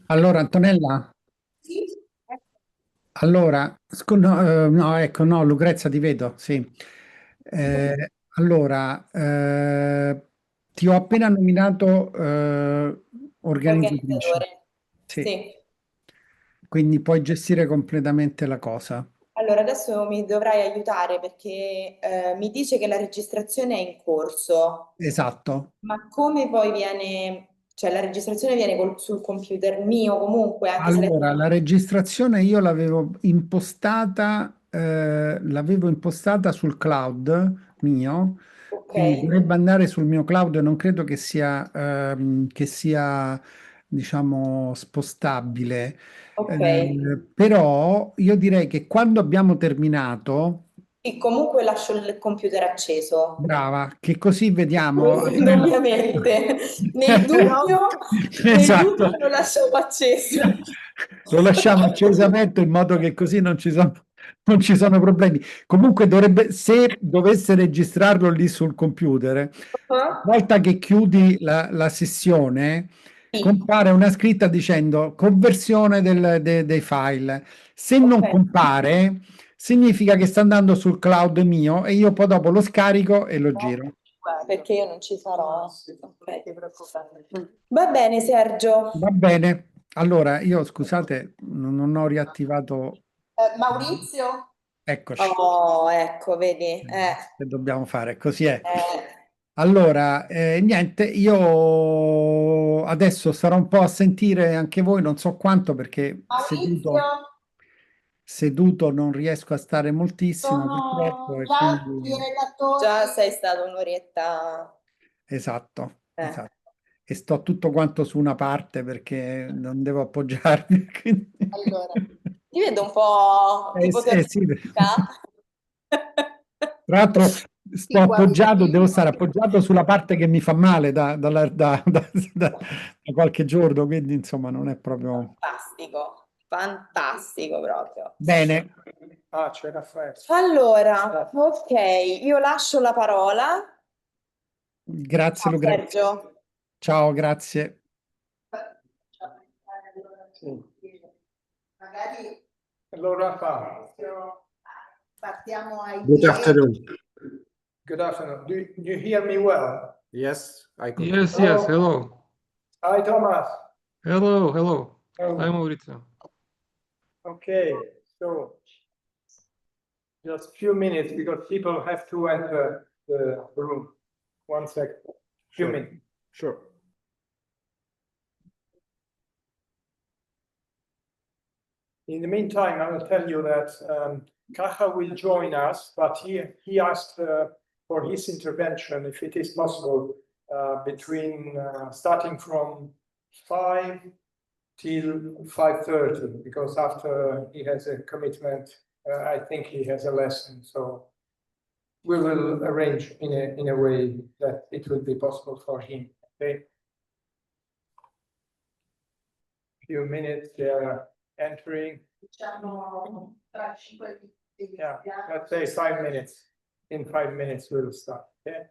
Allora, Antonella, allora, no, ecco, no, Lucrezia ti vedo, sì. Allora, ti ho appena nominato organizzatrice, Organizzatore. sì, Sì. quindi puoi gestire completamente la cosa. Allora, adesso mi dovrai aiutare perché mi dice che la registrazione è in corso, Esatto. ma come poi viene, cioè la registrazione viene sul computer mio comunque, anche se Allora, la registrazione io l'avevo impostata sul cloud mio, Ok, quindi dovrebbe andare sul mio cloud, non credo che sia, diciamo, spostabile. ok. Però io direi che quando abbiamo terminato, E comunque lascio il computer acceso. brava, che così vediamo. Antonella. Indubbiamente, nel dubbio, nel Esatto. dubbio lo lasciamo acceso. Lo lasciamo acceso e aperto in modo che così non ci sono problemi. Comunque dovrebbe, se dovesse registrarlo lì sul computer, Ah, una volta che chiudi la sessione, sì, compare una scritta dicendo conversione dei file. Se ok. non compare, significa che sta andando sul cloud mio e io poi dopo lo scarico e lo giro. Perché io non ci sarò. Ok. Va bene, Sergio. Va bene. Allora, io scusate, non ho riattivato. Maurizio? Eccoci. Oh, ecco, vedi. Che dobbiamo fare? Così è. Eh. Allora, niente, io adesso starò un po' a sentire anche voi, non so quanto perché Maurizio, seduto non riesco a stare moltissimo purtroppo sono e gli altri quindi relatori. Già sei stato un'orietta. esatto, Eh. esatto. E sto tutto quanto su una parte perché non devo appoggiarmi. quindi- Allora, ti vedo un po' tipo Sì. torcica. Tra l'altro sto Sì, appoggiato, devo guardini. stare appoggiato sulla parte che mi fa male da qualche giorno, quindi insomma non è proprio Fantastico, fantastico proprio. bene. Ah, c'è Raffaele. Allora, ok, io lascio la parola Grazie a Lucrezia. Sergio. Ciao, grazie. Sì. Magari Allora fa. partiamo ai Good piedi. afternoon. Good afternoon. Do you hear me well? Yes, I could. Yes, yes, Hello. hello. Hi, Thomas. Hello, hello. Hi, Oh, Maurizio. okay. So just few minutes because people have to enter the room. 1 second. Few Sure. minutes. Sure. In the meantime, I will tell you that Kaha will join us, but he asked for his intervention, if it is possible, between starting from 5 till 5:30, because after he has a commitment, I think he has a lesson. So we will arrange in a way that it will be possible for him. Okay. Few minutes, they are entering. Diciamo tra 5 minuti. Yeah, let's say 5 minutes. In 5 minutes, we'll start. Okay.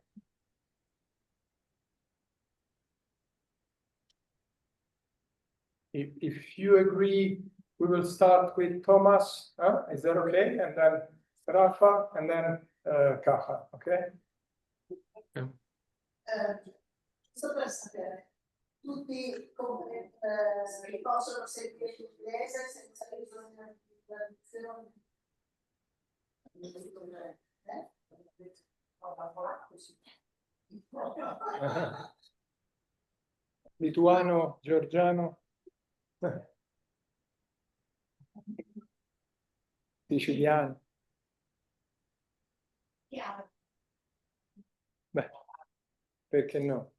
If you agree, we will start with Thomas. Is that okay? And then Rafa, and then Kaha. Okay. Questo per sapere, tutti come, possono seguire l'inglese senza bisogno di traduzione. Lituano, georgiano, siciliano. Beh, perché no?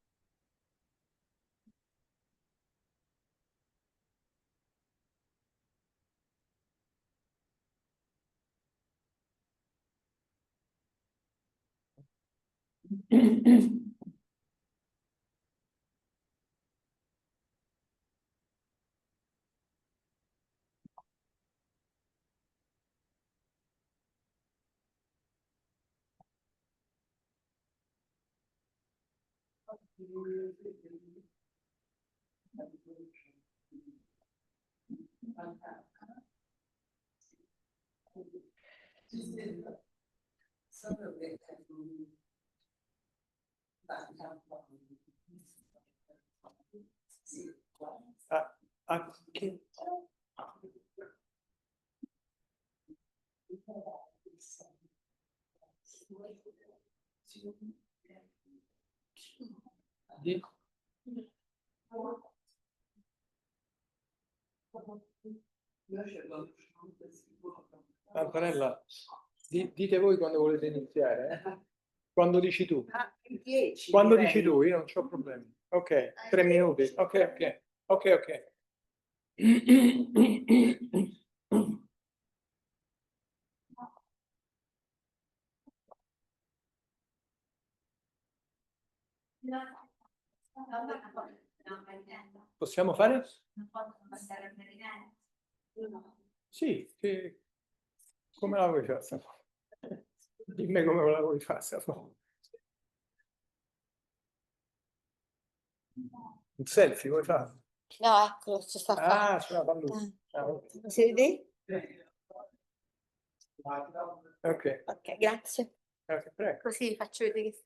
Che... Antonella, dite voi quando volete iniziare, eh? Quando dici tu. 10, Quando direi. dici tu, io non ho problemi. Ok, 3 minuti. Ok. Possiamo fare? Sì, come la vuoi fare? Dimmi come la vuoi fare. Un selfie vuoi fare? No, ecco, ci sta qua. Ah, ce la fa lui. Ok. Si vede? Ok, Ok, grazie. prego. Così faccio vedere che...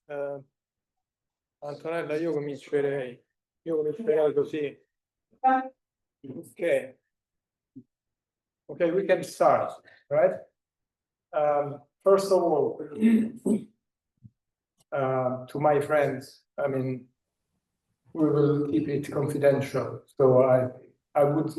Ah, Antonella, io comincerei così. Okay, we can start, right? First of all, to my friends, I mean, we will keep it confidential. So I would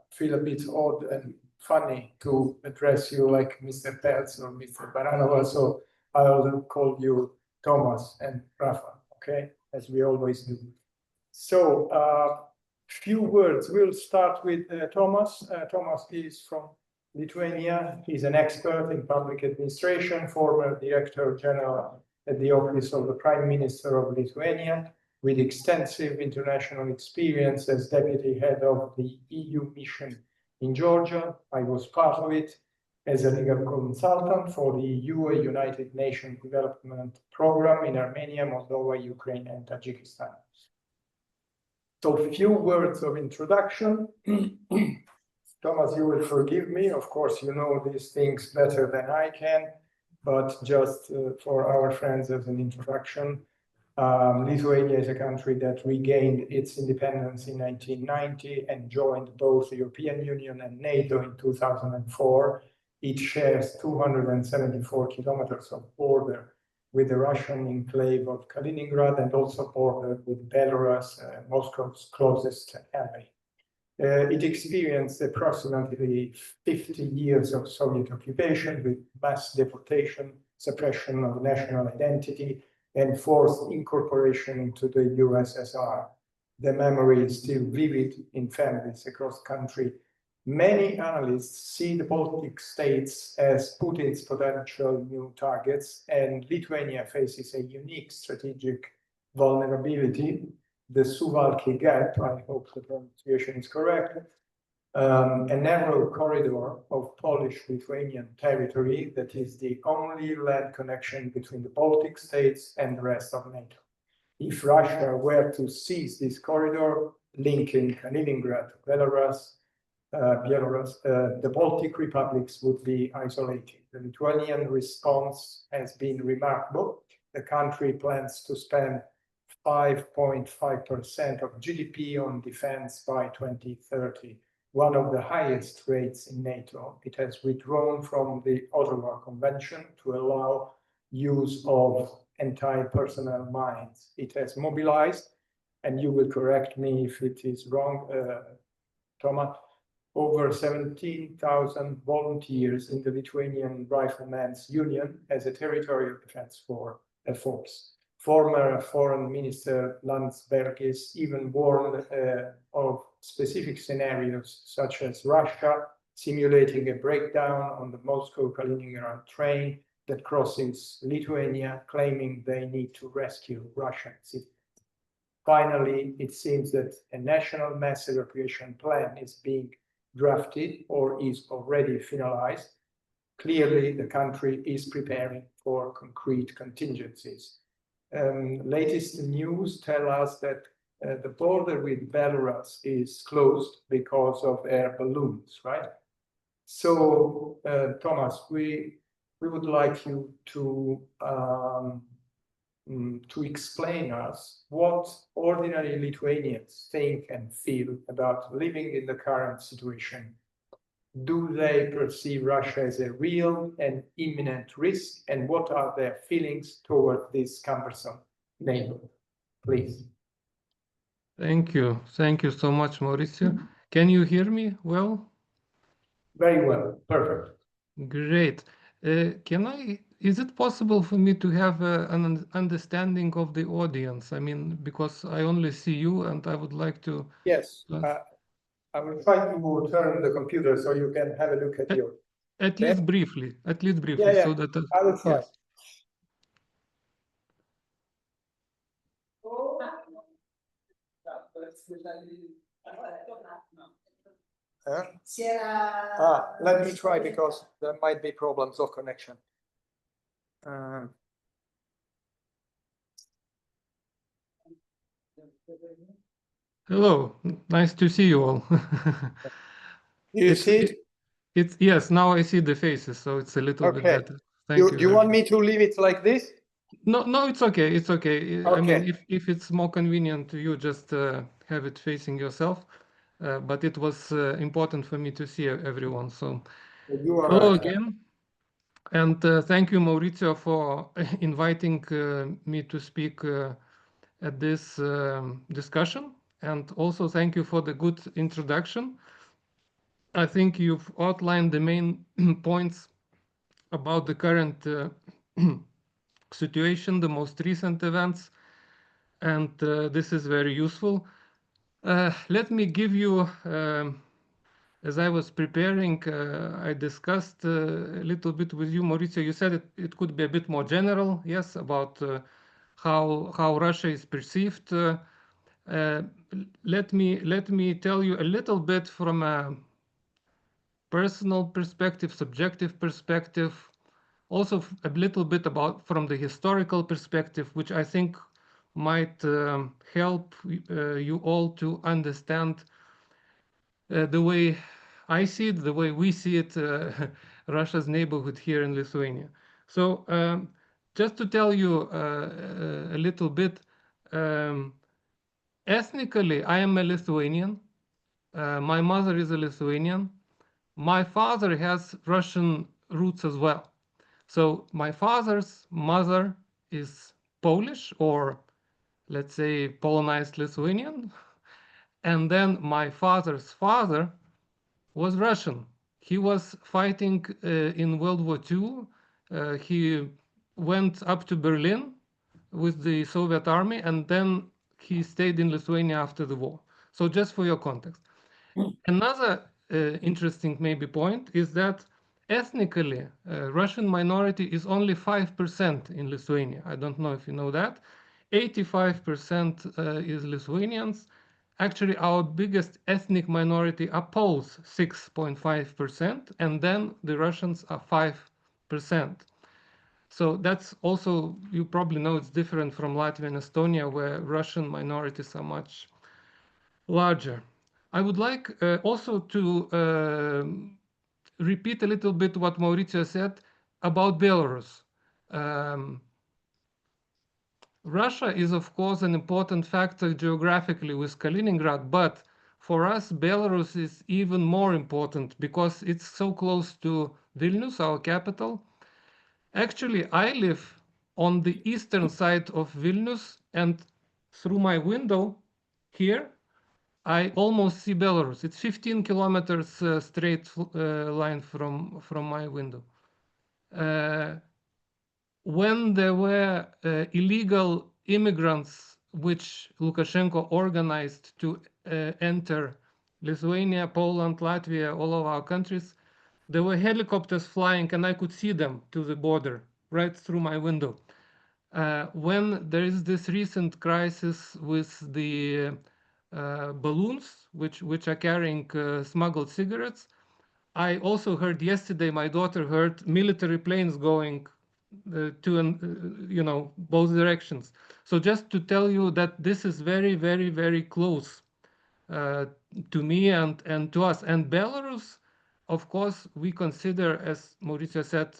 feel a bit odd and funny to address you like Mr. Peltz or Mr. Baranova. So I'll call you Thomas and Rafa, okay? As we always do. So few words. We'll start with Thomas. Thomas is from Lithuania. He's an expert in public administration, former Director General at the Office of the Prime Minister of Lithuania, with extensive international experience as Deputy Head of the EU mission in Georgia. I was part of it as a legal consultant for the EU, a United Nations Development Program in Armenia, Moldova, Ukraine, and Tajikistan. So a few words of introduction. Thomas, you will forgive me. Of course, you know these things better than I can, but just for our friends as an introduction, Lithuania is a country that regained its independence in 1990 and joined both the European Union and NATO in 2004. It shares 274 kilometers of border with the Russian enclave of Kaliningrad and also bordered with Belarus, Moscow's closest ally. It experienced approximately 50 years of Soviet occupation with mass deportation, suppression of national identity, and forced incorporation into the USSR. The memory is still vivid in families across the country. Many analysts see the Baltic states as Putin's potential new targets, and Lithuania faces a unique strategic vulnerability, the Suwalki Gap, I hope the pronunciation is correct, a narrow corridor of Polish-Lithuanian territory that is the only land connection between the Baltic states and the rest of NATO. If Russia were to seize this corridor, linking Kaliningrad to Belarus, the Baltic republics would be isolated. The Lithuanian response has been remarkable. The country plans to spend 5.5% of GDP on defense by 2030, one of the highest rates in NATO. It has withdrawn from the Ottawa Convention to allow use of anti-personnel mines. It has mobilized and you will correct me if it is wrong, Thomas, over 17,000 volunteers in the Lithuanian Riflemen's Union as a territorial defense force. Former Foreign Minister Landsbergis even warned of specific scenarios such as Russia simulating a breakdown on the Moscow-Kaliningrad train that crosses Lithuania, claiming they need to rescue Russian citizens. Finally, it seems that a national mass evacuation plan is being drafted or is already finalized. Clearly, the country is preparing for concrete contingencies. Latest news tell us that the border with Belarus is closed because of air balloons, right? So, Thomas, we would like you to explain us what ordinary Lithuanians think and feel about living in the current situation. Do they perceive Russia as a real and imminent risk, and what are their feelings toward this cumbersome neighbor? Please. Thank you so much, Mauricio. Can you hear me well? Very well, perfect. Great. Is it possible for me to have an understanding of the audience? I mean, because I only see you and I would like to... Yes, I will try to turn the computer so you can have a look at your... At least briefly, Yeah. so that... I will try. Yes. Let me try because there might be problems of connection. Hello, nice to see you all. You see it? Yes, now I see the faces, so it's a little bit better. Thank you. You want me to leave it like this? No, it's okay. It's okay. I Okay. mean, if it's more convenient to you, just have it facing yourself. But it was important for me to see everyone. So You are hello right. again. And thank you, Maurizio, for inviting me to speak at this discussion. And also thank you for the good introduction. I think you've outlined the main points about the current situation, the most recent events, and this is very useful. Let me give you, as I was preparing, I discussed a little bit with you, Maurizio. You said it could be a bit more general, yes, about how Russia is perceived. Let me tell you a little bit from a personal perspective, subjective perspective, also a little bit about from the historical perspective, which I think might help you all to understand the way I see it, the way we see it, Russia's neighborhood here in Lithuania. So just to tell you a little bit, ethnically, I am a Lithuanian. My mother is a Lithuanian. My father has Russian roots as well. So my father's mother is Polish, or let's say Polonized Lithuanian. And then my father's father was Russian. He was fighting in World War II. He went up to Berlin with the Soviet army, and then he stayed in Lithuania after the war. So just for your context. Another interesting maybe point is that ethnically, Russian minority is only 5% in Lithuania. I don't know if you know that. 85% is Lithuanians. Actually, our biggest ethnic minority are Poles, 6.5%, and then the Russians are 5%. So that's also, you probably know it's different from Latvia and Estonia, where Russian minorities are much larger. I would like also to repeat a little bit what Maurizio said about Belarus. Russia is, of course, an important factor geographically with Kaliningrad, but for us, Belarus is even more important because it's so close to Vilnius, our capital. Actually, I live on the eastern side of Vilnius, and through my window, here, I almost see Belarus. It's 15 kilometers straight line from my window. When there were illegal immigrants, which Lukashenko organized to enter Lithuania, Poland, Latvia, all of our countries, there were helicopters flying, and I could see them to the border right through my window. When there is this recent crisis with the balloons, which are carrying smuggled cigarettes, I also heard yesterday, my daughter heard military planes going to both directions. So just to tell you that this is very, very, very close to me and to us. And Belarus, of course, we consider, as Mauricio said,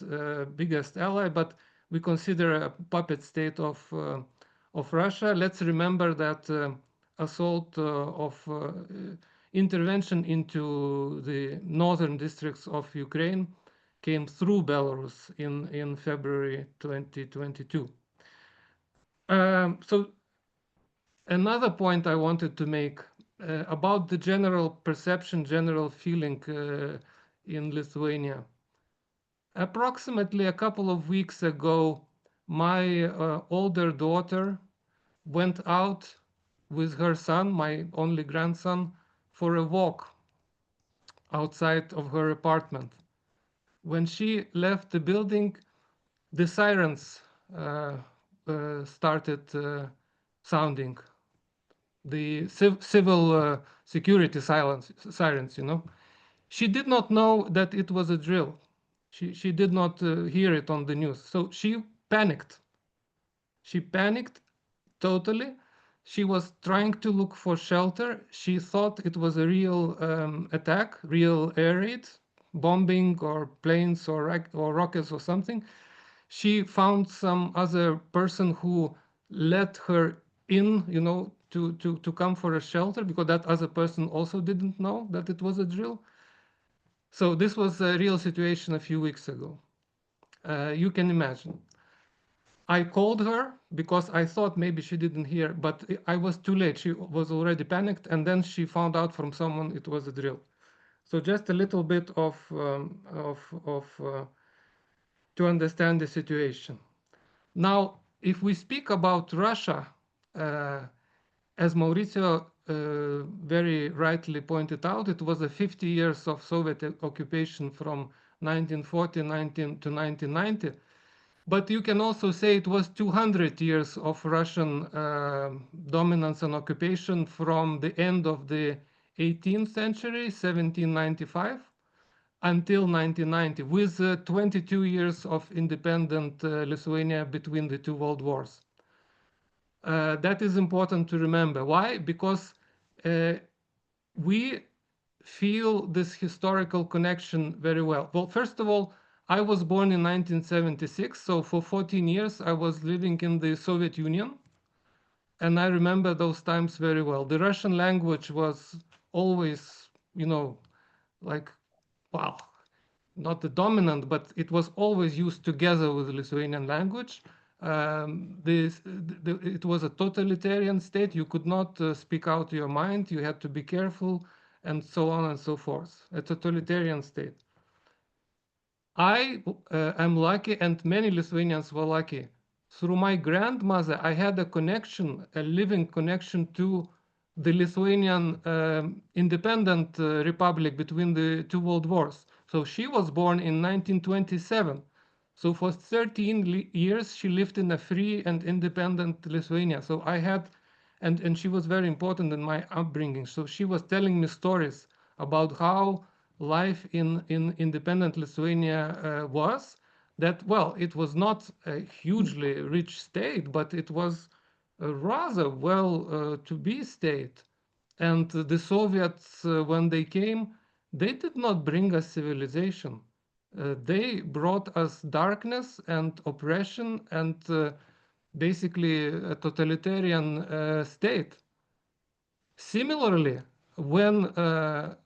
biggest ally, but we consider a puppet state of Russia. Let's remember that assault of intervention into the northern districts of Ukraine came through Belarus in February 2022. So another point I wanted to make about the general perception, general feeling in Lithuania. Approximately a couple of weeks ago, my older daughter went out with her son, my only grandson, for a walk outside of her apartment. When she left the building, the sirens started sounding. The civil security sirens, She did not know that it was a drill. She did not hear it on the news. So she panicked. She panicked totally. She was trying to look for shelter. She thought it was a real attack, real air raid, bombing or planes or rockets or something. She found some other person who let her in, to come for a shelter, because that other person also didn't know that it was a drill. So this was a real situation a few weeks ago. You can imagine. I called her because I thought maybe she didn't hear, but I was too late. She was already panicked, and then she found out from someone it was a drill. So just a little bit to understand the situation. Now, if we speak about Russia, as Mauricio very rightly pointed out, it was a 50 years of Soviet occupation from 1940 to 1990. But you can also say it was 200 years of Russian dominance and occupation from the end of the 18th century, 1795, until 1990, with 22 years of independent Lithuania between the two world wars. That is important to remember. Why? Because we feel this historical connection very well. Well, first of all, I was born in 1976, so for 14 years I was living in the Soviet Union, and I remember those times very well. The Russian language was always, like, wow, not the dominant, but it was always used together with the Lithuanian language. It was a totalitarian state. You could not speak out your mind. You had to be careful, and so on and so forth. A totalitarian state. I am lucky, and many Lithuanians were lucky. Through my grandmother, I had a connection, a living connection to the Lithuanian independent republic between the two world wars. So she was born in 1927. So for 13 years, she lived in a free and independent Lithuania. So I had, and she was very important in my upbringing. So she was telling me stories about how life in independent Lithuania was. That, well, it was not a hugely rich state, but it was a rather well-to-be state. And the Soviets, when they came, they did not bring us civilization. They brought us darkness and oppression and basically a totalitarian state. Similarly, when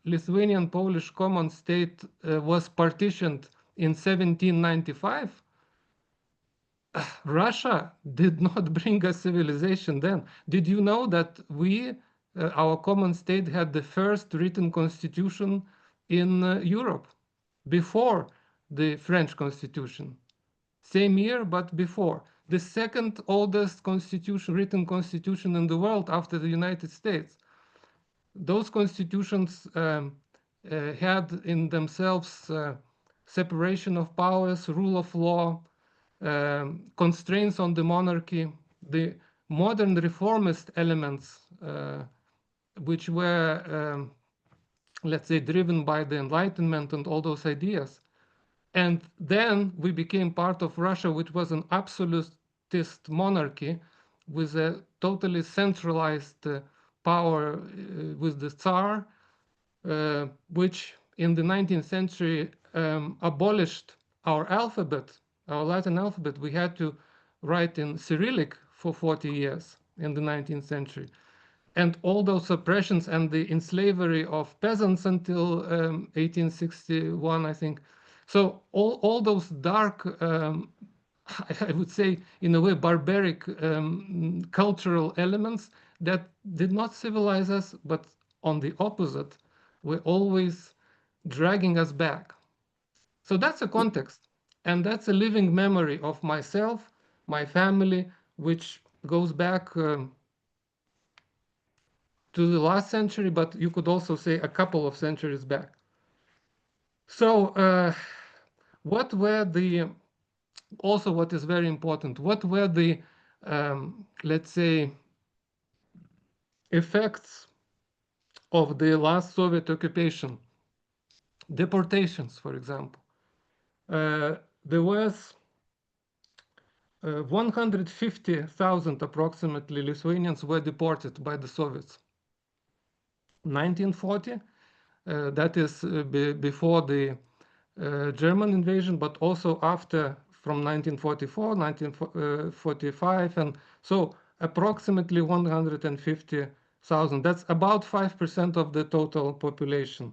Lithuanian-Polish common state was partitioned in 1795, Russia did not bring us civilization then. Did you know that we our common state had the first written constitution in Europe, before the French Constitution. Same year, but before. The second oldest constitution, written constitution in the world after the United States. Those constitutions had in themselves separation of powers, rule of law, constraints on the monarchy, the modern reformist elements, which were, let's say, driven by the Enlightenment and all those ideas. And then we became part of Russia, which was an absolutist monarchy with a totally centralized power with the Tsar, which in the 19th century abolished our alphabet, our Latin alphabet. We had to write in Cyrillic for 40 years in the 19th century. And all those oppressions and the enslavery of peasants until 1861, I think. So all those dark, I would say, in a way, barbaric cultural elements that did not civilize us, but on the opposite, were always dragging us back. So that's a context. And that's a living memory of myself, my family, which goes back to the last century, but you could also say a couple of centuries back. So what were the, also what is very important, what were the, let's say, effects of the last Soviet occupation? Deportations, for example. There was 150,000 approximately Lithuanians were deported by the Soviets. 1940, that is before the German invasion, but also after, from 1944, 1945, and so approximately 150,000. That's about 5% of the total population.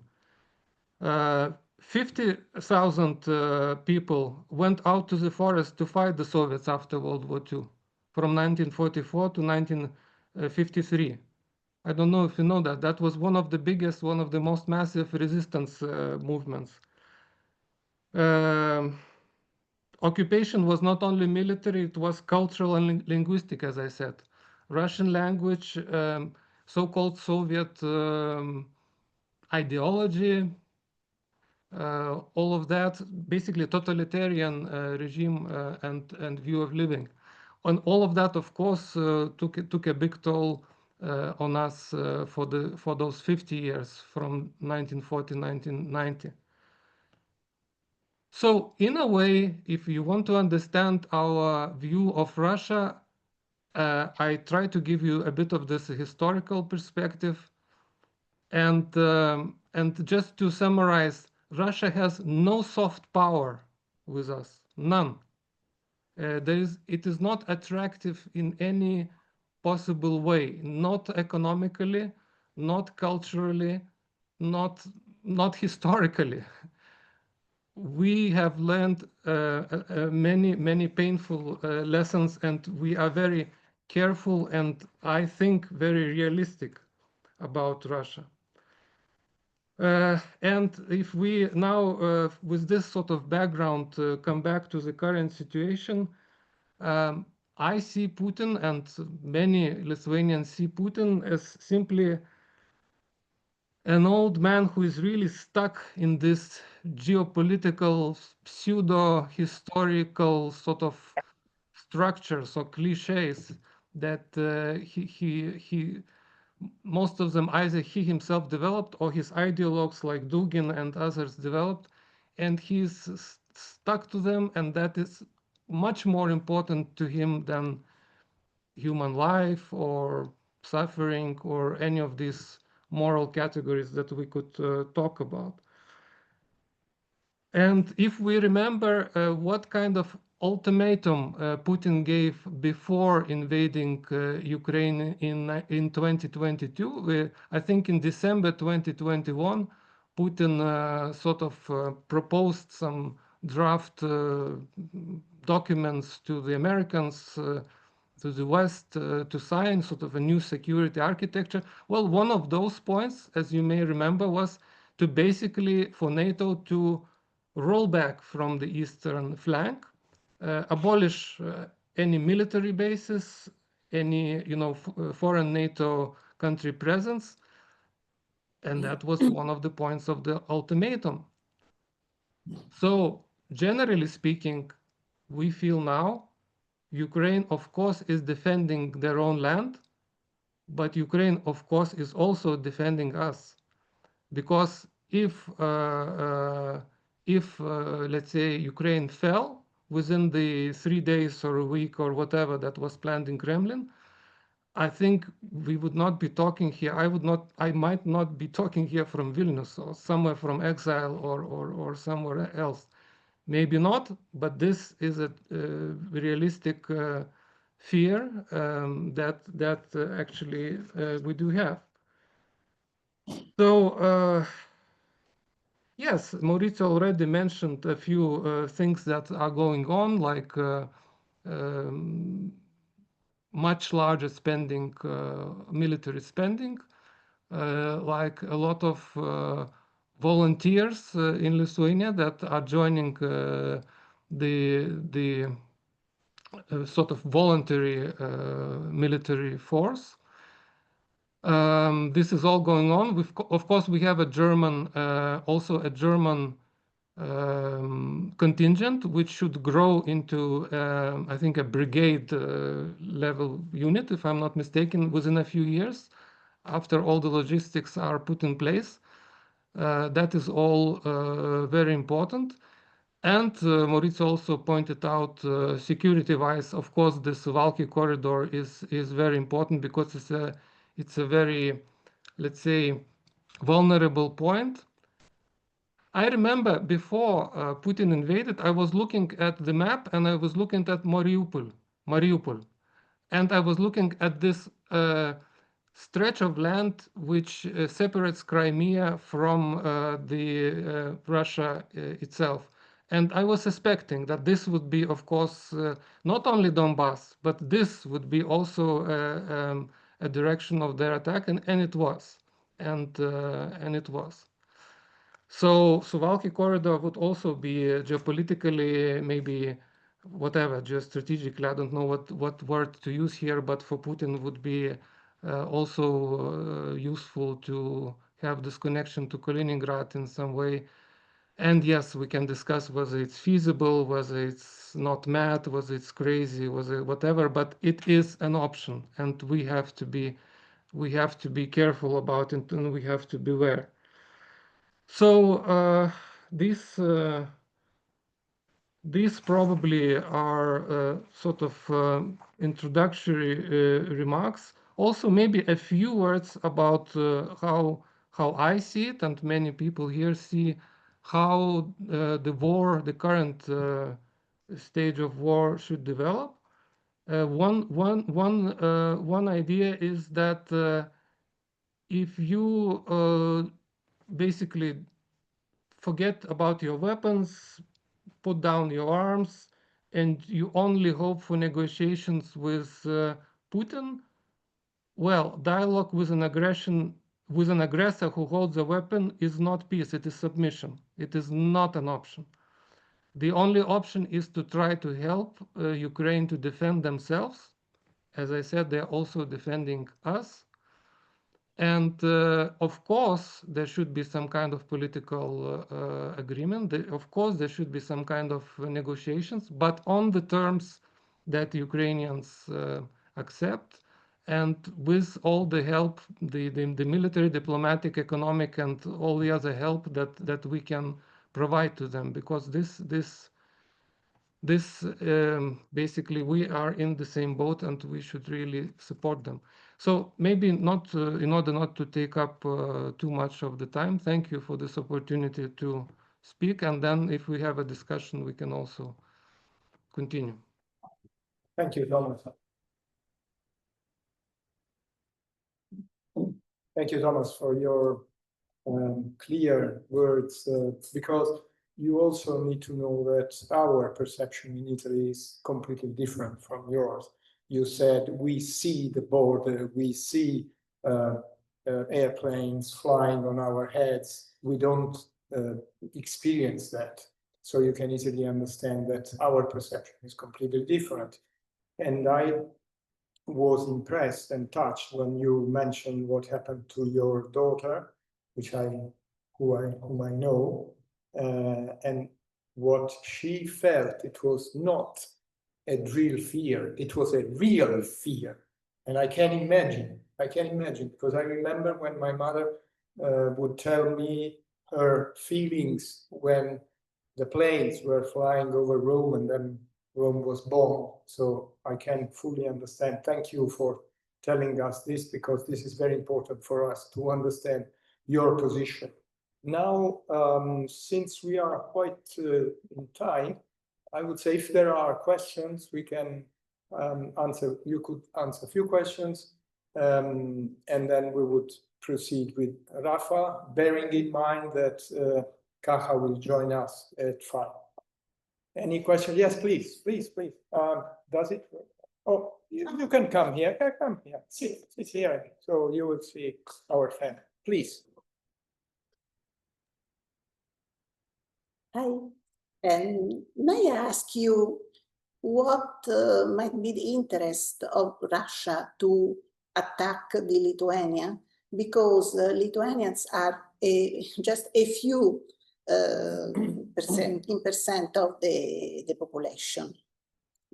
50,000 people went out to the forest to fight the Soviets after World War II, from 1944 to 1953. I don't know if you know that. That was one of the biggest, one of the most massive resistance movements. Occupation was not only military, it was cultural and linguistic, as I said. Russian language, so-called Soviet ideology, all of that, basically totalitarian regime and view of living. And all of that, of course, took a big toll on us for those 50 years, from 1940 to 1990. So in a way, if you want to understand our view of Russia, I try to give you a bit of this historical perspective. And just to summarize, Russia has no soft power with us, none. It is not attractive in any possible way, not economically, not culturally, not historically. We have learned many painful lessons, and we are very careful and I think very realistic about Russia. And if we now, with this sort of background, come back to the current situation, I see Putin, and many Lithuanians see Putin, as simply an old man who is really stuck in this geopolitical, pseudo-historical sort of structures or cliches that most of them either he himself developed or his ideologues like Dugin and others developed, and he's stuck to them, and that is much more important to him than human life or suffering or any of these moral categories that we could talk about. And if we remember what kind of ultimatum Putin gave before invading Ukraine in 2022, I think in December 2021, Putin sort of proposed some draft documents to the Americans West to sign sort of a new security architecture. Well, one of those points, as you may remember, was to basically for NATO to roll back from the eastern flank, abolish any military bases, any foreign NATO country presence, and that was one of the points of the ultimatum. So generally speaking, we feel now Ukraine, of course, is defending their own land, but Ukraine, of course, is also defending us, because if let's say Ukraine fell within the 3 days or a week or whatever that was planned in Kremlin, I think we would not be talking here. I might not be talking here from Vilnius or somewhere from exile or somewhere else. Maybe not, but this is a realistic fear that actually we do have. So yes, Maurizio already mentioned a few things that are going on, like much larger spending, military spending, like a lot of volunteers in Lithuania that are joining the sort of voluntary military force. This is all going on. Of course, we have a German, also a German contingent, which should grow into, I think, a brigade level unit, if I'm not mistaken, within a few years, after all the logistics are put in place. That is all very important. And Maurizio also pointed out, security-wise, of course, the Suwałki corridor is very important because it's a very, let's say, vulnerable point. I remember before Putin invaded, I was looking at the map and I was looking at Mariupol, and I was looking at this stretch of land which separates Crimea from the Russia itself. And I was suspecting that this would be, of course, not only Donbass, but this would be also a direction of their attack, and it was, and it was. So Suwałki corridor would also be geopolitically, maybe whatever, geostrategically, I don't know what word to use here, but for Putin would be also useful to have this connection to Kaliningrad in some way. And yes, we can discuss whether it's feasible, whether it's not mad, whether it's crazy, whether whatever, but it is an option, and we have to be careful about it, and we have to beware. So these probably are sort of introductory remarks. Also, maybe a few words about how I see it, and many people here see how the current stage of war should develop. One idea is that if you basically forget about your weapons, put down your arms, and you only hope for negotiations with Putin, well, dialogue with an aggressor who holds a weapon is not peace, it is submission. It is not an option. The only option is to try to help Ukraine to defend themselves. As I said, they're also defending us. And of course, there should be some kind of political agreement. Of course, there should be some kind of negotiations, but on the terms that Ukrainians accept, and with all the help, the military, diplomatic, economic, and all the other help that we can provide to them, because this basically we are in the same boat, and we should really support them. So maybe not, in order not to take up too much of the time, thank you for this opportunity to speak. And then if we have a discussion, we can also continue. Thank you, Thomas. Thank you, Thomas, for your clear words, because you also need to know that our perception in Italy is completely different from yours. you said, we see the border, we see airplanes flying on our heads. We don't experience that. So you can easily understand that our perception is completely different. And I was impressed and touched when you mentioned what happened to your daughter, whom I know, and what she felt. It was not a real fear, it was a real fear. And I can imagine, because I remember when my mother would tell me her feelings when the planes were flying over Rome and then Rome was bombed. So I can fully understand. Thank you for telling us this, because this is very important for us to understand your position. Now, since we are quite in time, I would say if there are questions, we can answer. You could answer a few questions, and then we would proceed with Rafa, bearing in mind that Kaha will join us at 5. Any question? Yes, please. Does it? Oh, you can come here. Come here. Sit here. So you will see our fan. Please. Hi. May I ask you what might be the interest of Russia to attack the Lithuania? Because Lithuanians are just a few percent of the population.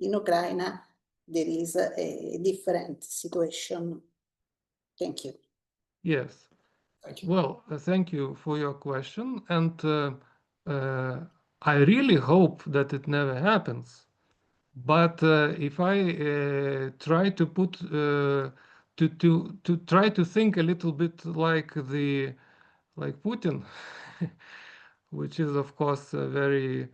In Ukraine, there is a different situation. Thank you. Yes. Thank you. Well, thank you for your question. And I really hope that it never happens. But if I try to put to try to think a little bit like Putin, which is of course a very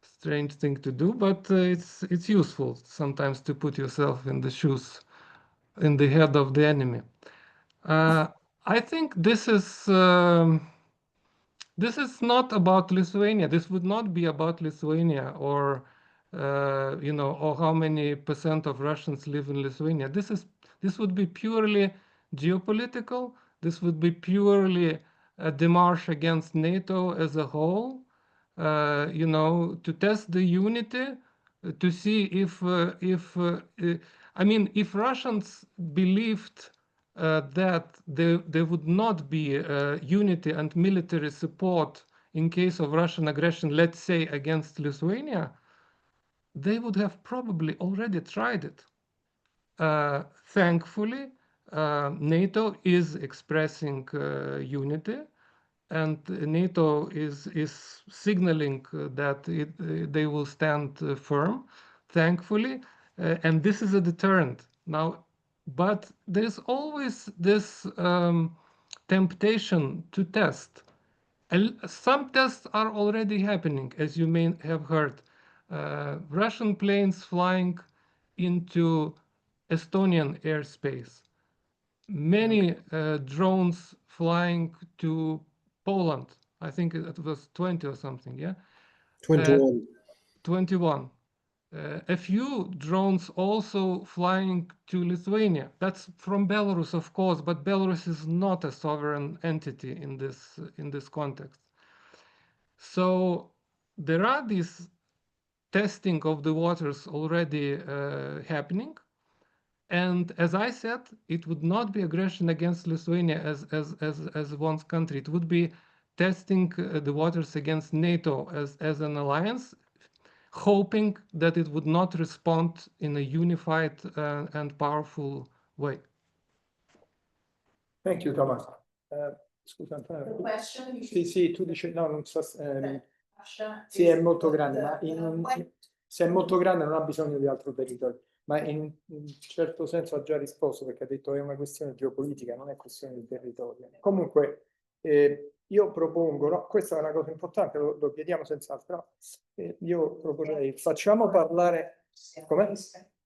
strange thing to do, but it's useful sometimes to put yourself in the shoes, in the head of the enemy. I think this is not about Lithuania. This would not be about Lithuania or or how many % of Russians live in Lithuania. This would be purely geopolitical. This would be purely a démarche against NATO as a whole. To test the unity, to see if Russians believed that there would not be unity and military support in case of Russian aggression, let's say against Lithuania, they would have probably already tried it. Thankfully, NATO is expressing unity, and NATO is signaling that they will stand firm, thankfully, and this is a deterrent. Now, but there's always this temptation to test. Some tests are already happening, as you may have heard. Russian planes flying into Estonian airspace. Many drones flying to Poland. I think it was 20 or something, yeah? 21. 21. A few drones also flying to Lithuania. That's from Belarus, of course, but Belarus is not a sovereign entity in this context. So there are these testing of the waters already happening. And as I said, it would not be aggression against Lithuania as one country. It would be testing the waters against NATO as an alliance, hoping that it would not respond in a unified and powerful way. Thank you, Thomas. Scusa, Antonio. Sì, tu dici no, non so. Sì, è molto grande, ma se è molto grande non ha bisogno di altro territorio. Ma in un certo senso ha già risposto, perché ha detto che è una questione geopolitica, non è questione di territorio. Comunque, io propongo, no, questa è una cosa importante, lo chiediamo senz'altro, no? Io proporrei, facciamo parlare... Come?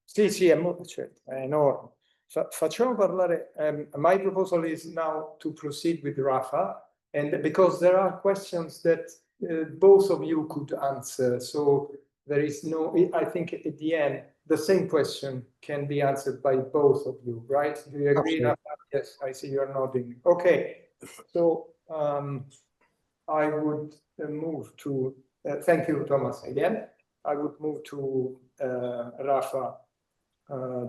Sì, è molto, certo, è enorme. Facciamo parlare, my proposal is now to proceed with Rafa, and because there are questions that both of you could answer, so there is no, I think at the end, the same question can be answered by both of you, right? Do you agree? Absolutely. Yes, I see you're nodding. Okay, so I would move to, thank you, Thomas, again. I would move to Rafa.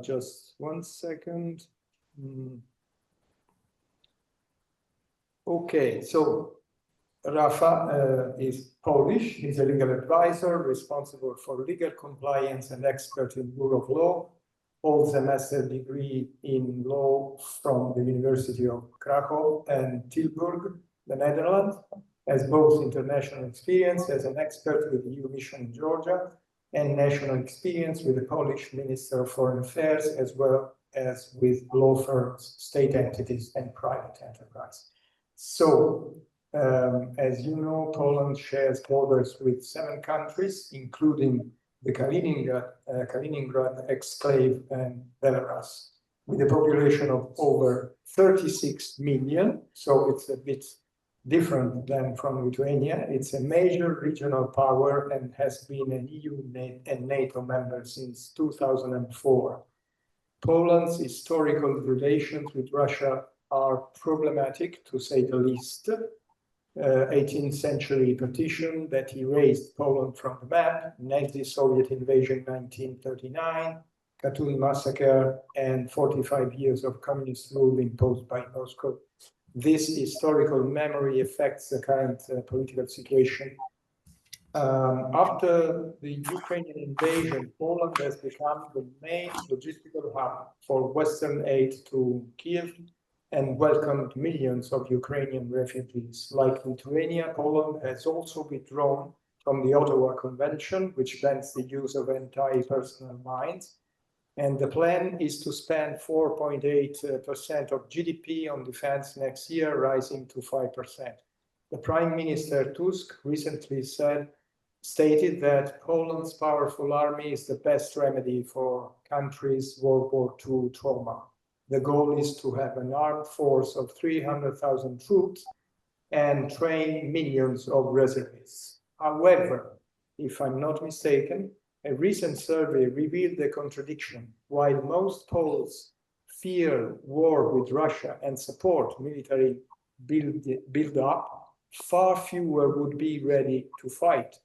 Just 1 second. Okay, so Rafa is Polish. He's a legal advisor responsible for legal compliance and expert in rule of law. Holds a master's degree in law from the University of Krakow and Tilburg, the Netherlands. Has both international experience as an expert with the EU mission in Georgia and national experience with the Polish Minister of Foreign Affairs, as well as with law firms, state entities, and private enterprise. So, as you know, Poland shares borders with 7 countries, including the Kaliningrad exclave and Belarus, with a population of over 36 million. So it's a bit different than from Lithuania. It's a major regional power and has been an EU and NATO member since 2004. Poland's historical relations with Russia are problematic, to say the least. 18th century partition that erased Poland from the map, Nazi Soviet invasion 1939, Katyn massacre, and 45 years of communist rule imposed by Moscow. This historical memory affects the current political situation. After the Ukrainian invasion, Poland has become the main logistical hub for Western aid to Kiev and welcomed millions of Ukrainian refugees. Like Lithuania, Poland has also withdrawn from the Ottawa Convention, which bans the use of anti-personnel mines. And the plan is to spend 4.8% of GDP on defense next year, rising to 5%. The Prime Minister Tusk recently stated that Poland's powerful army is the best remedy for country's World War II trauma. The goal is to have an armed force of 300,000 troops and train millions of reservists. However, if I'm not mistaken, a recent survey revealed the contradiction. While most Poles fear war with Russia and support military build-up, far fewer would be ready to fight.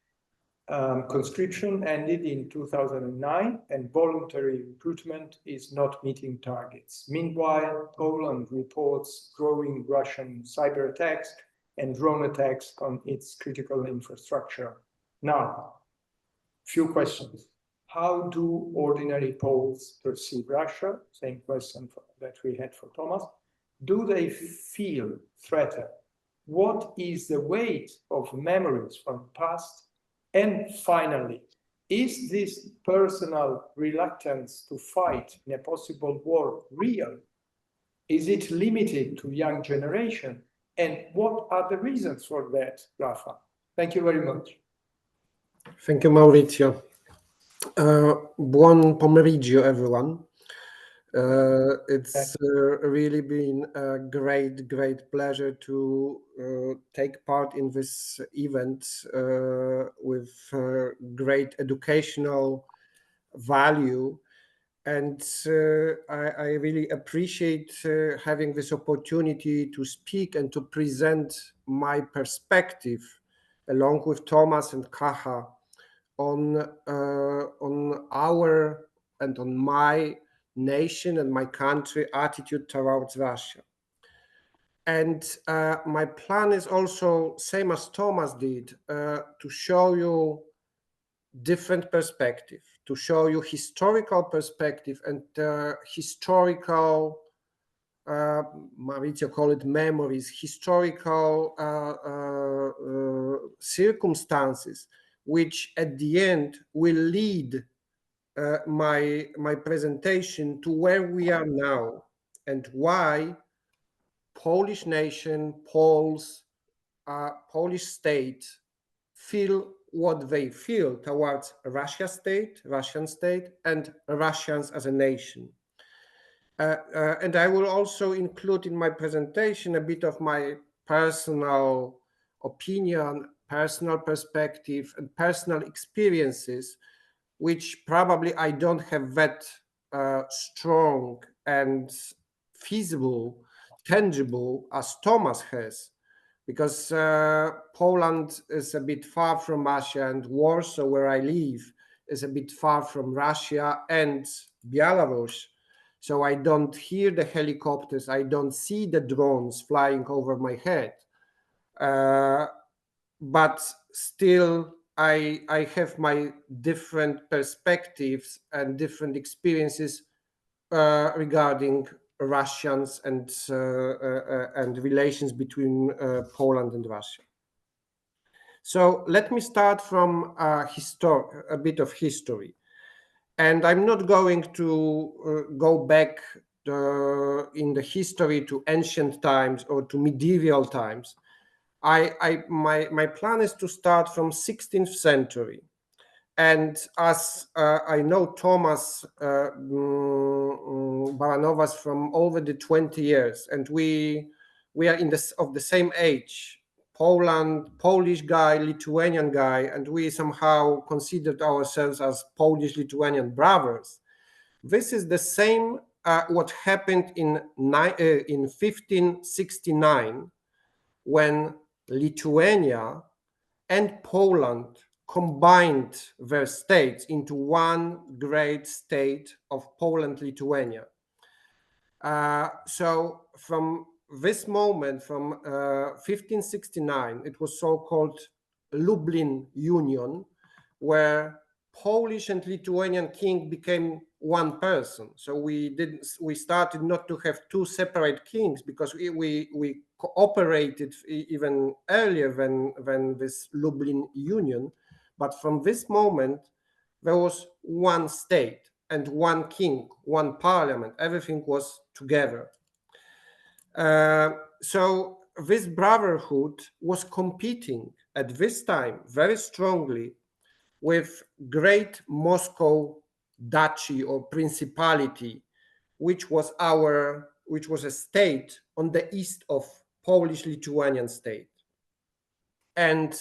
Conscription ended in 2009 and voluntary recruitment is not meeting targets. Meanwhile, Poland reports growing Russian cyber attacks and drone attacks on its critical infrastructure. Now, few questions. How do ordinary Poles perceive Russia? Same question that we had for Thomas. Do they feel threatened? What is the weight of memories from the past? And finally, is this personal reluctance to fight in a possible war real? Is it limited to young generation? And what are the reasons for that, Rafa? Thank you very much. Thank you, Maurizio. Buon pomeriggio, everyone. It's really been a great pleasure to take part in this event with great educational value. And I really appreciate having this opportunity to speak and to present my perspective along with Thomas and Kaha on our and on my nation and my country attitude towards Russia. And my plan is also, same as Thomas did, to show you different perspective, to show you historical perspective and historical, Maurizio call it memories, historical circumstances, which at the end will lead my presentation to where we are now and why Polish nation, Poles, Polish state feel what they feel towards Russian state, and Russians as a nation. And I will also include in my presentation a bit of my personal opinion, personal perspective, and personal experiences which probably I don't have that strong and feasible, tangible as Thomas has, because Poland is a bit far from Russia, and Warsaw, where I live, is a bit far from Russia and Belarus. So I don't hear the helicopters, I don't see the drones flying over my head. But still, I have my different perspectives and different experiences regarding Russians and relations between Poland and Russia. So let me start from a bit of history. And I'm not going to go back in the history to ancient times or to medieval times. My plan is to start from 16th century. And as I know Thomas Baranovas from over the 20 years, and we are of the same age, Polish guy, Lithuanian guy, and we somehow considered ourselves as Polish-Lithuanian brothers. This is the same what happened in 1569, when Lithuania and Poland combined their states into one great state of Poland-Lithuania. So from this moment, from 1569, it was so-called Lublin Union, where Polish and Lithuanian king became one person. So we started not to have two separate kings, because we cooperated even earlier than this Lublin Union. But from this moment, there was one state and one king, one parliament. Everything was together. So this brotherhood was competing at this time very strongly with Great Moscow Duchy or Principality, which was a state on the east of Polish-Lithuanian state. And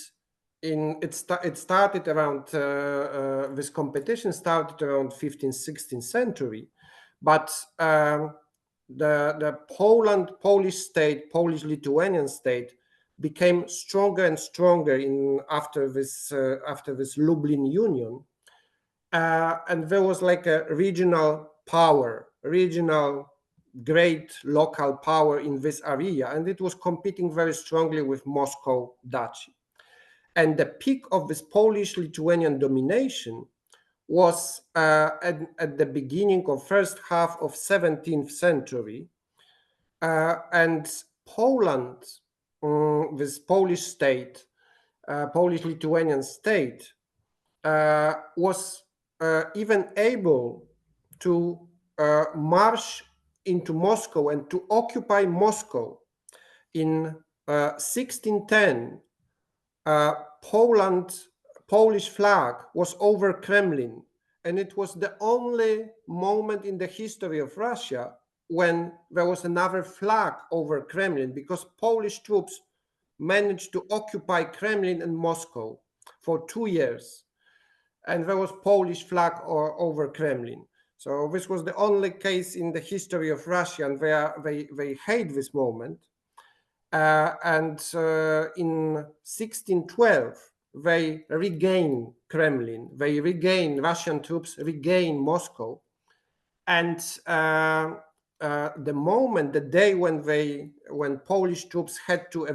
it started around this competition started around 15th, 16th century, but the Polish state, Polish-Lithuanian state, became stronger and stronger after this Lublin Union, and there was like a regional great local power in this area, and it was competing very strongly with Moscow Duchy. And the peak of this Polish-Lithuanian domination was at the beginning of first half of 17th century, and Poland, this Polish state, Polish-Lithuanian state, was even able to march into Moscow and to occupy Moscow. In 1610, Polish flag was over Kremlin, and it was the only moment in the history of Russia when there was another flag over Kremlin, because Polish troops managed to occupy Kremlin and Moscow for 2 years, and there was Polish flag over Kremlin. So this was the only case in the history of Russia, and they hate this moment. And in 1612, they regain Kremlin, Russian troops regain Moscow. And the day when Polish troops had to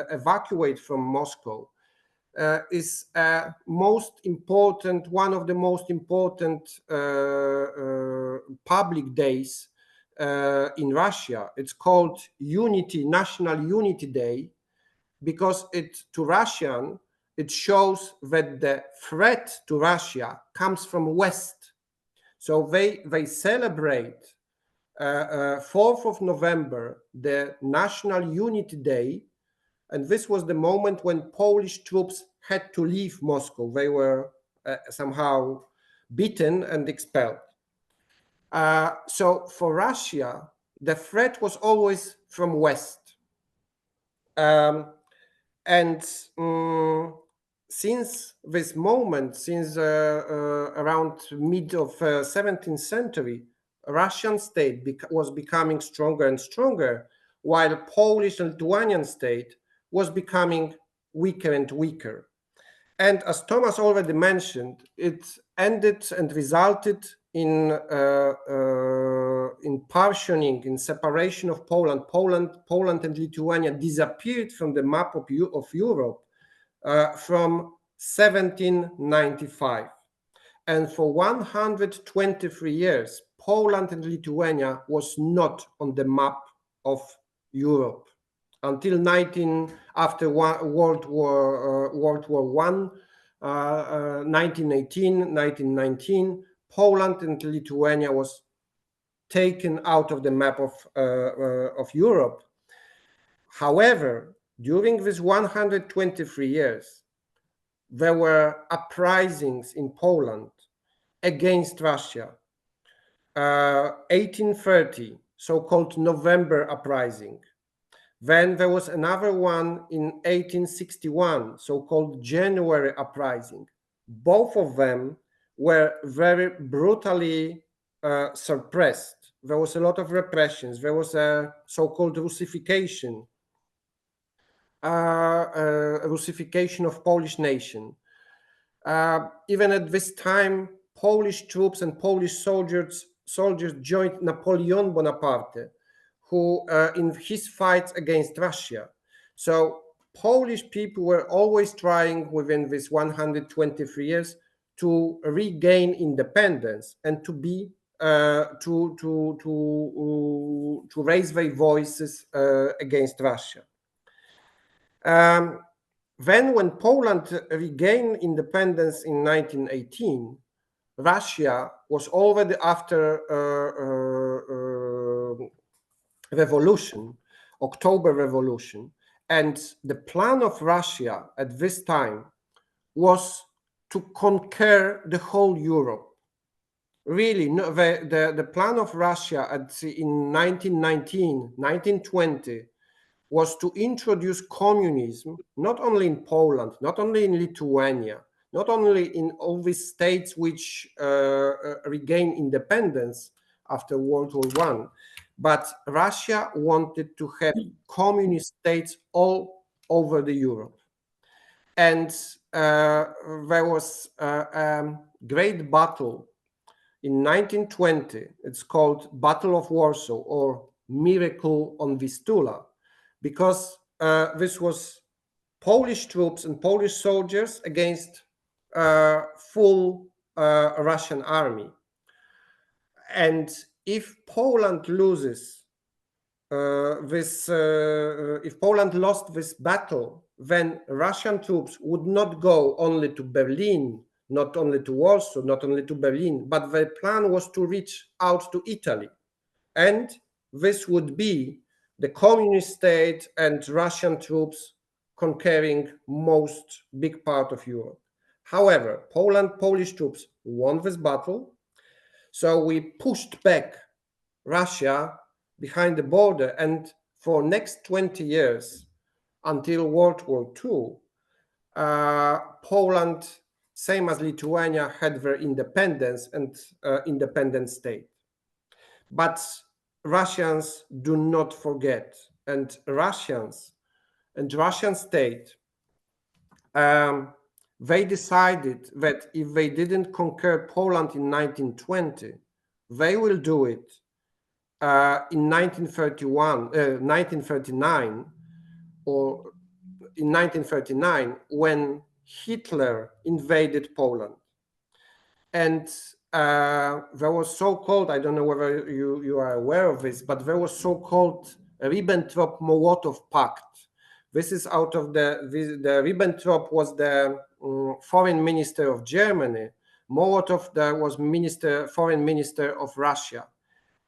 evacuate from Moscow is one of the most important public days in Russia. It's called National Unity Day, because to Russian, it shows that the threat to Russia comes from West. So they celebrate 4th of November, the National Unity Day, and this was the moment when Polish troops had to leave Moscow. They were somehow beaten and expelled. So for Russia, the threat was always from West. And since this moment, since around mid of 17th century, Russian state was becoming stronger and stronger, while Polish and Lithuanian state was becoming weaker and weaker. And as Thomas already mentioned, it ended and resulted in partitioning, in separation of Poland. Poland and Lithuania disappeared from the map of Europe from 1795. And for 123 years, Poland and Lithuania was not on the map of Europe until after World War I, 1918, 1919. Poland and Lithuania was taken out of the map of Europe. However, during these 123 years, there were uprisings in Poland against Russia. 1830, so-called November uprising. Then there was another one in 1861, so-called January uprising. Both of them were very brutally suppressed. There was a lot of repressions. There was a so-called Russification of Polish nation. Even at this time, Polish troops and Polish soldiers joined Napoleon Bonaparte, who in his fights against Russia. So Polish people were always trying within this 123 years to regain independence and to be to raise their voices against Russia. Then when Poland regained independence in 1918, Russia was already after revolution, October Revolution, and the plan of Russia at this time was to conquer the whole Europe. Really, no, the plan of Russia in 1919, 1920 was to introduce communism, not only in Poland, not only in Lithuania, not only in all these states which regained independence after World War I, but Russia wanted to have communist states all over the Europe. And there was a great battle in 1920. It's called Battle of Warsaw, or Miracle on Vistula, because this was Polish troops and Polish soldiers against full Russian army. And if Poland loses if Poland lost this battle, then Russian troops would not go only to Berlin, not only to Warsaw, not only to Berlin, but their plan was to reach out to Italy. And this would be the communist state and Russian troops conquering most big part of Europe. However, Polish troops won this battle. So we pushed back Russia behind the border, and for next 20 years, until World War II, Poland, same as Lithuania, had their independence and independent state. But Russians do not forget, and Russian state, they decided that if they didn't conquer Poland in 1920, they will do it in 1939, or in 1939, when Hitler invaded Poland. And there was so-called, I don't know whether you are aware of this, but there was so-called Ribbentrop-Molotov Pact. This is out of the Ribbentrop was the foreign minister of Germany. Molotov was foreign minister of Russia.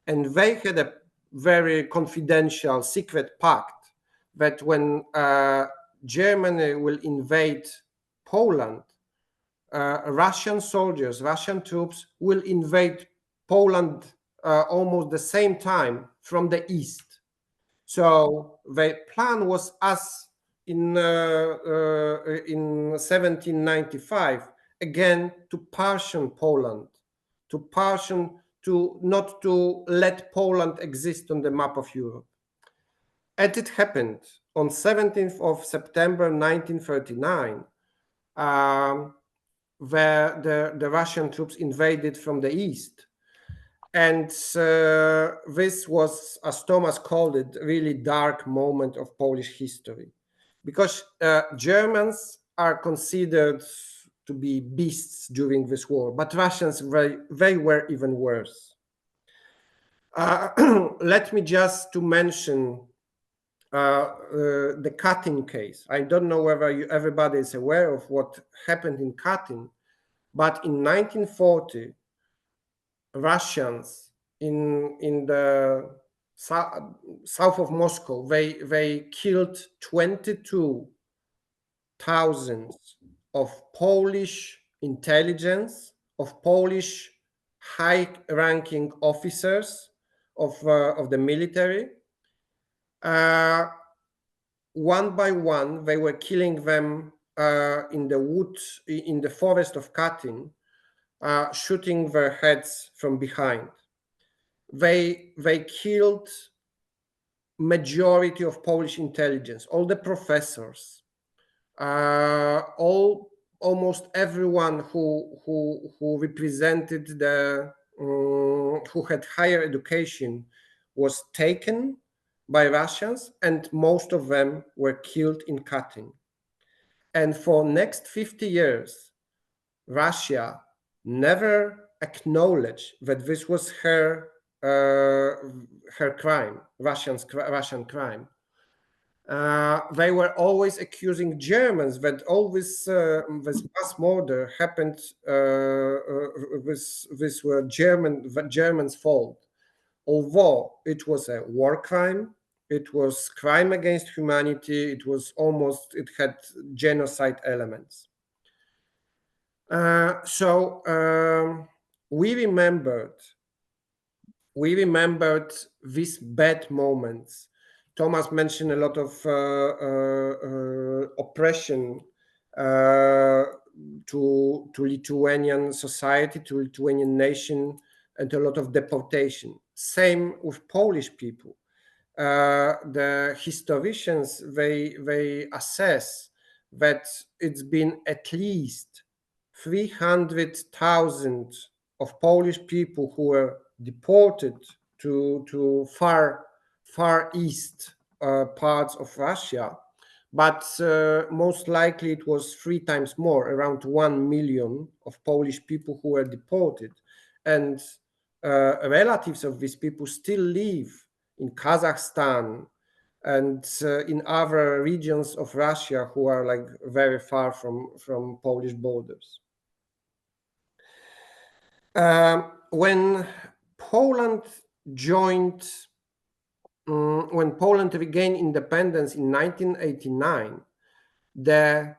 And they had a very confidential secret pact that when Germany will invade Poland, Russian soldiers, Russian troops will invade Poland almost the same time from the east. So the plan was as in 1795, again to partition Poland, not to let Poland exist on the map of Europe. And it happened on 17th of September 1939, where the Russian troops invaded from the east. And this was, as Thomas called it, a really dark moment of Polish history, because Germans are considered to be beasts during this war, but Russians, they were even worse. Let me just to mention the Katyn case. I don't know whether everybody is aware of what happened in Katyn, but in 1940, Russians in the south of Moscow, they killed 22,000 of Polish intelligence, of Polish high-ranking officers of the military. One by one, they were killing them in the woods, in the forest of Katyn, shooting their heads from behind. They killed majority of Polish intelligence, all the professors, almost everyone who represented the who had higher education was taken by Russians, and most of them were killed in Katyn. And for next 50 years, Russia never acknowledged that this was her crime, Russian crime. They were always accusing Germans that all this mass murder happened. This were Germans' fault, although it was a war crime. It was crime against humanity. It had genocide elements. So we remembered these bad moments. Thomas mentioned a lot of oppression to Lithuanian society, to Lithuanian nation, and a lot of deportation. Same with Polish people. The historians, they assess that it's been at least 300,000 of Polish people who were deported to far east parts of Russia, but most likely it was 3 times more, around 1 million of Polish people who were deported, and relatives of these people still live in Kazakhstan and in other regions of Russia who are like very far from Polish borders. When Poland regained independence in 1989, the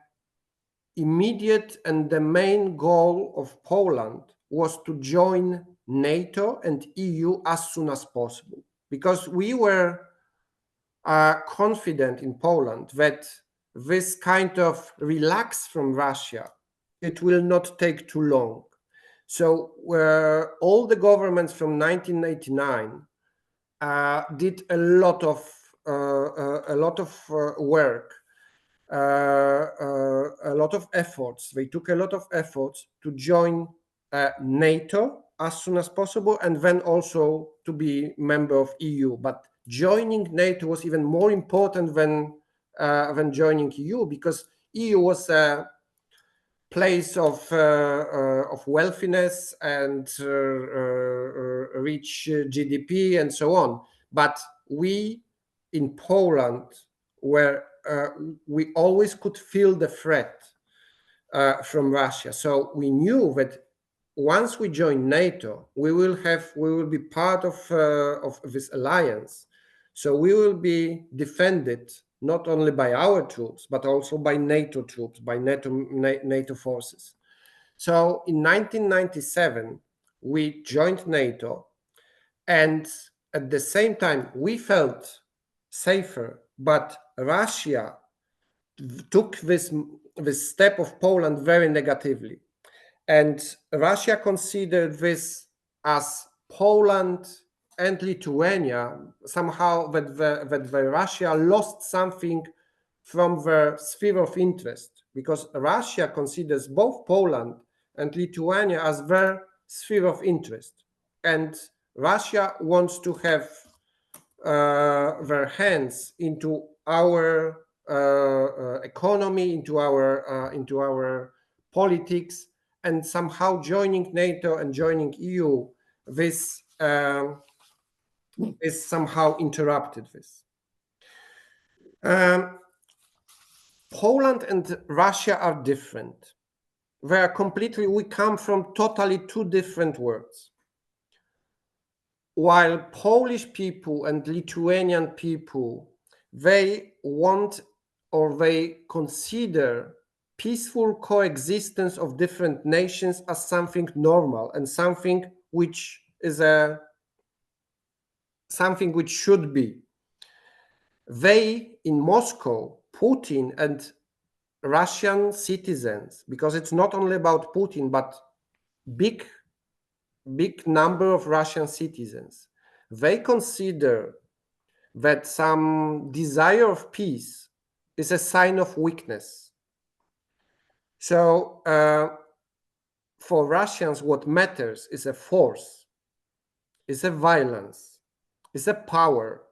immediate and the main goal of Poland was to join NATO and EU as soon as possible, because we were confident in Poland that this kind of relax from Russia, it will not take too long. So all the governments from 1989 did a lot of work, a lot of efforts. They took a lot of efforts to join NATO as soon as possible, and then also to be member of EU. But joining NATO was even more important than joining EU, because EU was a place of wealthiness and rich GDP and so on. But we in Poland we always could feel the threat from Russia. So we knew that once we join NATO, we will be part of this alliance. So we will be defended not only by our troops, but also by NATO troops, by NATO forces. So in 1997, we joined NATO, and at the same time, we felt safer, but Russia took this step of Poland very negatively. And Russia considered this as Poland and Lithuania, somehow that Russia lost something from their sphere of interest, because Russia considers both Poland and Lithuania as their sphere of interest. And Russia wants to have their hands into our economy, into our politics, and somehow joining NATO and joining EU, this is somehow interrupted this. Poland and Russia are different. We come from totally two different worlds. While Polish people and Lithuanian people, they want or they consider peaceful coexistence of different nations as something normal and something which is something which should be. They in Moscow, Putin and Russian citizens, because it's not only about Putin, but big number of Russian citizens, they consider that some desire of peace is a sign of weakness. So for Russians, what matters is a force, is a violence, is a power,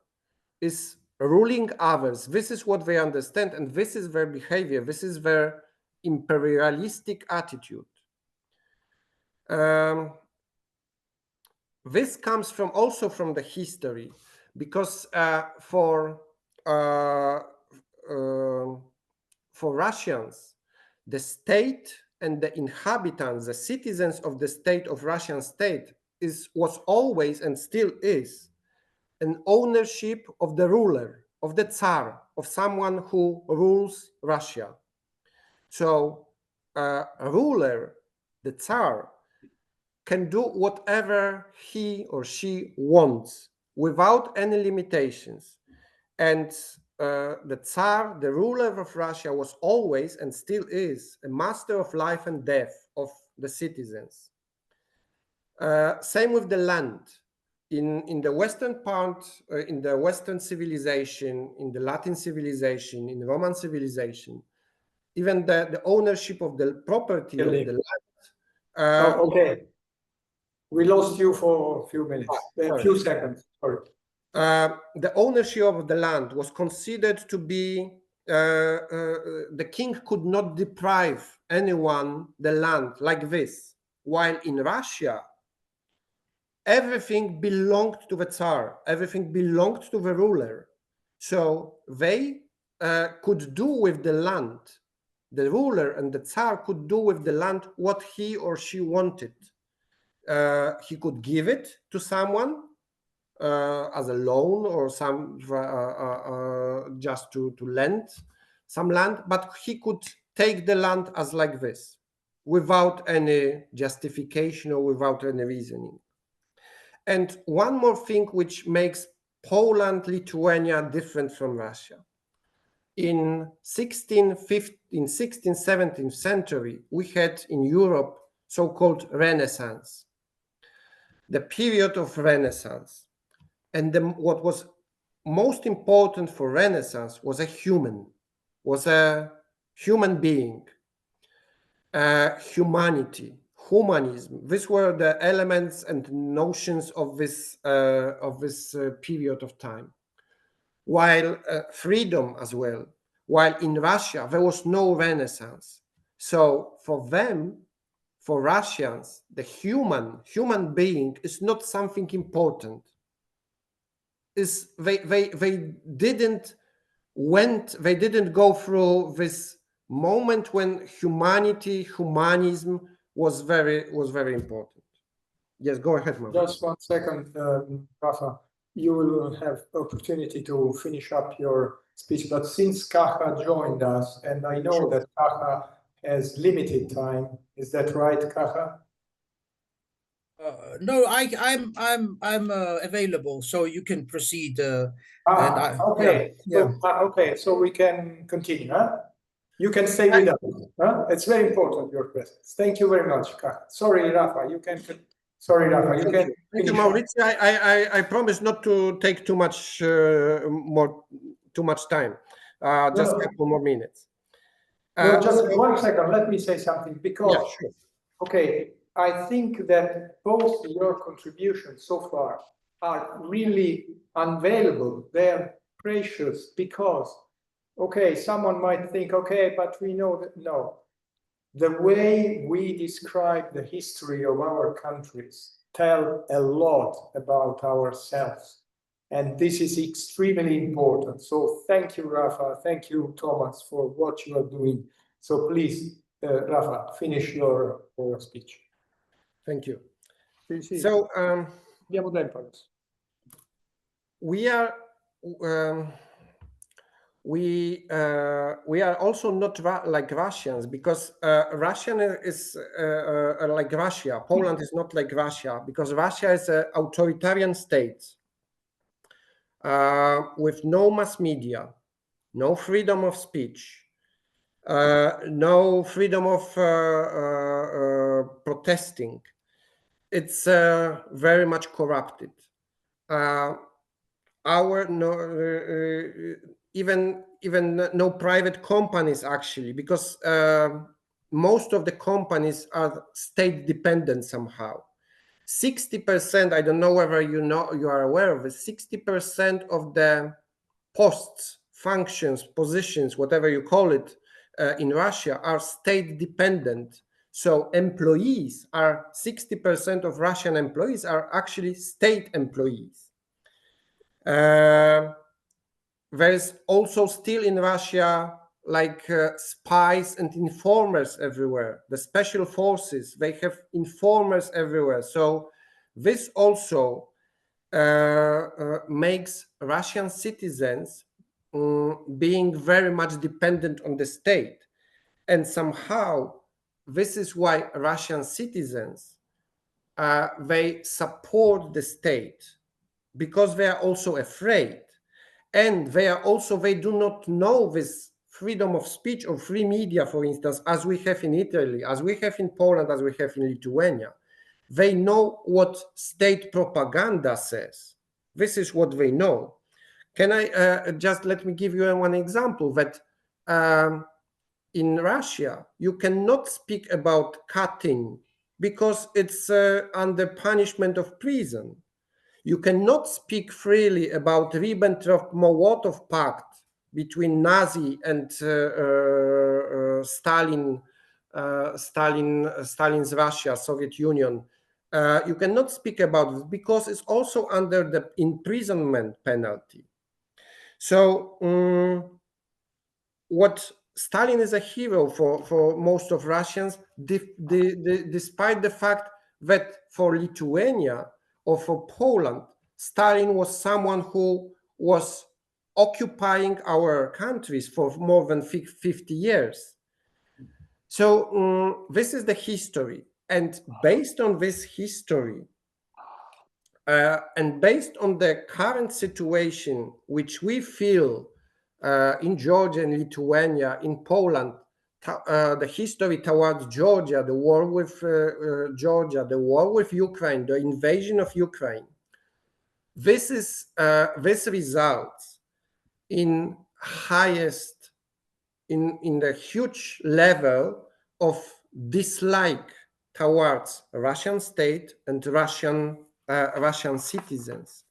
is ruling others. This is what they understand, and this is their behavior. This is their imperialistic attitude. This comes also from the history, because for Russians, the state and the inhabitants, the citizens of the state of Russian state was always and still is an ownership of the ruler, of the Tsar, of someone who rules Russia. So a ruler, the Tsar, can do whatever he or she wants without any limitations. And the Tsar, the ruler of Russia, was always and still is a master of life and death of the citizens. Same with the land. In the Western part, in the Western civilization, in the Latin civilization, in Roman civilization, even the ownership of the property of the land. Okay. We lost you for a few minutes, a few seconds. Sorry. The ownership of the land was considered to be, the king could not deprive anyone the land like this. While in Russia, everything belonged to the Tsar, everything belonged to the ruler. So they could do with the land, the ruler and the Tsar could do with the land what he or she wanted. He could give it to someone as a loan or some just to lend some land, but he could take the land as like this without any justification or without any reasoning. And one more thing which makes Poland, Lithuania different from Russia. In 16th, 17th century, we had in Europe so-called Renaissance, the period of Renaissance. And what was most important for Renaissance was a human being, humanity, humanism. These were the elements and notions of this period of time. While freedom as well. While in Russia there was no Renaissance. So for them, for Russians, the human being is not something important. They didn't go through this moment when humanism was very important. Yes, go ahead, Mark. Just 1 second, Rafa. You will have opportunity to finish up your speech, but since Kaha joined us, and I know that Kaha has limited time, is that right, Kaha? No, I'm available, so you can proceed. Okay. Yeah. So, okay, so we can continue, huh? You can stay with us. Huh? It's very important, your presence. Thank you very much, Kaha. Sorry, Rafa, you can. Sorry, Rafa, you can. Thank you, Maurizio. I promise not to take too much time. Just a couple more minutes. No, just 1 second. Let me say something because. Yeah, sure. Okay, I think that both your contributions so far are really unavailable. They're precious because, okay, someone might think, okay, but we know that no. The way we describe the history of our countries tell a lot about ourselves. And this is extremely important. So thank you, Rafa. Thank you, Thomas, for what you are doing. So please, Rafa, finish your speech. Thank you. Sì. So Abbiamo tempo adesso. we are also not like Russians, because Russian is like Russia. Poland is not like Russia, because Russia is an authoritarian state with no mass media, no freedom of speech, no freedom of protesting. It's very much corrupted. Even no private companies, actually, because most of the companies are state dependent somehow. 60%, I don't know whether you are aware of it, 60% of the posts, functions, positions, whatever you call it, in Russia are state dependent. So employees are 60% of Russian employees are actually state employees. There is also still in Russia like spies and informers everywhere. The special forces, they have informers everywhere. So this also makes Russian citizens being very much dependent on the state. And somehow this is why Russian citizens, they support the state, because they are also afraid. And they do not know this freedom of speech or free media, for instance, as we have in Italy, as we have in Poland, as we have in Lithuania. They know what state propaganda says. This is what they know. Can I just let me give you one example that in Russia, you cannot speak about cutting because it's under punishment of prison. You cannot speak freely about Ribbentrop-Molotov Pact between Nazi and Stalin's Russia, Soviet Union. You cannot speak about it because it's also under the imprisonment penalty. So what Stalin is a hero for most of Russians, despite the fact that for Lithuania or for Poland, Stalin was someone who was occupying our countries for more than 50 years. So this is the history. And based on this history, and based on the current situation, which we feel in Georgia and Lithuania, in Poland, the history towards Georgia, the war with Georgia, the war with Ukraine, the invasion of Ukraine, this results in the huge level of dislike towards Russian state and Russian citizens.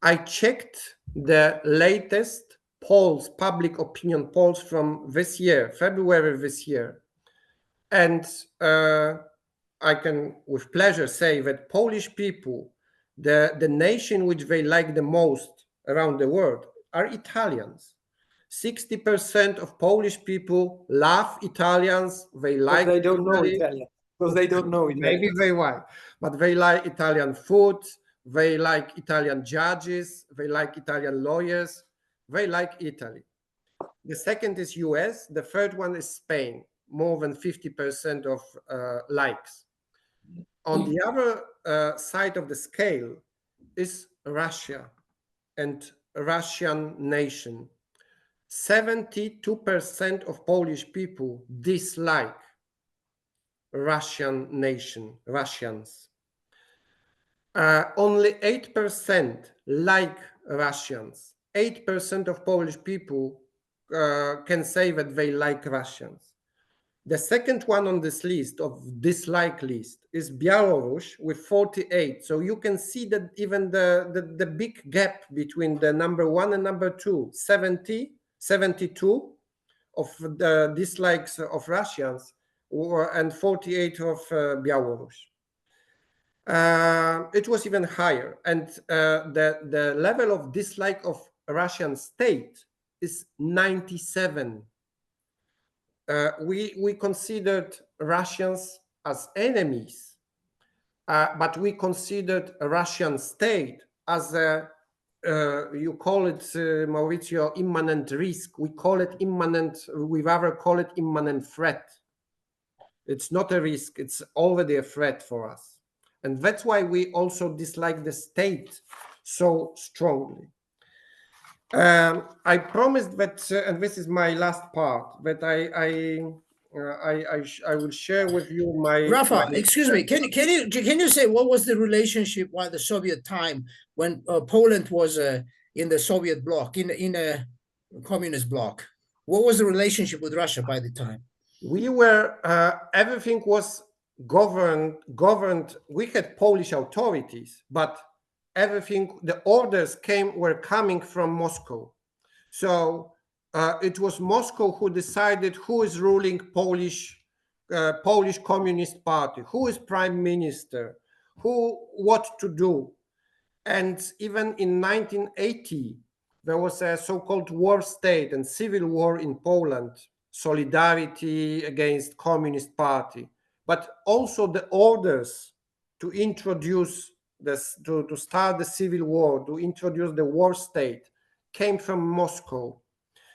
I checked the latest polls, public opinion polls from this year, February this year. And I can with pleasure say that Polish people, the nation which they like the most around the world, are Italians. 60% of Polish people love Italians. They like. They don't know Italian. Because they don't know Italian. Maybe they why, but they like Italian food. They like Italian judges. They like Italian lawyers. They like Italy. The second is US. The third one is Spain. More than 50% of likes. On the other side of the scale is Russia and Russian nation. 72% of Polish people dislike Russians. Only 8% like Russians. 8% of Polish people can say that they like Russians. The second one on this list of dislike list is Belarus with 48. So you can see that even the big gap between the number 1 and number 2, 72 of the dislikes of Russians and 48 of Belarus. It was even higher, and the level of dislike of Russian state is 97. We considered Russians as enemies, but we considered a Russian state as a, you call it, Maurizio, immanent risk. We call it immanent, we rather call it immanent threat. It's not a risk, it's already a threat for us. And that's why we also dislike the state so strongly. I promised that, and this is my last part, that I will share with you my. Rafa, excuse me. Can you say what was the relationship while the Soviet time when Poland was in the Soviet bloc, in a communist bloc? What was the relationship with Russia by the time? We were everything was governed. We had Polish authorities, but everything, the orders were coming from Moscow. So it was Moscow who decided who is ruling Polish Communist Party, who is prime minister, what to do. And even in 1980, there was a so-called war state and civil war in Poland, solidarity against Communist Party, but also the orders to introduce to start the civil war, to introduce the war state, came from Moscow.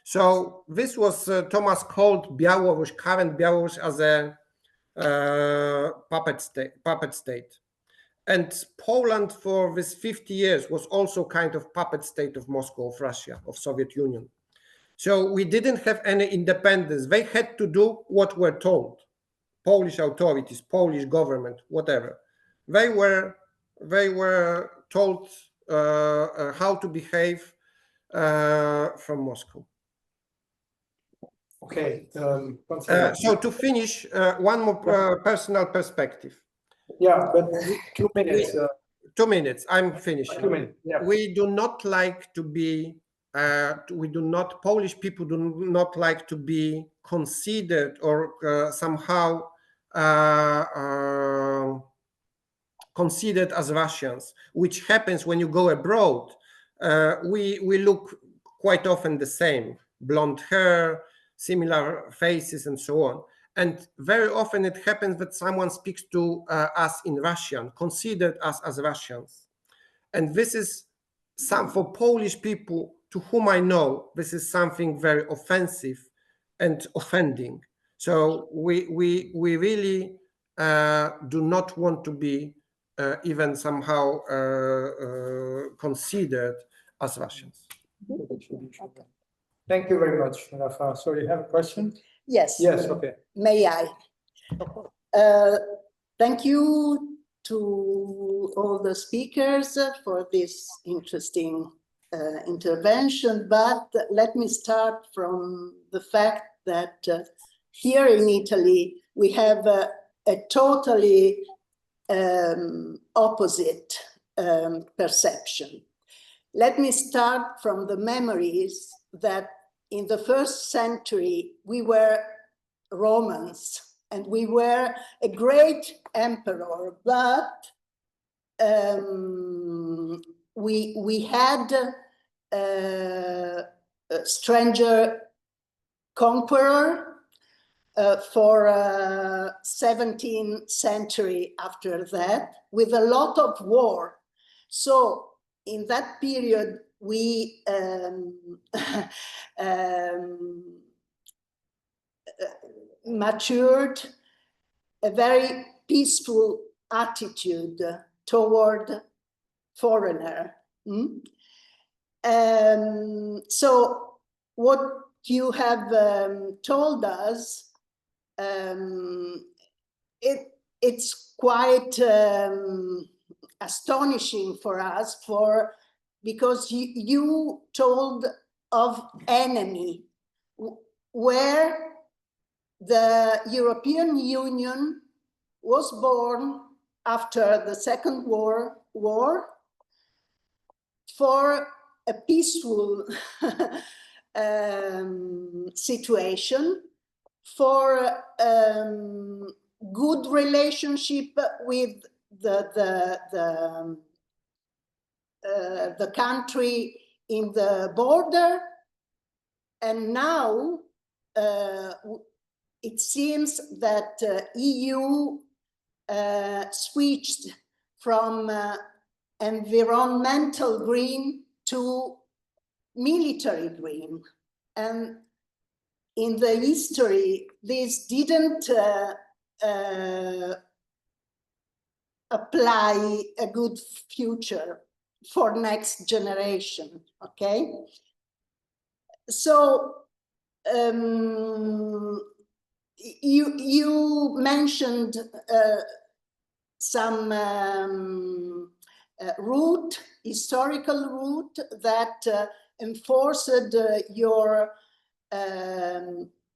So this was Thomas called Belarus, current Belarus, as a puppet state. And Poland for this 50 years was also kind of puppet state of Moscow, of Russia, of Soviet Union. So we didn't have any independence. They had to do what were told. Polish authorities, Polish government, whatever. They were told how to behave from Moscow. Okay. So to finish, one more personal perspective. Yeah, but 2 minutes. 2 minutes. I'm finishing. 2 minutes. Yeah. We do not like to be. Polish people do not like to be considered or somehow considered as Russians, which happens when you go abroad. We look quite often the same, blonde hair, similar faces, and so on. And very often it happens that someone speaks to us in Russian, considered us as Russians. And this is for Polish people to whom I know, this is something very offensive and offending. So we really do not want to be even somehow considered as Russians. Thank you very much, Rafa. So you have a question? Yes. Yes, okay. May I? Thank you to all the speakers for this interesting intervention, but let me start from the fact that here in Italy we have a totally opposite perception. Let me start from the memories that in the 1st century we were Romans and we were a great emperor, but we had a stranger conqueror for 17th century after that, with a lot of war. So in that period, we matured a very peaceful attitude toward foreigner. So what you have told us, it's quite astonishing for us, because you told of enemy, where the European Union was born after the Second World War for a peaceful situation, for good relationship with the country in the border, and now it seems that EU switched from environmental green to military green, and in the history this didn't apply a good future for next generation. Okay, so you mentioned some historical route that enforced your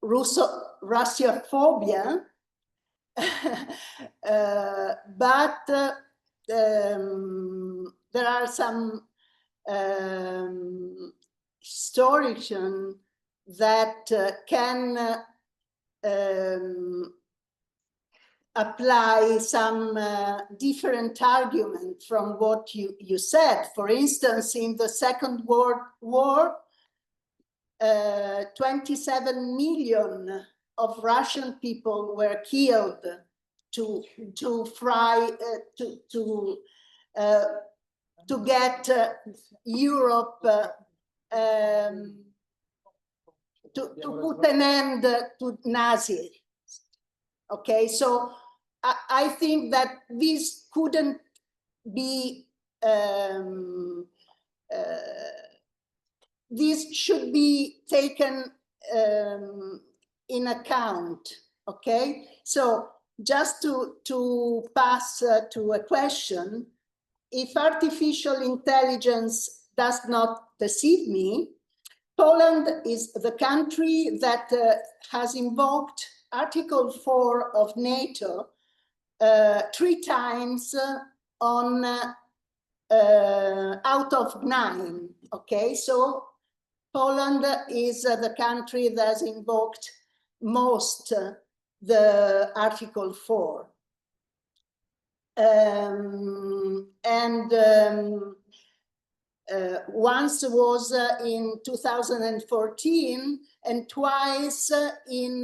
Russophobia, but there are some historians that can apply some different argument from what you said. For instance, in the Second World War, 27 million of Russian people were killed to get Europe to put an end to Nazis. Okay, so I think that this couldn't be, this should be taken in account. Okay, so just to pass to a question, if artificial intelligence does not deceive me, Poland is the country that has invoked Article 4 of NATO 3 times on out of 9. Okay, so Poland is the country that has invoked most the Article 4. Once was in 2014 and twice in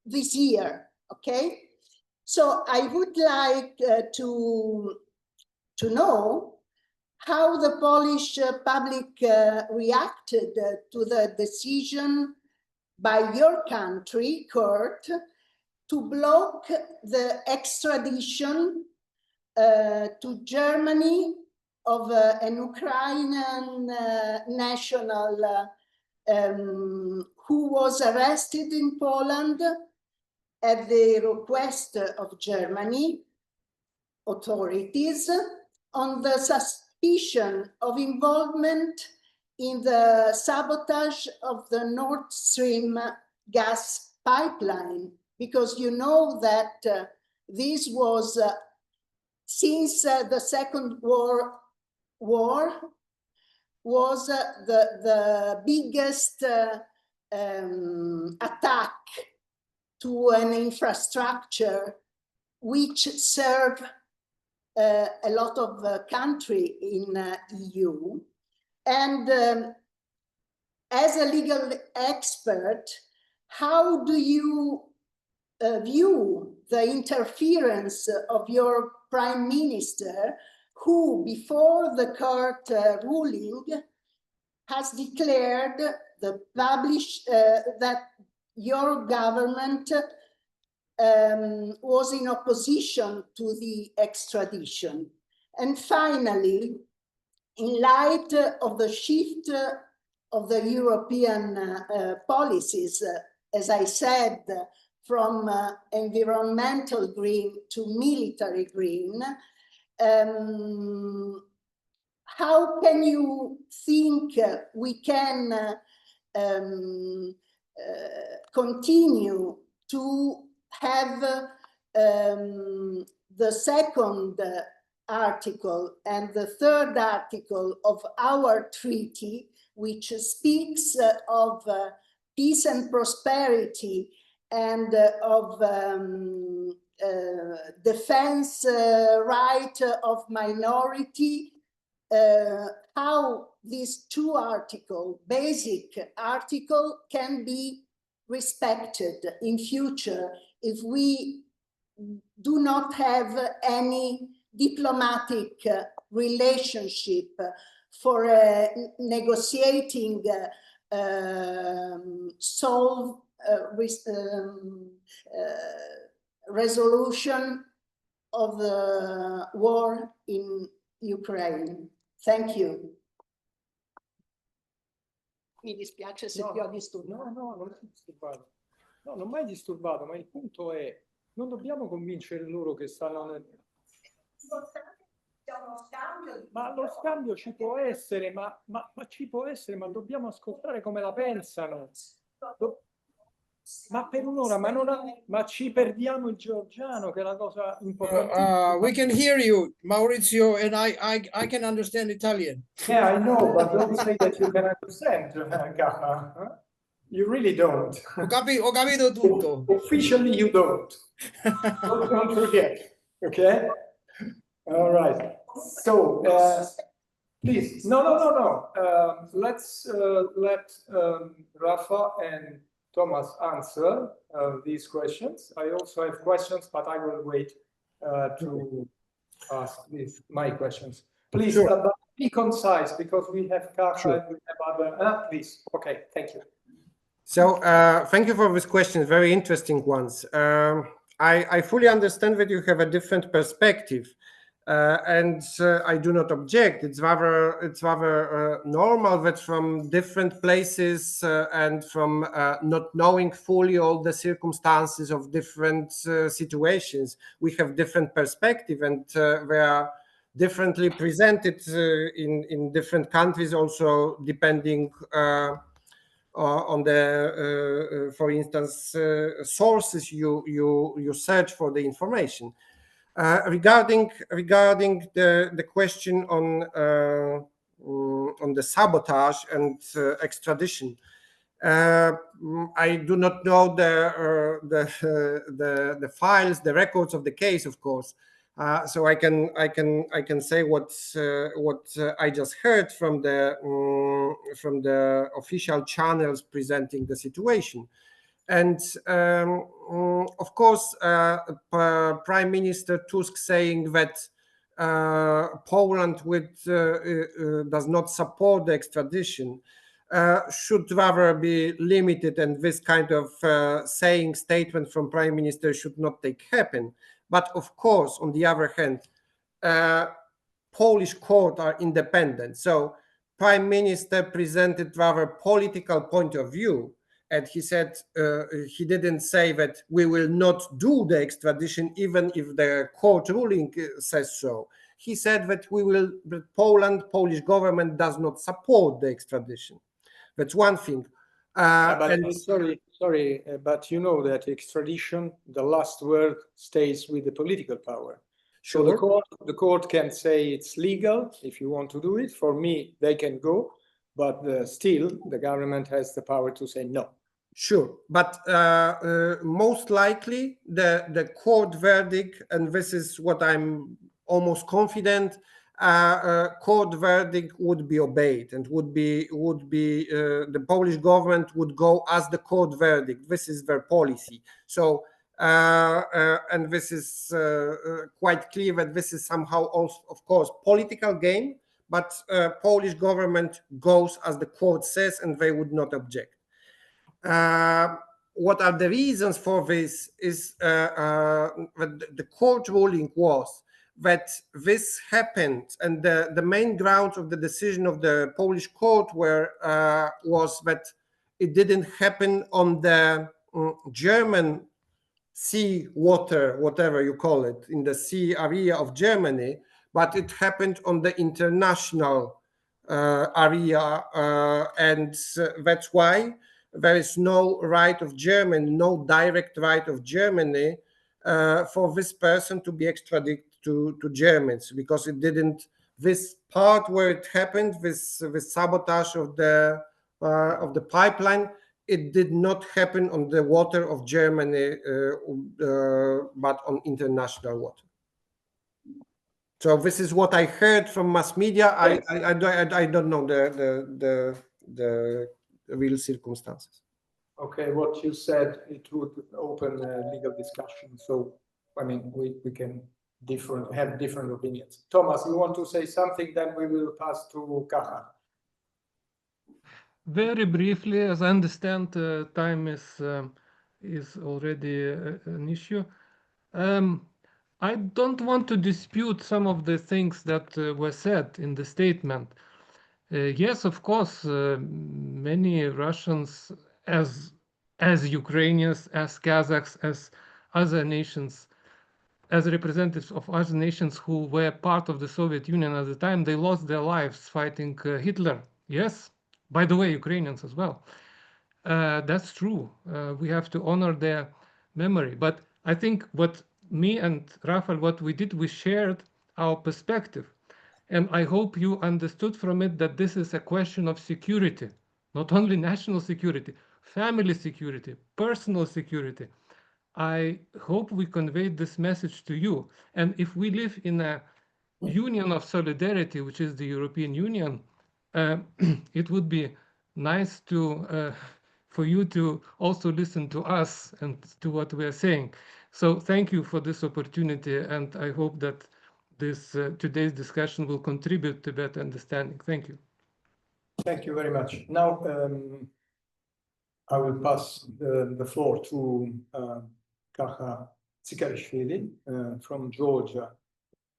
this year. Okay, so I would like to know how the Polish public reacted to the decision by your country court to block the extradition to Germany of an Ukrainian national who was arrested in Poland at the request of Germany authorities on the suspicion of involvement in the sabotage of the Nord Stream gas pipeline, because you know that this was since the Second World War was the biggest attack to an infrastructure which served a lot of country in EU. And as a legal expert, how do you view the interference of your Prime Minister, who before the court ruling has declared that your government was in opposition to the extradition? And finally, in light of the shift of the European policies, as I said, from environmental green to military green. How can you think we can continue to have the second article and the third article of our treaty, which speaks of peace and prosperity and of defense right of minority, how these two articles, basic article, can be respected in future if we do not have any diplomatic relationship for negotiating resolution of the war in Ukraine. Thank you. Mi dispiace se ti ho disturbato. No, non è disturbato. No, non mai disturbato, ma il punto è, non dobbiamo convincere loro che stanno nel... Ma lo scambio ci può essere, ma ci può essere, ma dobbiamo ascoltare come la pensano. Ma per un'ora, ma ci perdiamo il georgiano, che è la cosa importante. We can hear you, Maurizio, and I can understand Italian. Yeah, I know, but don't say that you can understand, Gaha. Huh? You really don't. Ho capito tutto. Officially, you don't. Don't forget. Okay? All right. So, please. No. Let's let Rafa and Thomas answer these questions. I also have questions, but I will wait to ask my questions. Please, Sure. but be concise, because we have Kasia, sure. We have other. Please. Okay. Thank you. So thank you for these questions, very interesting ones. I fully understand that you have a different perspective, and I do not object. It's rather normal that from different places and from not knowing fully all the circumstances of different situations, we have different perspective, and they are differently presented in different countries, also depending on the, for instance, sources you search for the information. Regarding the question on the sabotage and extradition, I do not know the files, the records of the case, of course. So I can say what I just heard from the official channels presenting the situation, and of course, Prime Minister Tusk saying that Poland does not support the extradition should rather be limited, and this kind of statement from Prime Minister should not happen. But of course, on the other hand, Polish courts are independent. So Prime Minister presented rather political point of view, and he said he didn't say that we will not do the extradition even if the court ruling says so. He said that Polish government does not support the extradition. That's one thing. Sorry, but you know that extradition, the last word stays with the political power. Sure. So the court can say it's legal if you want to do it. For me, they can go, but still the government has the power to say no. Sure, but most likely the court verdict, and this is what I'm almost confident, court verdict would be obeyed, and would be the Polish government would go as the court verdict. This is their policy. So and this is quite clear that this is somehow also, of course, political game, but Polish government goes as the court says, and they would not object. What are the reasons for this is that the court ruling was that this happened, and the main grounds of the decision of the Polish court was that it didn't happen on the German sea water, whatever you call it, in the sea area of Germany, but it happened on the international area, and that's why there is no right of Germany, no direct right of Germany for this person to be extradited to Germans, because it didn't, this part where it happened, this sabotage of the pipeline, it did not happen on the water of Germany, but on international water. So this is what I heard from mass media. I don't know the real circumstances. Okay, what you said, it would open a legal discussion. So, I mean, we can have different opinions. Thomas, you want to say something? Then we will pass to Kaha. Very briefly, as I understand, time is already an issue. I don't want to dispute some of the things that were said in the statement. Yes, of course, many Russians, as Ukrainians, as Kazakhs, as other nations, as representatives of other nations who were part of the Soviet Union at the time, they lost their lives fighting Hitler. Yes, by the way, Ukrainians as well. That's true. We have to honor their memory. But I think what me and Rafael, what we did, we shared our perspective. And I hope you understood from it that this is a question of security, not only national security, family security, personal security. I hope we conveyed this message to you. And if we live in a union of solidarity, which is the European Union, it would be nice to for you to also listen to us and to what we are saying. So thank you for this opportunity, and I hope that this today's discussion will contribute to better understanding. Thank you. Thank you very much. Now I will pass the floor to Kaha Tsikarishvili from Georgia.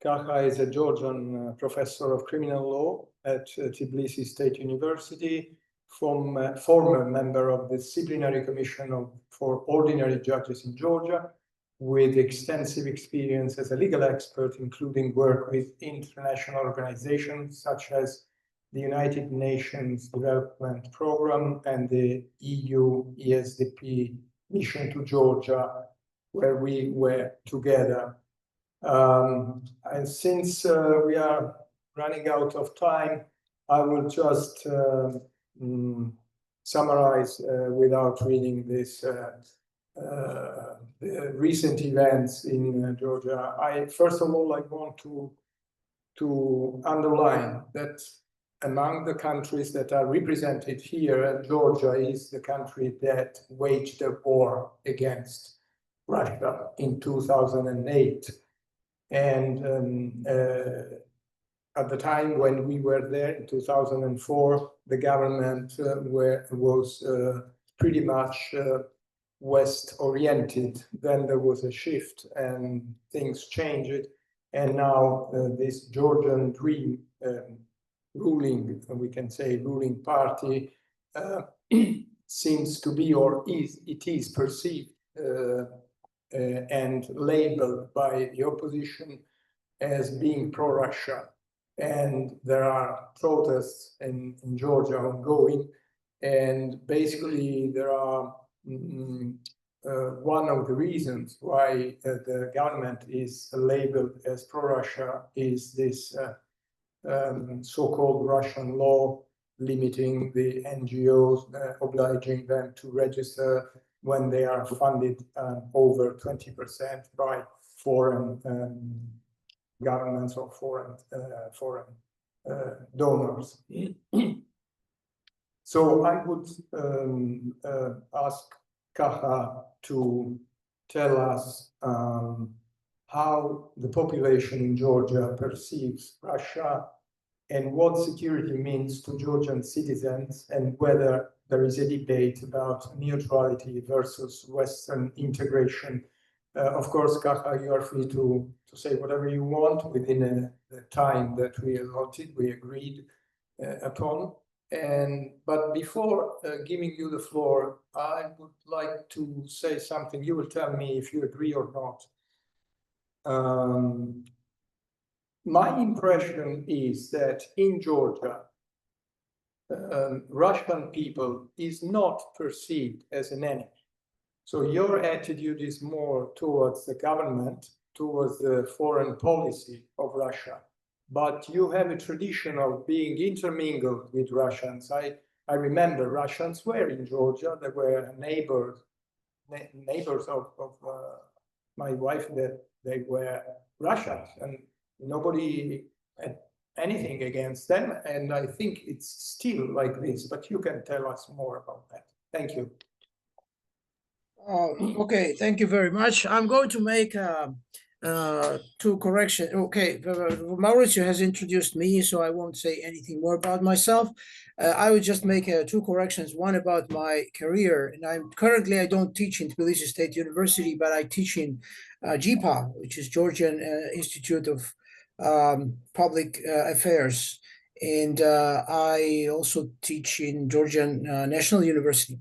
Kaha is a Georgian professor of criminal law at Tbilisi State University, former member of the Disciplinary Commission for Ordinary Judges in Georgia, with extensive experience as a legal expert, including work with international organizations such as the United Nations Development Programme and the EU ESDP mission to Georgia, where we were together. And since we are running out of time, I will just summarize without reading this the recent events in Georgia. First of all, I want to underline that among the countries that are represented here, Georgia is the country that waged a war against Russia in 2008. And at the time when we were there in 2004, the government was pretty much West-oriented. Then there was a shift and things changed. And now this Georgian Dream ruling, we can say ruling party, seems to be, or it is perceived and labeled by the opposition as being pro-Russia. And there are protests in Georgia ongoing. And basically there are one of the reasons why the government is labeled as pro-Russia is this so-called Russian law limiting the NGOs, obliging them to register when they are funded over 20% by foreign governments or foreign donors. So I would ask Kaha to tell us how the population in Georgia perceives Russia and what security means to Georgian citizens, and whether there is a debate about neutrality versus Western integration Of course, Kaha, you are free to say whatever you want within the time that we allotted, we agreed upon. But before giving you the floor, I would like to say something. You will tell me if you agree or not. My impression is that in Georgia, Russian people is not perceived as an enemy. So your attitude is more towards the government, towards the foreign policy of Russia. But you have a tradition of being intermingled with Russians. I remember Russians were in Georgia. They were neighbors of my wife, that they were Russians, and nobody had anything against them. And I think it's still like this, but you can tell us more about that. Thank you. Okay, thank you very much. I'm going to make two corrections. Okay, Mauricio has introduced me, so I won't say anything more about myself. I would just make two corrections. One about my career, and I don't teach in Tbilisi State University, but I teach in GPA, which is Georgian Institute of Public Affairs, and I also teach in Georgian National University.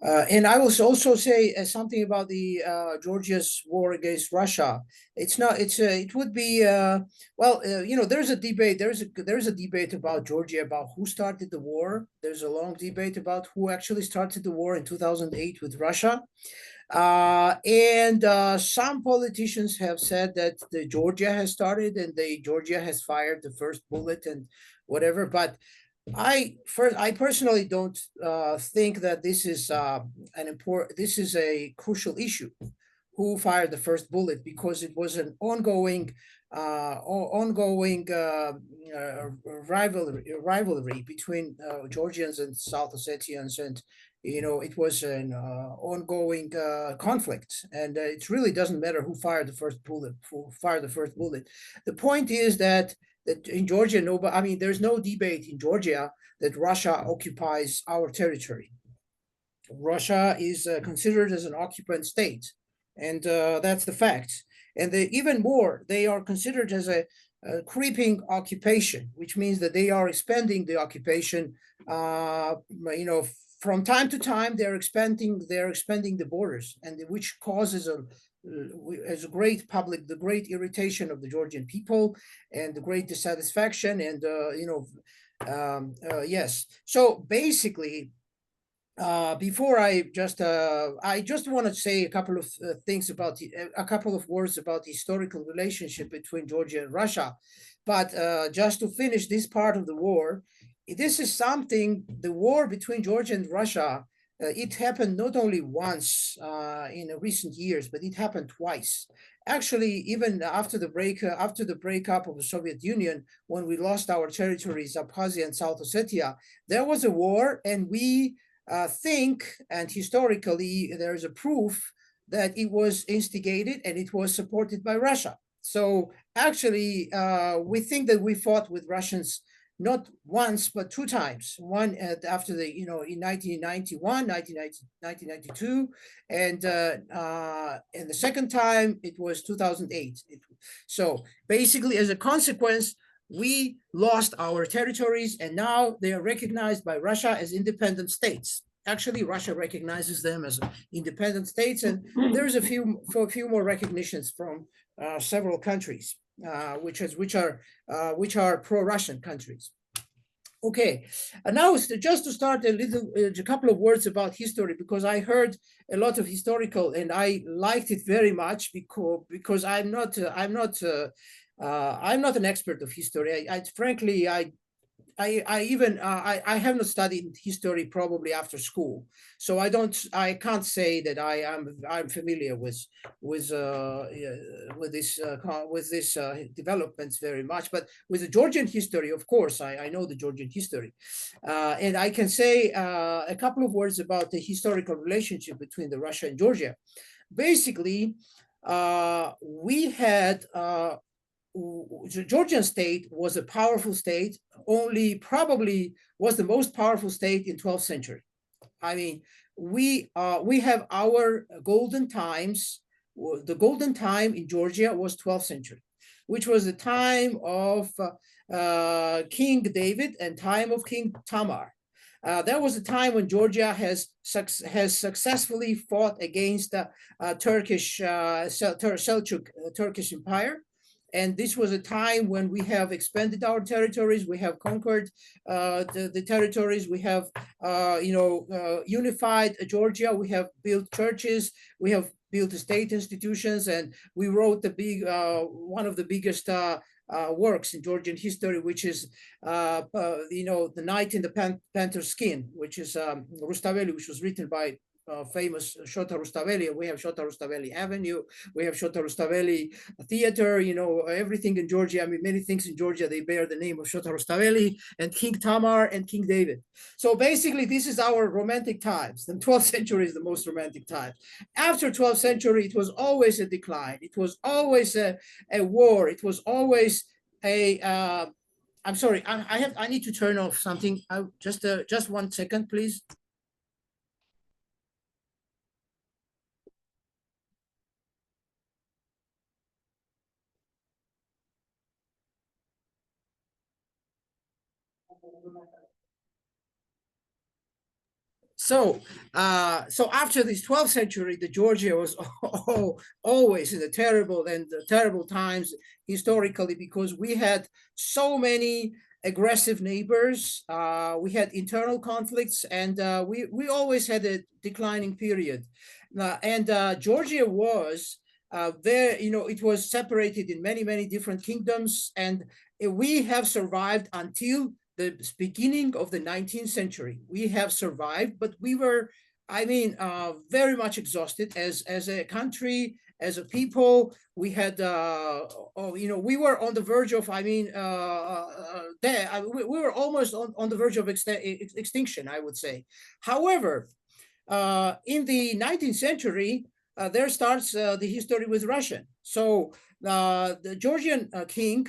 And I will also say something about the Georgia's war against Russia. It's not. It would be. You know, there's a debate. There's a debate about Georgia, about who started the war. There's a long debate about who actually started the war in 2008 with Russia. And some politicians have said that Georgia has started and Georgia has fired the first bullet and whatever. But I personally don't think that this is this is a crucial issue, who fired the first bullet, because it was an ongoing rivalry between Georgians and South Ossetians, and you know, it was an ongoing conflict, and it really doesn't matter who fired the first bullet. The point is that in Georgia, there's no debate in Georgia that Russia occupies our territory. Russia is considered as an occupant state, and that's the fact. And even more, they are considered as a creeping occupation, which means that they are expanding the occupation. You know, from time to time, they're expanding the borders, and which causes the great irritation of the Georgian people and the great dissatisfaction, and yes. So basically, before I just want to say a couple of things about a couple of words about the historical relationship between Georgia and Russia, but just to finish this part of the war, this is something. The war between Georgia and Russia. It happened not only once in recent years, but it happened twice. Actually, even after the breakup of the Soviet Union, when we lost our territories, Abkhazia and South Ossetia, there was a war, and we think, and historically there is a proof that it was instigated and it was supported by Russia. So actually, we think that we fought with Russians not once, but two times. One after in 1991, 1992, and the second time it was 2008. So basically, as a consequence, we lost our territories, and now they are recognized by Russia as independent states. Actually, Russia recognizes them as independent states, and there's a few more recognitions from several countries. Which are pro-Russian countries. Okay, and now just to start a couple of words about history, because I heard a lot of historical, and I liked it very much because I'm not an expert of history. Frankly, I have not studied history probably after school, so I can't say that I'm familiar with this developments very much. But with the Georgian history, of course, I know the Georgian history, and I can say a couple of words about the historical relationship between the Russia and Georgia. Basically, we had. The Georgian state was a powerful state, probably was the most powerful state in 12th century. I mean, we have our golden times. The golden time in Georgia was 12th century, which was the time of King David and time of King Tamar. That was a time when Georgia has successfully fought against the Turkish Seljuk Turkish Empire. And this was a time when we have expanded our territories, we have conquered the territories, we have unified Georgia, we have built churches, we have built state institutions, and we wrote the big one of the biggest works in Georgian history, which is The Knight in the Panther's Skin, which is Rustaveli, which was written by famous Shota Rustaveli. We have Shota Rustaveli Avenue, we have Shota Rustaveli Theater, everything in Georgia. I mean, many things in Georgia, they bear the name of Shota Rustaveli, and King Tamar and King David. So basically, this is our romantic times. The 12th century is the most romantic time. After 12th century, it was always a decline. It was always a war. It was always a I'm sorry, I need to turn off something. Just 1 second, please. So after this 12th century, the Georgia was always in the terrible times historically, because we had so many aggressive neighbors. We had internal conflicts, and we always had a declining period. Georgia was it was separated in many different kingdoms, and we have survived until the beginning of the 19th century. We have survived, but we were, very much exhausted as a country, as a people. We had, we were on the verge of, we were almost on the verge of extinction, I would say. However, in the 19th century, there starts the history with Russia. So the Georgian king,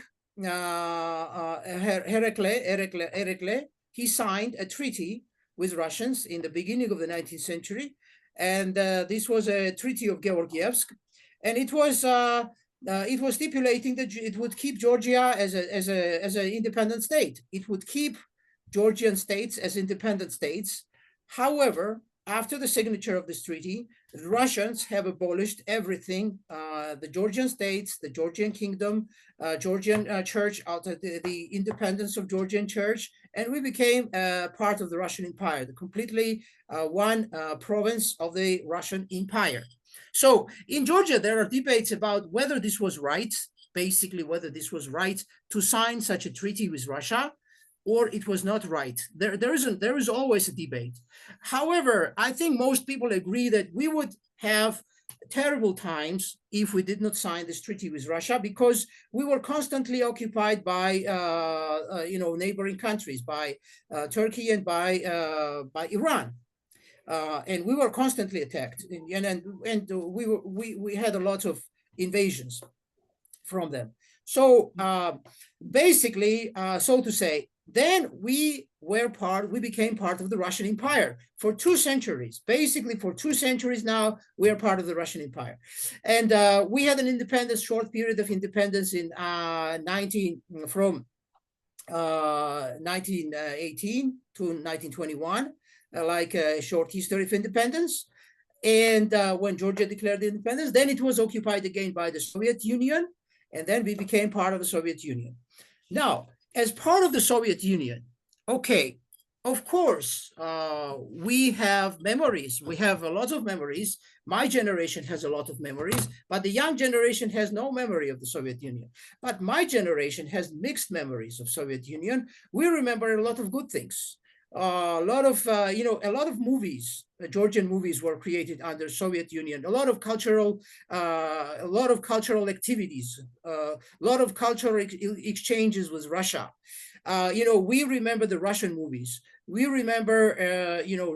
Heracles, he signed a treaty with Russians in the beginning of the 19th century, and this was a Treaty of Georgievsk, and it was stipulating that it would keep Georgia as an independent state. It would keep Georgian states as independent states. However, after the signature of this treaty, the Russians have abolished everything, the Georgian states, the Georgian kingdom, Georgian church, out of the independence of Georgian church, and we became part of the Russian Empire, the completely one province of the Russian Empire. So in Georgia, there are debates about whether this was right, basically whether this was right to sign such a treaty with Russia, or it was not right. There is always a debate. However, I think most people agree that we would have terrible times if we did not sign this treaty with Russia, because we were constantly occupied by neighboring countries, by Turkey and by Iran. And we were constantly attacked, and we had a lot of invasions from them. So basically, so to say, then we became part of the Russian Empire for 2 centuries. Basically, for 2 centuries now, we are part of the Russian Empire. And we had an independence, short period of independence in from 1918 to 1921, like a short history of independence. And when Georgia declared independence, then it was occupied again by the Soviet Union, and then we became part of the Soviet Union. Now, as part of the Soviet Union, okay, of course, we have memories. We have a lot of memories. My generation has a lot of memories, but the young generation has no memory of the Soviet Union. But my generation has mixed memories of Soviet Union. We remember a lot of good things. A lot of movies, Georgian movies were created under Soviet Union. A lot of cultural activities, a lot of cultural exchanges with Russia. We remember the Russian movies. We remember,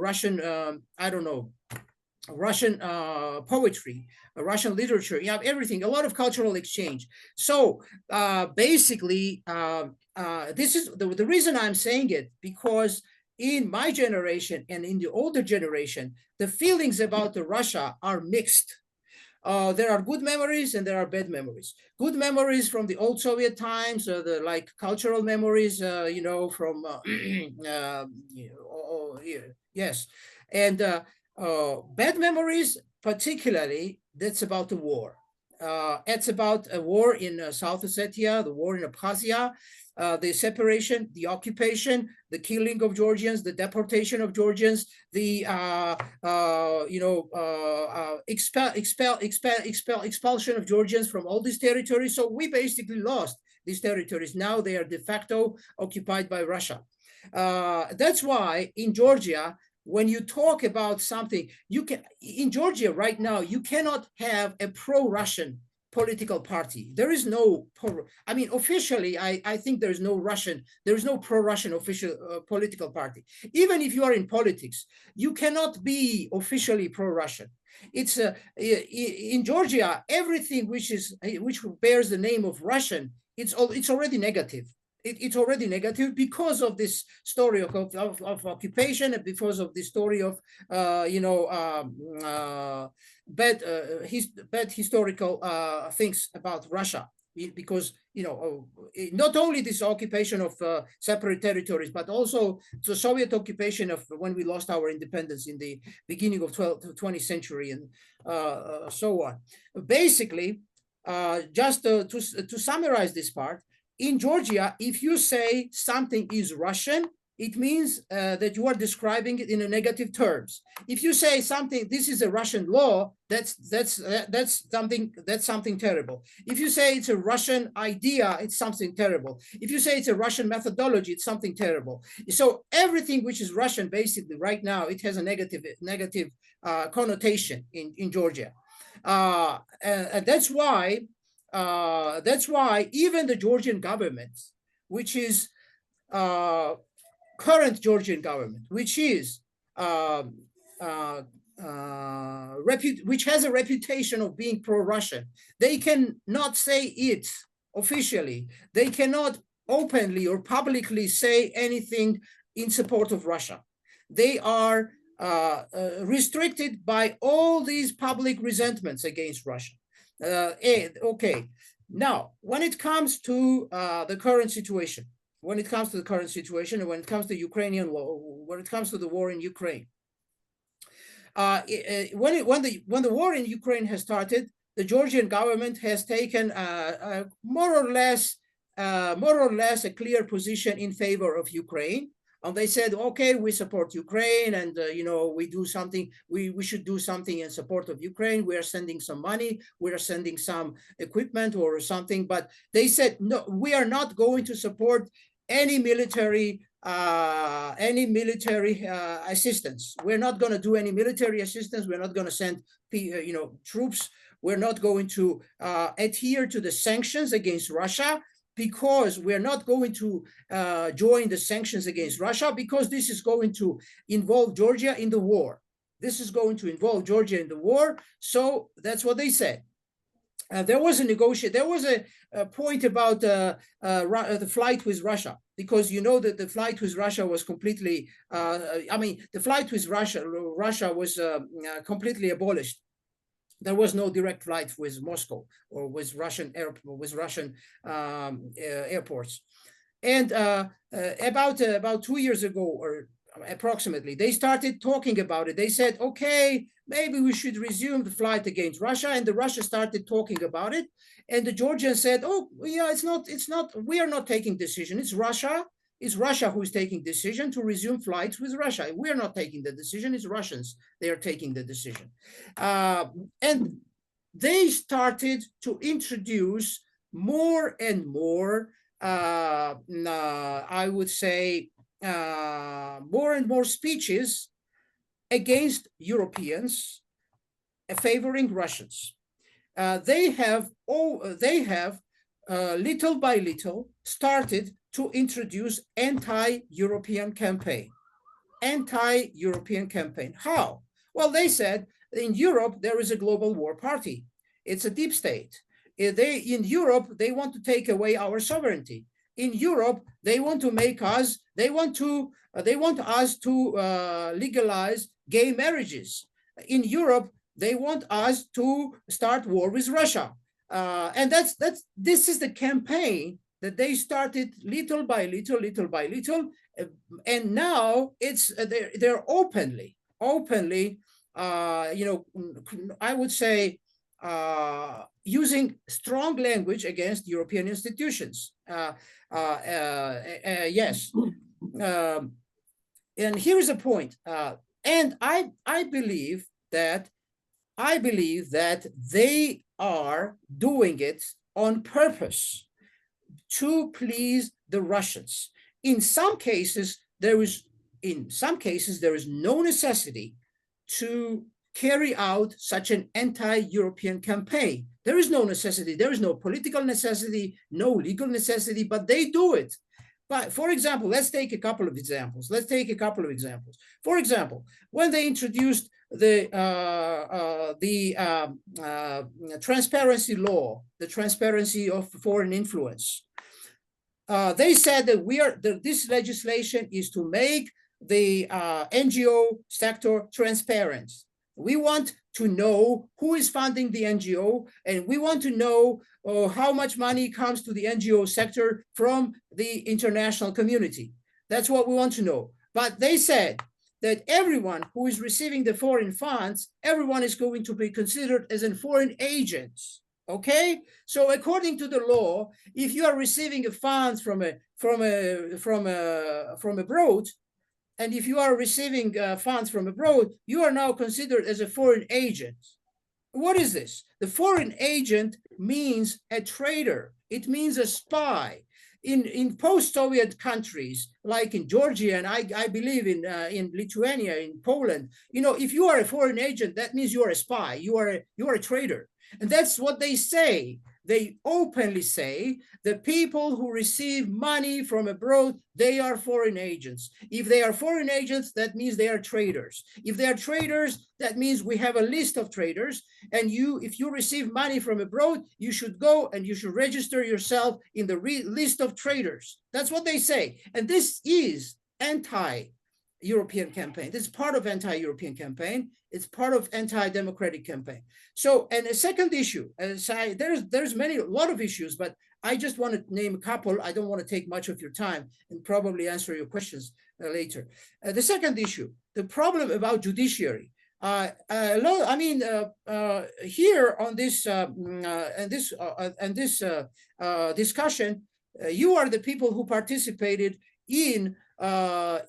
Russian, Russian poetry, Russian literature. You have everything, a lot of cultural exchange. So basically, this is the reason I'm saying it, because in my generation and in the older generation, the feelings about Russia are mixed. There are good memories and there are bad memories. Good memories from the old Soviet times, the like cultural memories, you know, from yes, and bad memories, particularly that's about the war. It's about a war in South Ossetia, the war in Abkhazia, the separation, the occupation, the killing of Georgians, the deportation of Georgians, the expulsion of Georgians from all these territories. So we basically lost these territories. Now they are de facto occupied by Russia. That's why in Georgia, when you talk about something, you can, in Georgia right now, you cannot have a pro-Russian political party. There is no, I mean, officially, I think there is no pro-Russian official political party. Even if you are in politics, you cannot be officially pro-Russian. It's in Georgia, everything which bears the name of Russian, it's already negative. It's already negative because of this story of occupation and because of the story of bad historical things about Russia. Because not only this occupation of separate territories, but also the Soviet occupation of when we lost our independence in the beginning of 20th century and so on. Basically, just to summarize this part, in Georgia, if you say something is Russian, it means that you are describing it in a negative terms. If you say something, this is a Russian law, that's something terrible. If you say it's a Russian idea, it's something terrible. If you say it's a Russian methodology, it's something terrible. So everything which is Russian, basically, right now, it has a negative connotation in Georgia, and that's why even the Georgian government, which is current Georgian government, which is which has a reputation of being pro-Russian, they cannot say it officially. They cannot openly or publicly say anything in support of Russia. They are restricted by all these public resentments against Russia. Okay, now when it comes to the current situation, and when it comes to the Ukrainian war, when it comes to the war in Ukraine, when the war in Ukraine has started, the Georgian government has taken more or less a clear position in favor of Ukraine. And they said, okay, we support Ukraine, and we do something. We should do something in support of Ukraine. We are sending some money. We are sending some equipment or something. But they said, no, we are not going to support any military assistance. We're not going to do any military assistance. We're not going to send troops. We're not going to adhere to the sanctions against Russia, because we're not going to join the sanctions against Russia, because this is going to involve Georgia in the war. This is going to involve Georgia in the war. So that's what they said. There was a negotiation. There was a point about the flight with Russia, because you know that the flight with Russia was completely. The flight with Russia was completely abolished. There was no direct flight with Moscow or with Russian airports. And about 2 years ago, or approximately, they started talking about it. They said, okay, maybe we should resume the flight against Russia. And the Russia started talking about it. And the Georgians said, oh, yeah, it's not, we are not taking decision. It's Russia who is taking decision to resume flights with Russia. We're not taking the decision. It's Russians. They are taking the decision. And they started to introduce more and more, I would say, more and more speeches against Europeans favoring Russians. They have little by little started to introduce anti-European campaign. How? Well, they said in Europe, there is a global war party. It's a deep state. In Europe, they want to take away our sovereignty. In Europe, they want to make us, they want us to legalize gay marriages. In Europe, they want us to start war with Russia. And this is the campaign that they started little by little, and now it's they're openly, I would say, using strong language against European institutions. Yes, and here is a point. And I believe that they are doing it on purpose to please the Russians. In some cases, there is no necessity to carry out such an anti-European campaign. There is no necessity. There is no political necessity, no legal necessity, but they do it. But for example, let's take a couple of examples. For example, when they introduced the transparency law, the transparency of foreign influence, they said that this legislation is to make the NGO sector transparent. We want to know who is funding the NGO, and we want to know how much money comes to the NGO sector from the international community. That's what we want to know. But they said that everyone who is receiving the foreign funds, everyone is going to be considered as a foreign agent. Okay, so according to the law, if you are receiving funds from abroad, and if you are receiving funds from abroad, you are now considered as a foreign agent. What is this? The foreign agent means a traitor. It means a spy. In post-Soviet countries, like in Georgia, and I believe in Lithuania, in Poland, if you are a foreign agent, that means you are a spy. You are a traitor. And that's what they say. They openly say the people who receive money from abroad, they are foreign agents. If they are foreign agents, that means they are traitors. If they are traitors, that means we have a list of traitors. And if you receive money from abroad, you should go and you should register yourself in the list of traitors. That's what they say. And this is anti-European campaign. This is part of anti-European campaign. It's part of anti-democratic campaign. So, and a second issue, there's a lot of issues, but I just want to name a couple. I don't want to take much of your time and probably answer your questions later. The second issue, the problem about judiciary. Here on this discussion, you are the people who participated in a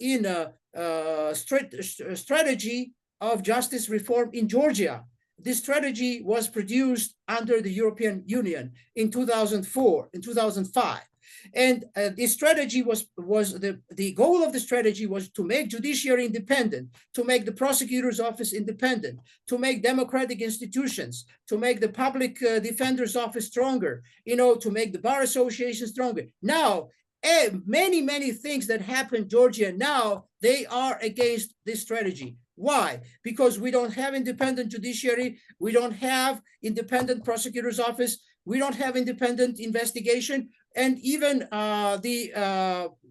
strategy of justice reform in Georgia. This strategy was produced under the European Union in 2005. And this strategy the goal of the strategy was to make judiciary independent, to make the prosecutor's office independent, to make democratic institutions, to make the public defender's office stronger, to make the bar association stronger. Now, many things that happen in Georgia now, they are against this strategy. Why? Because we don't have independent judiciary, we don't have independent prosecutor's office, we don't have independent investigation, and even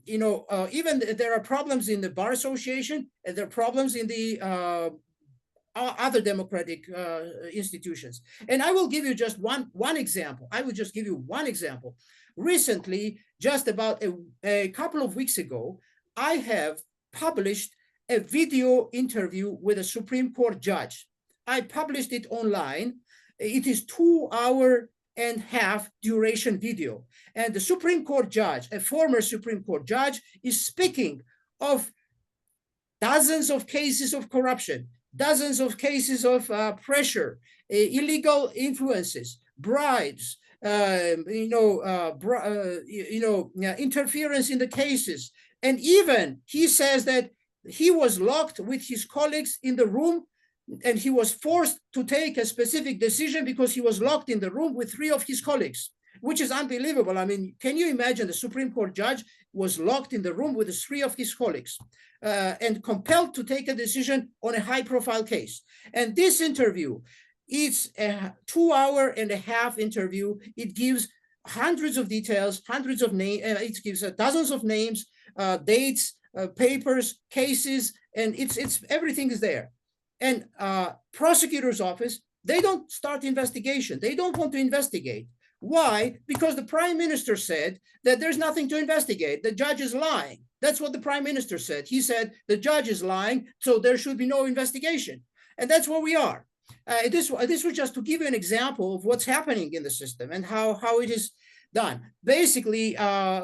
even there are problems in the bar association, and there are problems in the other democratic institutions. And I will give you just one example. I will just give you one example. Recently, just about a couple of weeks ago, I have published a video interview with a Supreme Court judge. I published it online. It is 2.5-hour duration video. And the Supreme Court judge, a former Supreme Court judge, is speaking of dozens of cases of corruption, dozens of cases of pressure, illegal influences, bribes, interference in the cases. And even he says that he was locked with his colleagues in the room, and he was forced to take a specific decision because he was locked in the room with 3 of his colleagues, which is unbelievable. I mean, can you imagine the Supreme Court judge was locked in the room with 3 of his colleagues and compelled to take a decision on a high-profile case? And this interview, it's a 2.5-hour interview. It gives hundreds of details, hundreds of names, it gives dozens of names, dates, papers, cases, and it's everything is there. And prosecutor's office, they don't start investigation. They don't want to investigate. Why? Because the prime minister said that there's nothing to investigate. The judge is lying. That's what the prime minister said. He said the judge is lying, so there should be no investigation. And that's where we are. This was just to give you an example of what's happening in the system and how it is done. Basically,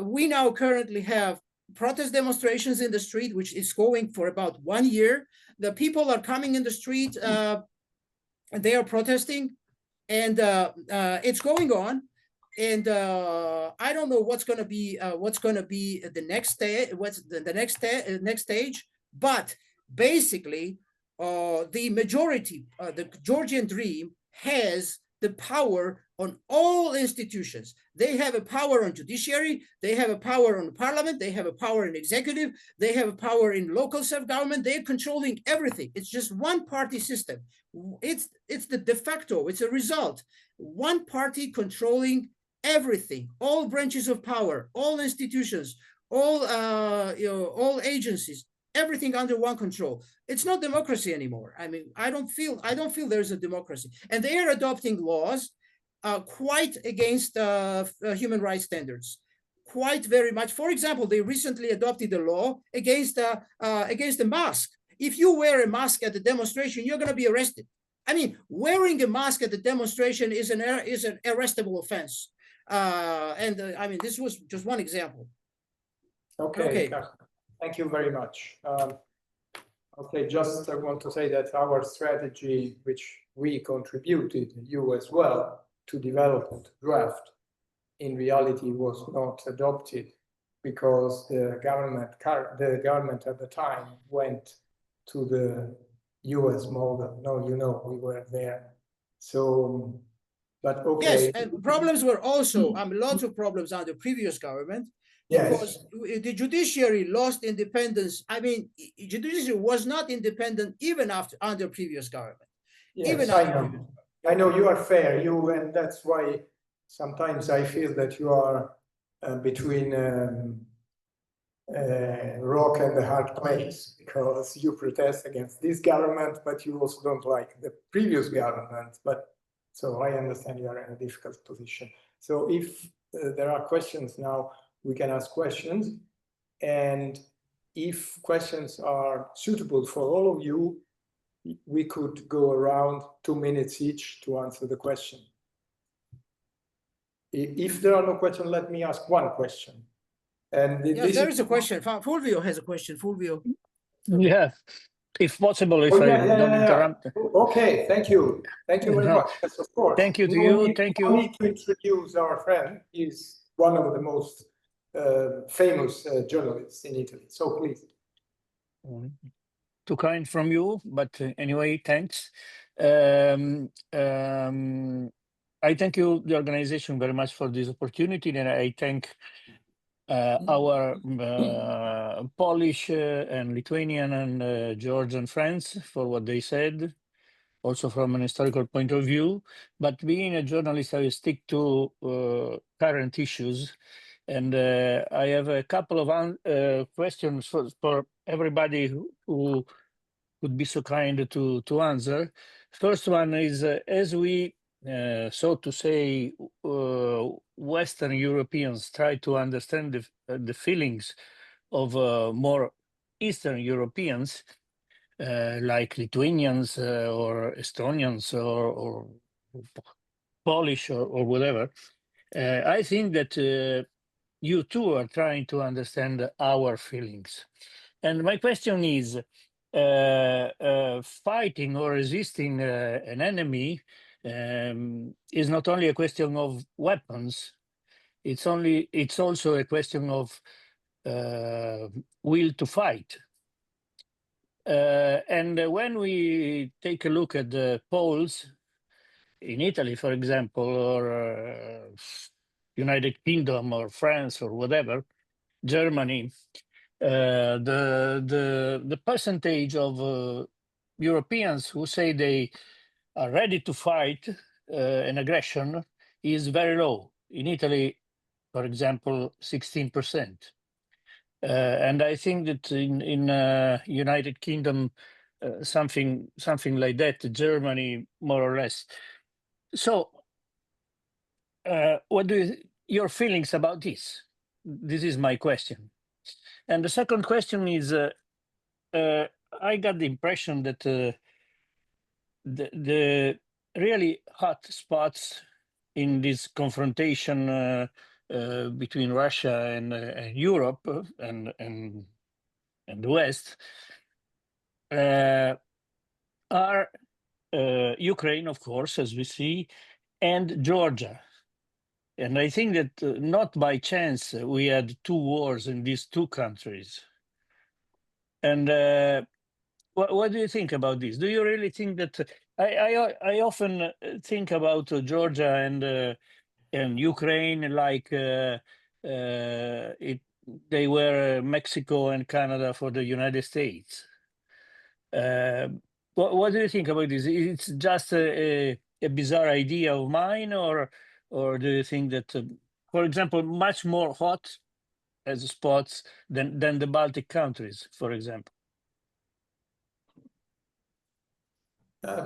we now currently have protest demonstrations in the street, which is going for about 1 year. The people are coming in the street, they are protesting, and it's going on. And I don't know what's going to be the next day, what's the next stage. But basically, the majority, the Georgian Dream has the power on all institutions. They have a power on judiciary, they have a power on parliament, they have a power in executive, they have a power in local self-government. They're controlling everything. It's just one party system. It's the de facto, it's a result. One party controlling everything, all branches of power, all institutions, all agencies, everything under one control. It's not democracy anymore. I mean, I don't feel there's a democracy. And they are adopting laws quite against human rights standards, quite very much. For example, they recently adopted a law against a mask. If you wear a mask at the demonstration, you're going to be arrested. I mean, wearing a mask at the demonstration is an arrestable offense. I mean, this was just one example. Okay. Thank you very much. Okay, just I want to say that our strategy, which we contributed, you as well, to develop and draft, in reality was not adopted because the government at the time went to the US model. No, you know, we were there. So, but okay. Yes, and problems were also, lots of problems under the previous government. Because the judiciary lost independence. I mean, judiciary was not independent even under previous government. Yes, even I know you are fair, and that's why sometimes I feel that you are between rock and a hard place, because you protest against this government, but you also don't like the previous government. But so I understand you are in a difficult position. So if there are questions now, we can ask questions, and if questions are suitable for all of you, we could go around 2 minutes each to answer the question. If there are no questions, let me ask one question. And yes, there is a question. Fulvio has a question. Fulvio. Yeah, if possible, if I don't interrupt. Okay, thank you. Thank you very much. Yes, of course. Thank you to you. Thank you. We need to introduce our friend. He's one of the most famous journalists in Italy. So please. Too kind from you, but anyway, thanks. I thank you, the organization, very much for this opportunity, and I thank our Polish and Lithuanian and Georgian friends for what they said, also from an historical point of view. But being a journalist, I stick to current issues. And I have a couple of questions for everybody who would be so kind to answer. First one is, as we, so to say, Western Europeans try to understand the feelings of more Eastern Europeans, like Lithuanians or Estonians or Polish or whatever, I think that you too are trying to understand our feelings. And my question is, fighting or resisting an enemy is not only a question of weapons, it's also a question of will to fight. And when we take a look at the polls in Italy, for example, or United Kingdom or France or whatever, Germany, the percentage of Europeans who say they are ready to fight an aggression is very low. in Italy, for example, 16%. And I think that in United Kingdom, something like that, Germany, more or less. So what do your feelings about this? This is my question. And the second question is, I got the impression that the really hot spots in this confrontation between Russia and Europe and the West are Ukraine, of course, as we see, and Georgia. And I think that not by chance we had 2 wars in these 2 countries. And what do you think about this? Do you really think that I often think about Georgia and Ukraine like they were Mexico and Canada for the United States. What do you think about this? It's just a bizarre idea of mine, or do you think that, for example, much more hot as spots than the Baltic countries, for example?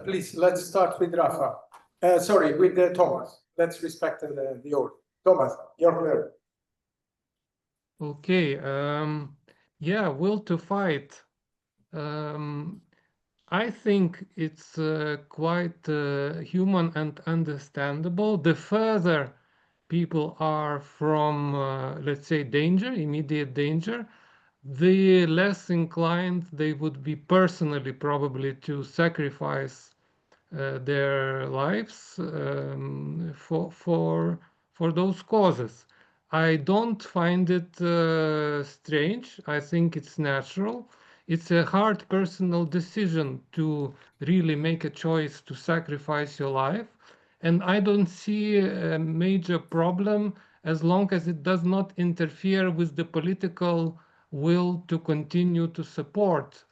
Please, let's start with Rafa. Sorry, with Thomas. Let's respect the order. Thomas, your turn. Okay. Yeah, will to fight. I think it's quite human and understandable. The further people are from, let's say, danger, immediate danger, the less inclined they would be personally probably to sacrifice their lives for those causes. I don't find it strange. I think it's natural. It's a hard personal decision to really make a choice to sacrifice your life. And I don't see a major problem as long as it does not interfere with the political will to continue to support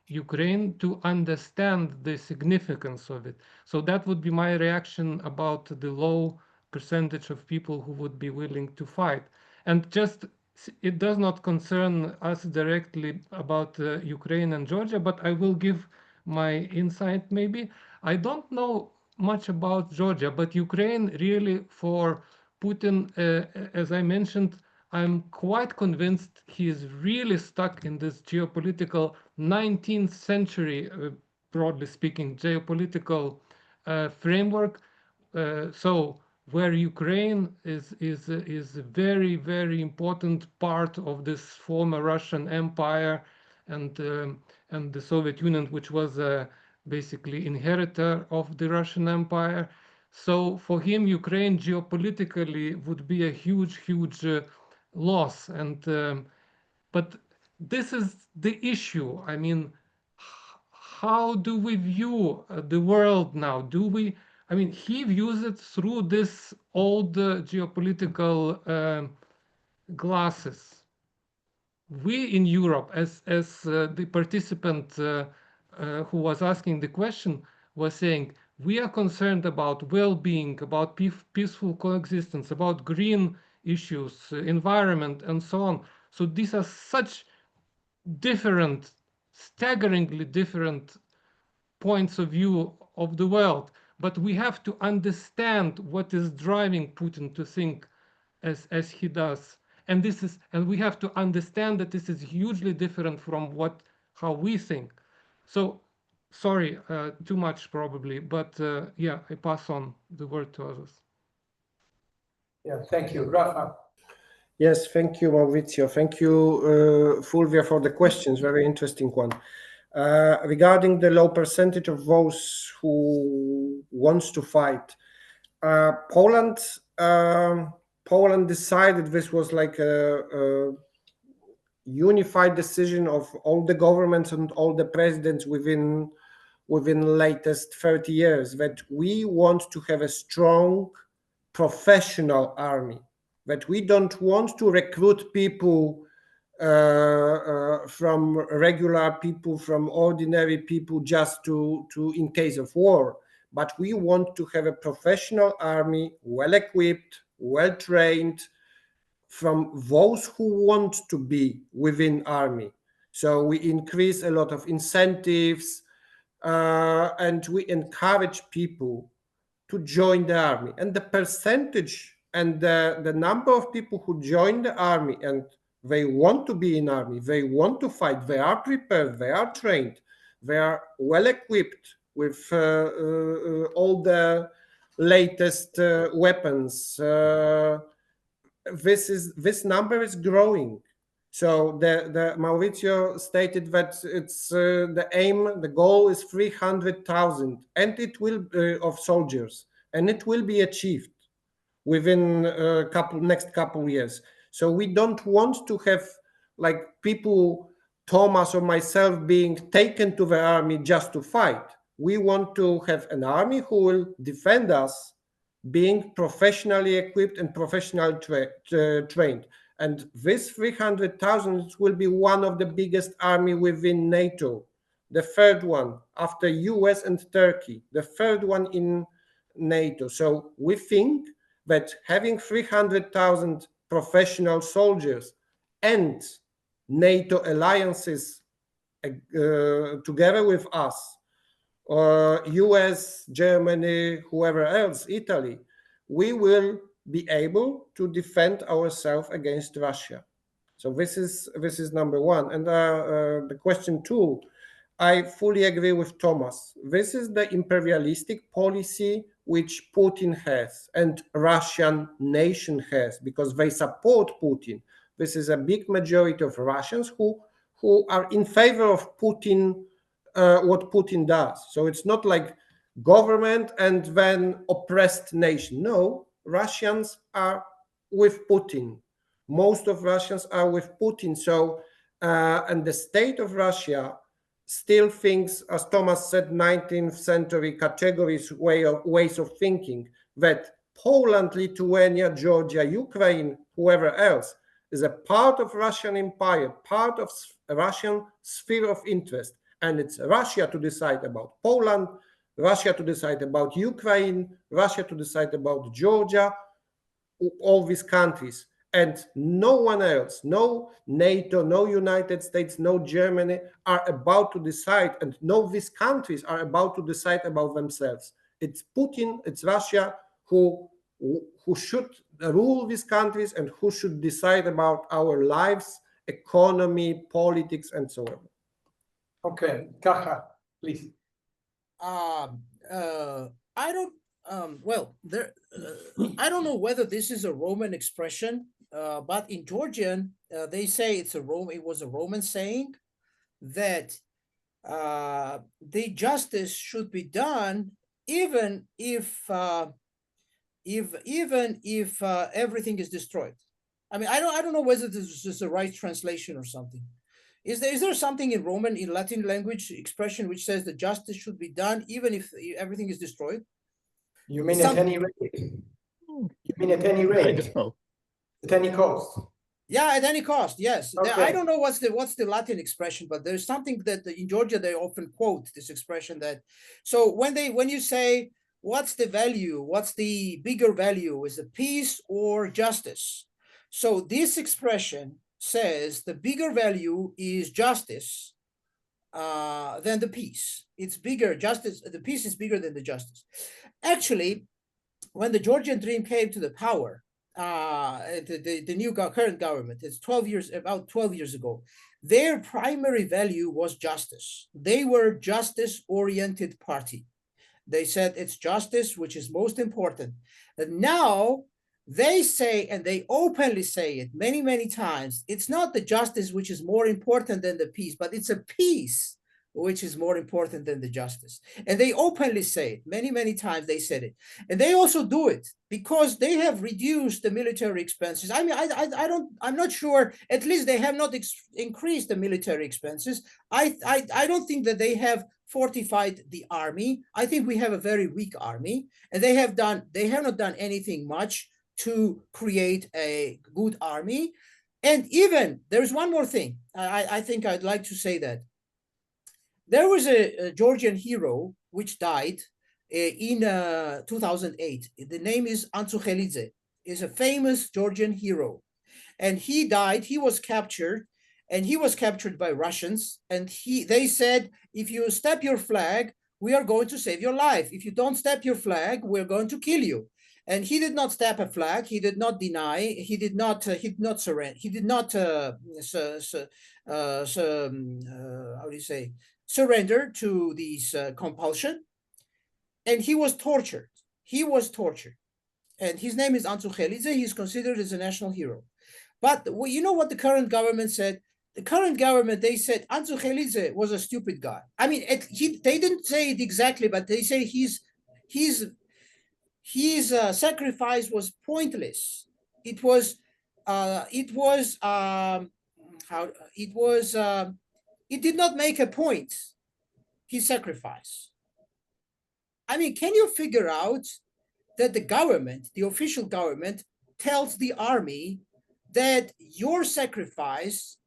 Ukraine, to understand the significance of it. So that would be my reaction about the low percentage of people who would be willing to fight. And just, it does not concern us directly about Ukraine and Georgia, but I will give my insight maybe. I don't know much about Georgia, but Ukraine really, for Putin, as I mentioned, I'm quite convinced he is really stuck in this geopolitical 19th century, broadly speaking, geopolitical framework. So where Ukraine is a very, very important part of this former Russian Empire and the Soviet Union, which was basically inheritor of the Russian Empire. So for him, Ukraine geopolitically would be a huge, huge loss. And but this is the issue. I mean, how do we view the world now? Do we? I mean, he views it through this old geopolitical glasses. We in Europe, as the participant who was asking the question was saying, we are concerned about well-being, about peaceful coexistence, about green issues, environment, and so on. So these are such different, staggeringly different points of view of the world. But we have to understand what is driving Putin to think as he does. And we have to understand that this is hugely different from how we think. So, sorry, too much probably, but yeah, I pass on the word to others. Yeah, thank you. Rafa. Yes, thank you, Maurizio. Thank you, Fulvia, for the questions. Very interesting one. Regarding the low percentage of those who wants to fight, Poland decided this was like a unified decision of all the governments and all the presidents within latest 30 years that we want to have a strong professional army, that we don't want to recruit people from regular people, from ordinary people, just to in case of war, but we want to have a professional army, well equipped, well-trained, from those who want to be within army. So we increase a lot of incentives, and we encourage people to join the army. And the percentage and the number of people who join the army and they want to be in army, they want to fight, they are prepared, they are trained, they are well equipped with all the latest weapons. This number is growing. So the Maurizio stated that it's the aim, the goal is 300,000, and it will of soldiers, and it will be achieved within next couple years. So we don't want to have like people, Thomas or myself, being taken to the army just to fight. We want to have an army who will defend us, being professionally equipped and professionally trained. And this 300,000 will be one of the biggest army within NATO, the third one after US and Turkey, the third one in NATO. So we think that having 300,000 professional soldiers and NATO alliances together with us, US, Germany, whoever else, Italy, we will be able to defend ourselves against Russia. So this is number one. And the question two, I fully agree with Thomas. This is the imperialistic policy which Putin has and Russian nation has, because they support Putin. This is a big majority of Russians who are in favor of Putin, what Putin does. So it's not like government and then oppressed nation. No, Russians are with Putin. Most of Russians are with Putin. So, and the state of Russia still thinks, as Thomas said, 19th century categories, ways of thinking, that Poland, Lithuania, Georgia, Ukraine, whoever else, is a part of Russian empire, part of Russian sphere of interest. And it's Russia to decide about Poland, Russia to decide about Ukraine, Russia to decide about Georgia, all these countries. And no one else, no NATO, no United States, no Germany are about to decide, and no these countries are about to decide about themselves. It's Putin, it's Russia who should rule these countries and who should decide about our lives, economy, politics, and so on. Okay, Kaha, please. I don't. Well, I don't know whether this is a Roman expression, but in Georgian, they say it was a Roman saying that the justice should be done even if everything is destroyed. I mean, I don't know whether this is the right translation or something. Is there something in Roman, in Latin language expression which says that justice should be done even if everything is destroyed? You mean at any rate? You mean at any rate? I don't know. At any cost? Yeah, at any cost. Yes. Okay. I don't know what's the Latin expression, but there's something that in Georgia they often quote this expression that. So when you say what's the value, what's the bigger value, is it peace or justice? So this expression says the bigger value is justice than the peace. It's bigger, justice, the peace is bigger than the justice. Actually, when the Georgian Dream came to the power, the new current government, it's about 12 years ago, their primary value was justice. They were justice-oriented party. They said it's justice which is most important. And now they say, and they openly say it many, many times, it's not the justice which is more important than the peace, but it's a peace which is more important than the justice. And they openly say it. Many, many times they said it. And they also do it because they have reduced the military expenses. I mean, I'm not sure, at least they have not increased the military expenses. I don't think that they have fortified the army. I think we have a very weak army, and they have not done anything much to create a good army. And even there's one more thing. I think I'd like to say that there was a Georgian hero which died in 2008. The name is Antsoukhelidze. is a famous Georgian hero. And he died, he was captured, and he was captured by Russians. And they said, if you step your flag, we are going to save your life. If you don't step your flag, we're going to kill you. And he did not step a flag. He did not deny. He did not surrender. He did not how do you say, surrender to this compulsion. And he was tortured. He was tortured. And his name is Antsoukhelidze. He's considered as a national hero. But you know what the current government said? The current government, they said Antsoukhelidze was a stupid guy. I mean, they didn't say it exactly, but they say his sacrifice was pointless. It did not make a point, his sacrifice. I mean, can you figure out that the government, the official government, tells the army that your sacrifice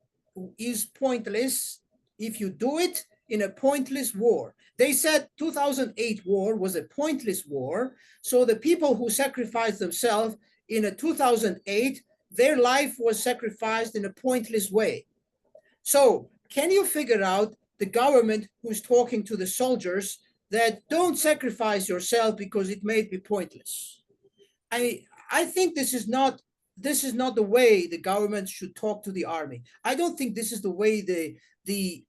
is pointless if you do it in a pointless war? They said 2008 war was a pointless war, so the people who sacrificed themselves in a 2008, their life was sacrificed in a pointless way. So can you figure out the government who's talking to the soldiers that don't sacrifice yourself because it may be pointless? I think this is not the way the government should talk to the army. I don't think this is the way the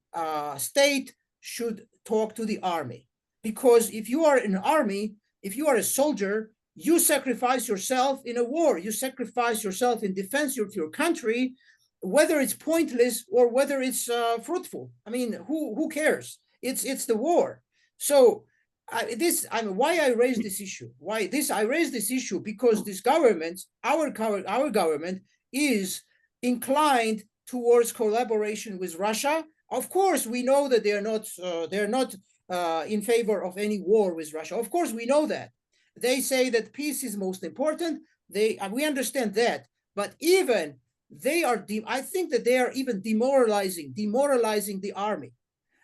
state should talk to the army. Because if you are an army, if you are a soldier, you sacrifice yourself in a war. You sacrifice yourself in defense of your country, whether it's pointless or whether it's fruitful. I mean, who cares? It's the war. So why I raise this issue? I raise this issue because this government, our government, is inclined towards collaboration with Russia. Of course, we know that they're not in favor of any war with Russia. Of course, we know that. They say that peace is most important. We understand that, but even they are. I think that they are even demoralizing the army.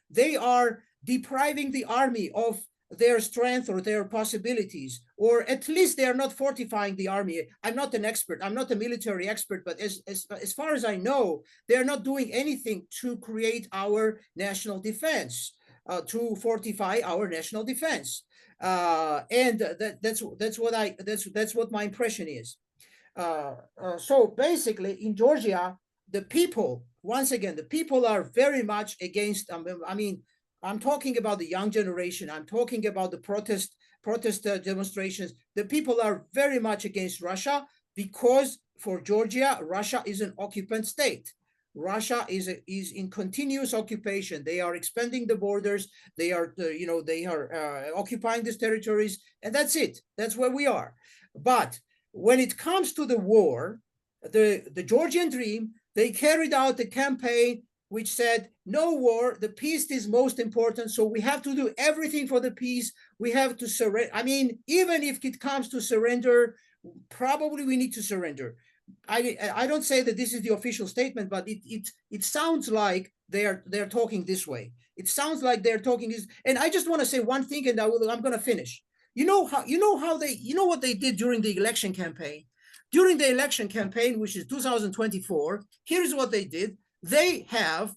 They are depriving the army of their strength or their possibilities, or at least they are not fortifying the army. I'm not an expert. I'm not a military expert, but as far as I know, they're not doing anything to create our national defense, to fortify our national defense. And that's what my impression is. So basically, in Georgia, the people, once again, the people are very much against. I mean, I'm talking about the young generation. I'm talking about the protest demonstrations. The people are very much against Russia because for Georgia, Russia is an occupant state. Russia is in continuous occupation. They are expanding the borders. They are, occupying these territories, and that's it. That's where we are. But when it comes to the war, the Georgian Dream, they carried out a campaign which said, no war, the peace is most important, so we have to do everything for the peace. We have to surrender. I mean, even if it comes to surrender, probably we need to surrender. I don't say that this is the official statement, but it sounds like they're talking this way. It sounds like they're talking this, and I just want to say one thing, and I'm going to finish. You know what they did during the election campaign? During the election campaign, which is 2024, here's what they did. They have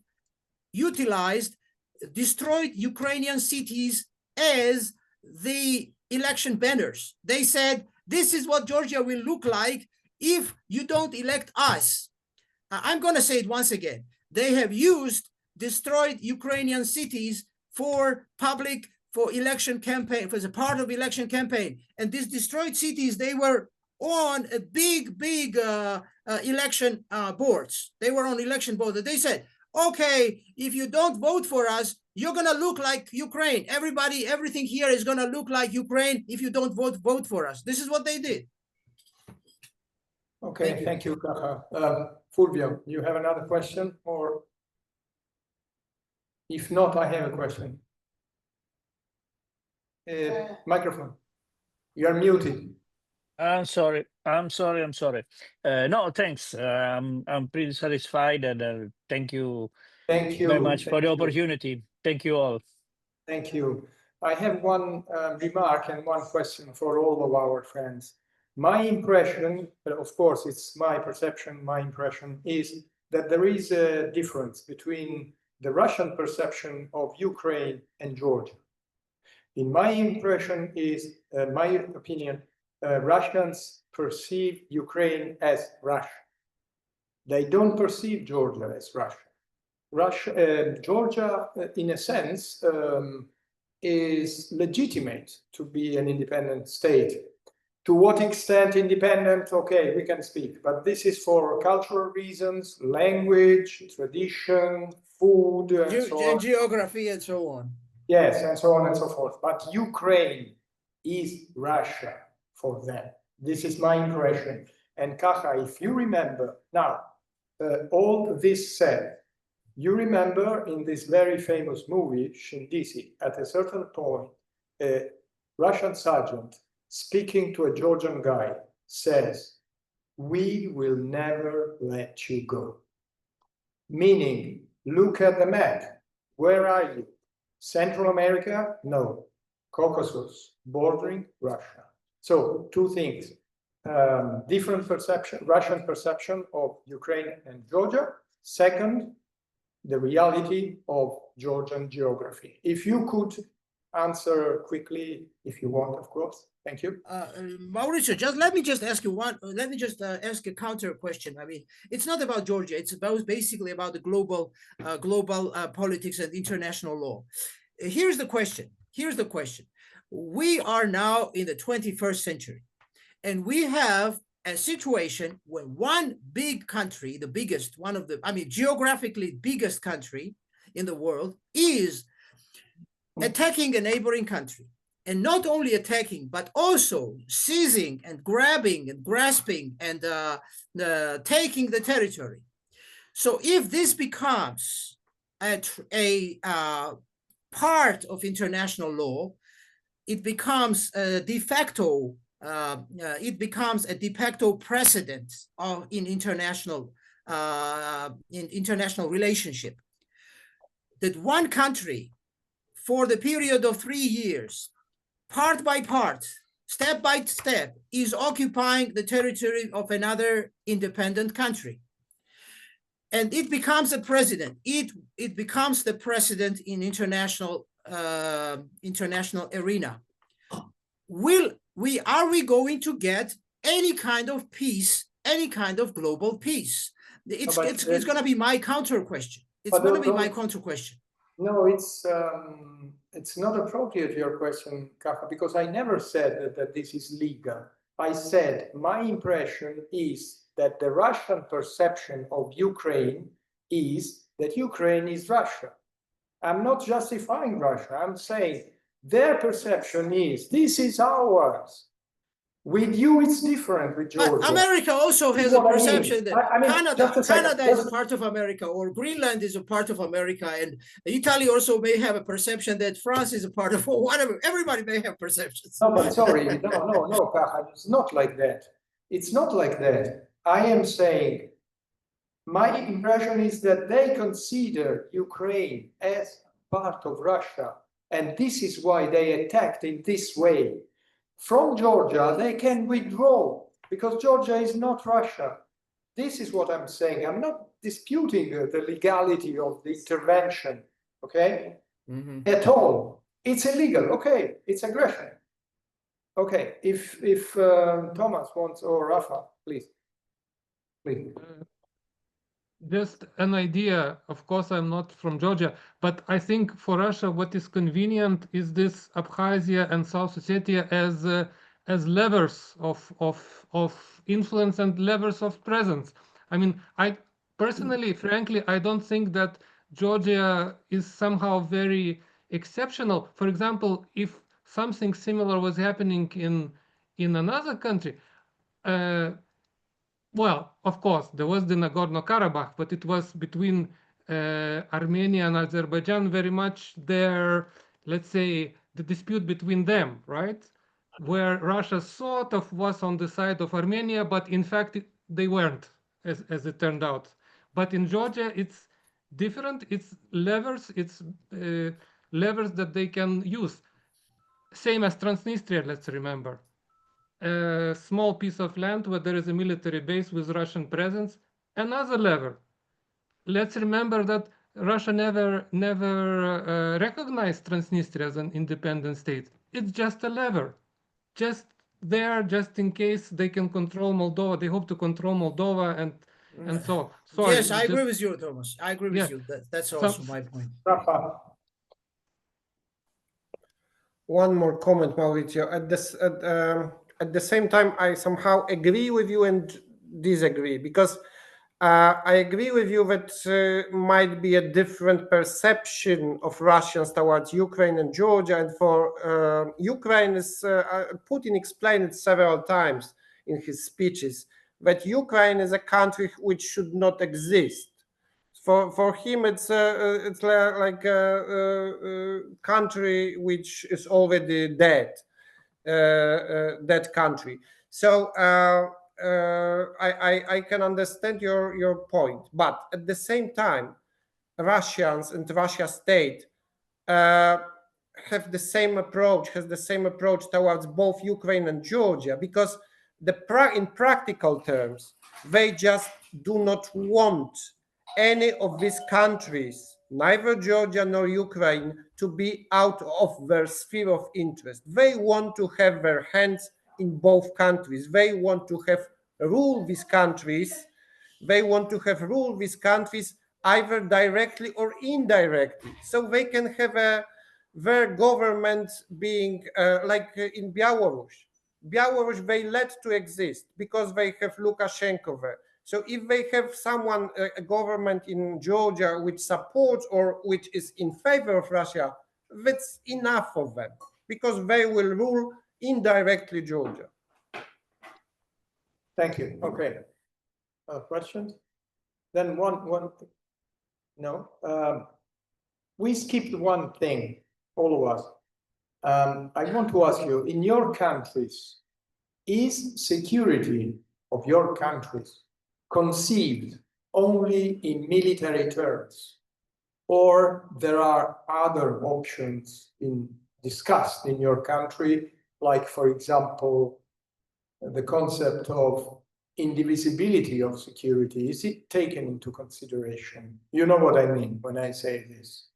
destroyed Ukrainian cities as the election banners. They said, this is what Georgia will look like if you don't elect us. I'm going to say it once again. They have destroyed Ukrainian cities for election campaign, as a part of election campaign. And these destroyed cities, they were on a big election boards. They were on election boards. They said, okay, if you don't vote for us, you're going to look like Ukraine. Everything here is going to look like Ukraine if you don't vote for us. This is what they did. Okay, thank you, Kaha. Fulvio, you have another question? Or if not, I have a question. Microphone. You are muted. I'm sorry. No, thanks. I'm pretty satisfied, and thank you very much for the opportunity. Thank you all. Thank you. I have one remark and one question for all of our friends. My impression, of course, it's my perception, my impression is that there is a difference between the Russian perception of Ukraine and Georgia. In my impression is, my opinion, Russians perceive Ukraine as Russia. They don't perceive Georgia as Russia. Georgia, in a sense, is legitimate to be an independent state. To what extent independent? Okay, we can speak, but this is for cultural reasons, language, tradition, food, and so on. Geography and so on. Yes, and so on and so forth. But Ukraine is Russia for them. This is my impression. And Kaha, if you remember, now, all this said, you remember in this very famous movie, Shindisi, at a certain point, a Russian sergeant speaking to a Georgian guy says, "We will never let you go." Meaning, look at the map. Where are you? Central America? No. Caucasus, bordering Russia. So, two things. Different perception, Russian perception of Ukraine and Georgia. Second, the reality of Georgian geography. If you could answer quickly, if you want, of course. Thank you. Mauricio, let me ask you one. Let me ask a counter question. I mean, it's not about Georgia. It's basically about the global politics and international law. Here's the question. We are now in the 21st century, and we have a situation where one big country, the biggest, geographically biggest country in the world, is attacking a neighboring country. And not only attacking, but also seizing and grabbing and grasping and taking the territory. So if this becomes a part of international law, it becomes a de facto. It becomes a de facto precedent in international relationship. That one country, for the period of 3 years, part by part, step by step, is occupying the territory of another independent country. And it becomes a precedent. It becomes the precedent in international arena. Are we going to get any kind of peace, any kind of global peace? It's going to be my counter question. It's going to be my counter question. No, it's not appropriate, your question, Kaha, because I never said that this is legal. I said my impression is that the Russian perception of Ukraine is that Ukraine is Russia. I'm not justifying Russia. I'm saying their perception is this is ours. With you, it's different with Georgia. America also has a perception that Canada is a part of America, or Greenland is a part of America, and Italy also may have a perception that France is a part of whatever. Everybody may have perceptions. No, but sorry, no, Kaha, it's not like that. It's not like that. I am saying my impression is that they consider Ukraine as part of Russia, and this is why they attacked in this way. From Georgia, they can withdraw because Georgia is not Russia. This is what I'm saying. I'm not disputing the legality of the intervention, okay? At all. It's illegal, okay? It's aggression. Okay, if Thomas wants, or Rafa, please. Just an idea. Of course, I'm not from Georgia, but I think for Russia, what is convenient is this Abkhazia and South Ossetia as levers of influence and levers of presence. I mean, I personally, frankly, I don't think that Georgia is somehow very exceptional. For example, if something similar was happening in another country, well, of course, there was the Nagorno-Karabakh, but it was between Armenia and Azerbaijan, very much their, let's say, the dispute between them, right? Where Russia sort of was on the side of Armenia, but in fact, they weren't, as it turned out. But in Georgia, it's different. It's levers that they can use. Same as Transnistria, let's remember. a small piece of land where there is a military base with Russian presence. Another lever. Let's remember that Russia never recognized Transnistria as an independent state. It's just a lever, just there, just in case they can control Moldova. They hope to control Moldova and so on. Sorry, Yes, I agree with you, Thomas. I agree with Yeah. you. That's also my point. Rafa. One more comment, Maurizio. At the same time, I somehow agree with you and disagree, because I agree with you that might be a different perception of Russians towards Ukraine and Georgia. And for Ukraine, Putin explained it several times in his speeches, that Ukraine is a country which should not exist. For him, it's like a country which is already dead, that country. So I can understand your point, but at the same time, Russians and Russia state have the same approach, towards both Ukraine and Georgia, because in practical terms, they just do not want any of these countries, neither Georgia nor Ukraine, to be out of their sphere of interest. They want to have their hands in both countries. They want to have ruled these countries. They want to have ruled these countries either directly or indirectly, so they can have their government being like in Belarus. Belarus, they let to exist because they have Lukashenko there. So if they have someone, a government in Georgia which supports or which is in favor of Russia, that's enough for them, because they will rule indirectly Georgia. Thank you. Okay. Questions? Then one. No. We skipped one thing, all of us. I want to ask you, in your countries, is security of your countries conceived only in military terms, or there are other options discussed in your country, like, for example, the concept of indivisibility of security? Is it taken into consideration? You know what I mean when I say this.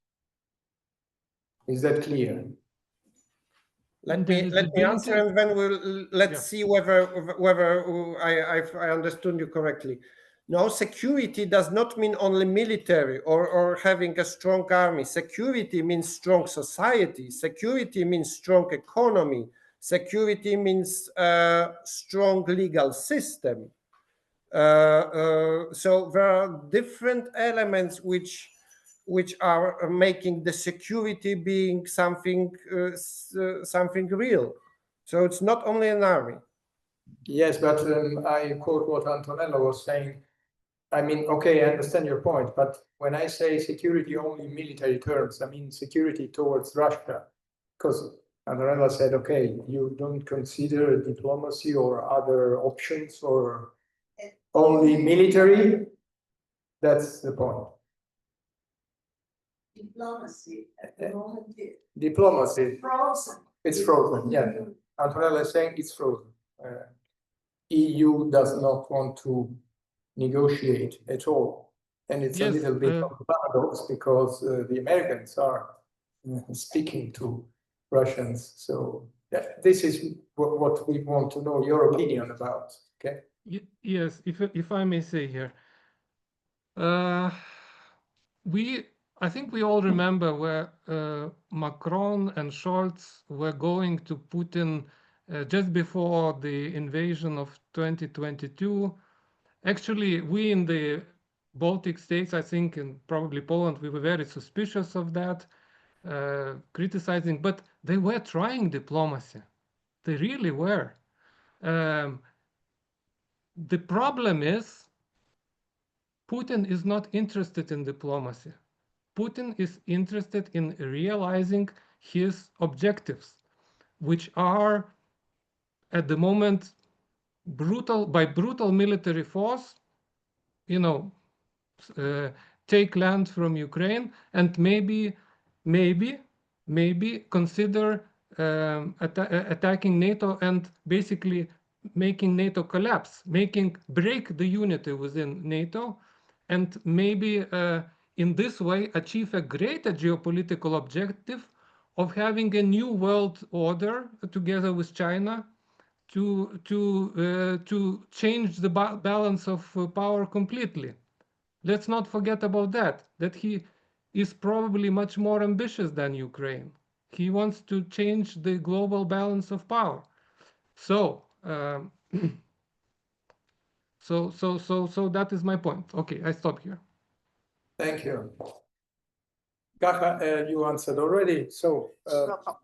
Is that clear? Let me answer, and then let's see whether I understood you correctly. No, security does not mean only military or having a strong army. Security means strong society. Security means strong economy. Security means strong legal system. So there are different elements which are making the security being something real. So it's not only an army. Yes, but I quote what Antonella was saying. I mean, okay, I understand your point, but when I say security only in military terms, I mean security towards Russia, because Antonella said, okay, you don't consider diplomacy or other options, or only military. That's the point. Diplomacy. Diplomacy. Frozen. It's frozen, yeah. Antonella is saying it's frozen. EU does not want to negotiate at all. And it's a little bit of a paradox, because the Americans are speaking to Russians. So this is what we want to know your opinion about. Okay. Yes, if I may say here, I think we all remember where Macron and Scholz were going to Putin just before the invasion of 2022. Actually, we in the Baltic states, I think, and probably Poland, we were very suspicious of that, criticizing, but they were trying diplomacy. They really were. The problem is Putin is not interested in diplomacy. Putin is interested in realizing his objectives, which are at the moment by brutal military force, take land from Ukraine and maybe consider attacking NATO and basically making NATO collapse, break the unity within NATO, and maybe in this way achieve a greater geopolitical objective of having a new world order together with China to change the balance of power completely. Let's not forget about that he is probably much more ambitious than Ukraine. He wants to change the global balance of power. So, so that is my point. Okay, I stop here. Thank you. Kacha, you answered already, so.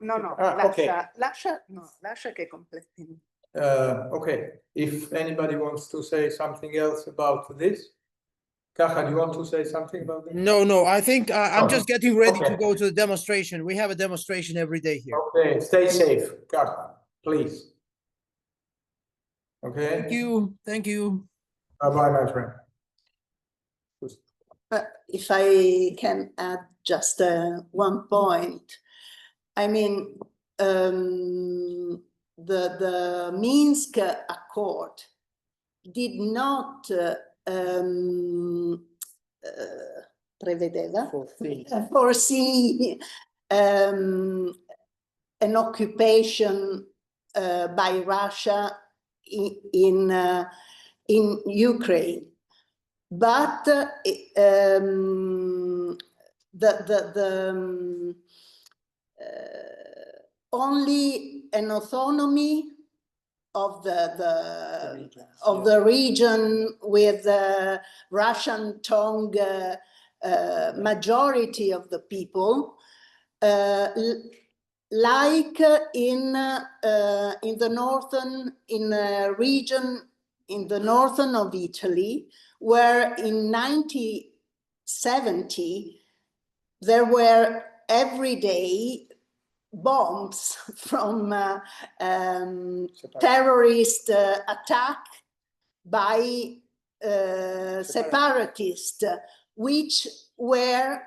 No, okay. lascia che completino. Okay, if anybody wants to say something else about this. Kacha, do you want to say something about this? No, I think I'm just getting ready Okay. to go to the demonstration. We have a demonstration every day here. Okay, stay safe, Kacha, please. Okay. Thank you. Bye-bye, my friend. If I can add just one point, I mean, the Minsk Accord did not foresee an occupation by Russia in Ukraine. But only an autonomy of the region with the Russian tongue majority of the people, like in the northern region in the northern of Italy, where in 1970 there were every day bombs from terrorist attack by separatists, which were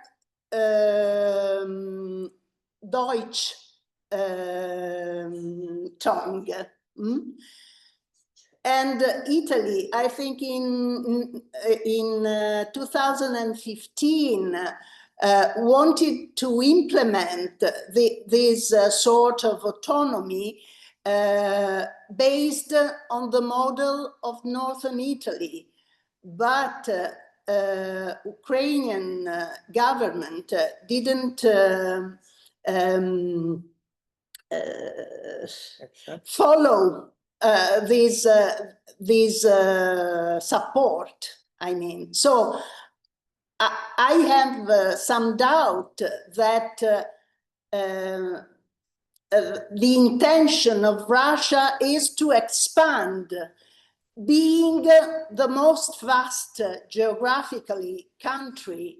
Deutsch tongue. And Italy, I think in 2015, wanted to implement this sort of autonomy based on the model of northern Italy. But Ukrainian government didn't follow this support, I mean. So I have some doubt that the intention of Russia is to expand, being the most vast geographically country.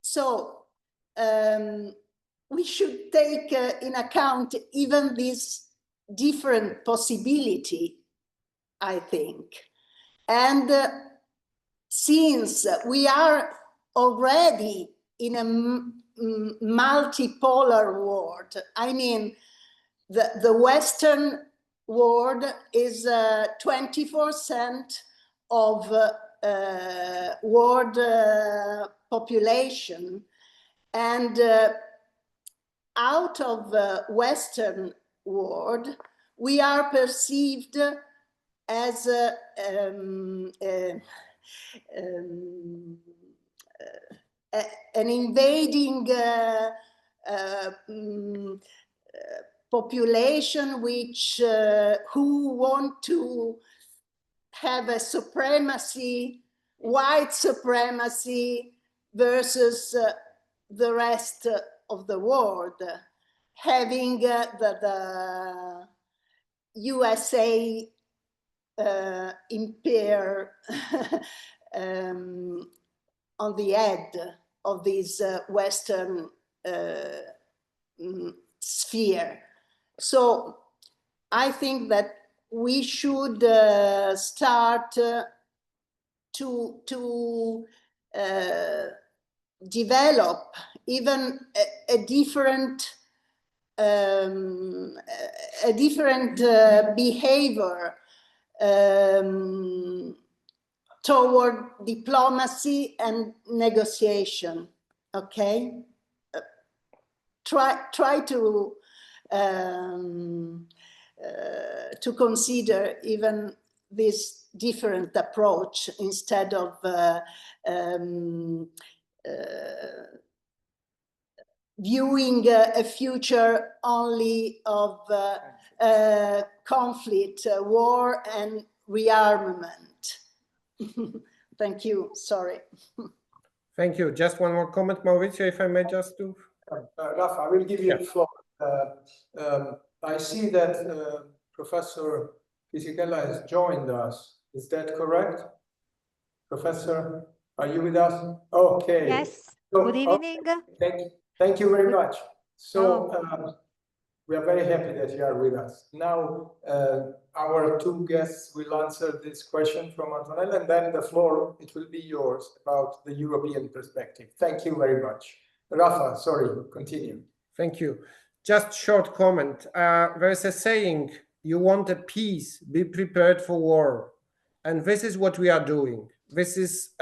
So we should take in account even this different possibility, I think. And since we are already in a multipolar world, I mean, the Western world is 20% of world population, and out of the Western world, we are perceived as an invading population which who want to have a supremacy, white supremacy versus the rest of the world, having the USA empire on the head of this Western sphere. So I think that we should start to develop even a different a different behavior toward diplomacy and negotiation. Okay, try to consider even this different approach instead of viewing a future only of conflict, war, and rearmament. Thank you. Sorry. Thank you. Just one more comment, Maurizio, if I may just do. Rafa, I will give you the floor. I see that Professor Fisichella has joined us. Is that correct? Professor, are you with us? Okay. Yes. So, Good evening. okay. Thank you very much. So we are very happy that you are with us. Now, our two guests will answer this question from Antonella, and then the floor, it will be yours about the European perspective. Thank you very much. Rafa, sorry, continue. Thank you. Just short comment. There is a saying, you want a peace, be prepared for war. And this is what we are doing. This is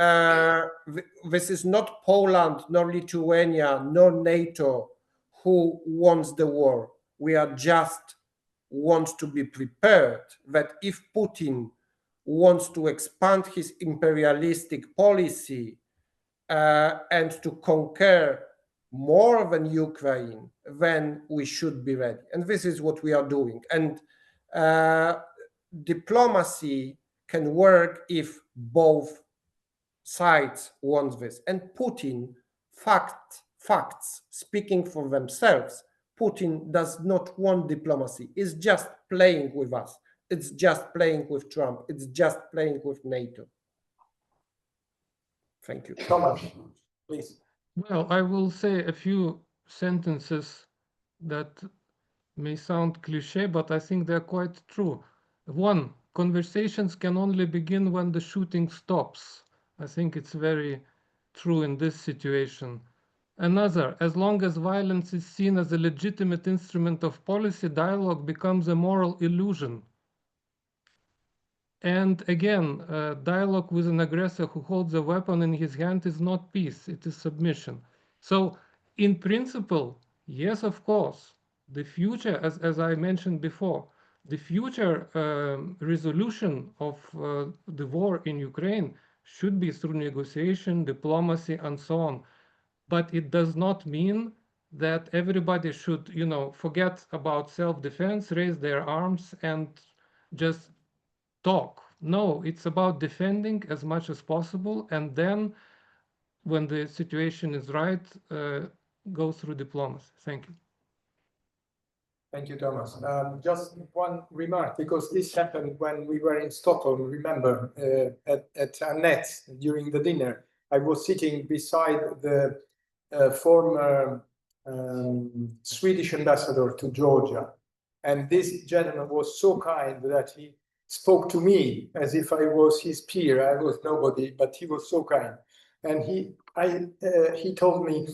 not Poland, nor Lithuania, nor NATO who wants the war. We are just want to be prepared that if Putin wants to expand his imperialistic policy and to conquer more than Ukraine, then we should be ready. And this is what we are doing. And diplomacy can work if both sides want this. And Putin, facts speaking for themselves, Putin does not want diplomacy. It's just playing with us. It's just playing with Trump. It's just playing with NATO. Thank you. Thomas, please. Well, I will say a few sentences that may sound cliché, but I think they're quite true. One, conversations can only begin when the shooting stops. I think it's very true in this situation. Another, as long as violence is seen as a legitimate instrument of policy, dialogue becomes a moral illusion. And again, dialogue with an aggressor who holds a weapon in his hand is not peace, it is submission. So in principle, yes, of course, the future, as I mentioned before, the future resolution of the war in Ukraine should be through negotiation, diplomacy, and so on. But it does not mean that everybody should, forget about self-defense, raise their arms, and just talk. No, it's about defending as much as possible, and then when the situation is right, go through diplomacy. Thank you. Thank you, Thomas. Just one remark, because this happened when we were in Stockholm, remember, at Annette during the dinner. I was sitting beside the former Swedish ambassador to Georgia, and this gentleman was so kind that he spoke to me as if I was his peer. I was nobody, but he was so kind. And he told me,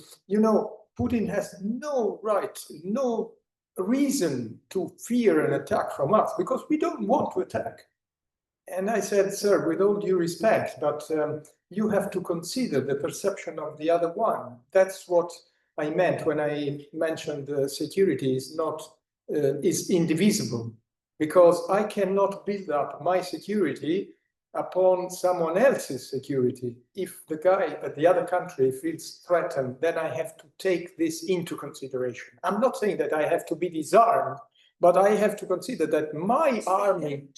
Putin has no right, no reason to fear an attack from us, because we don't want to attack. And I said, sir, with all due respect, but you have to consider the perception of the other one. That's what I meant when I mentioned security is indivisible, because I cannot build up my security upon someone else's security. If the guy at the other country feels threatened, then I have to take this into consideration. I'm not saying that I have to be disarmed, but I have to consider that my army...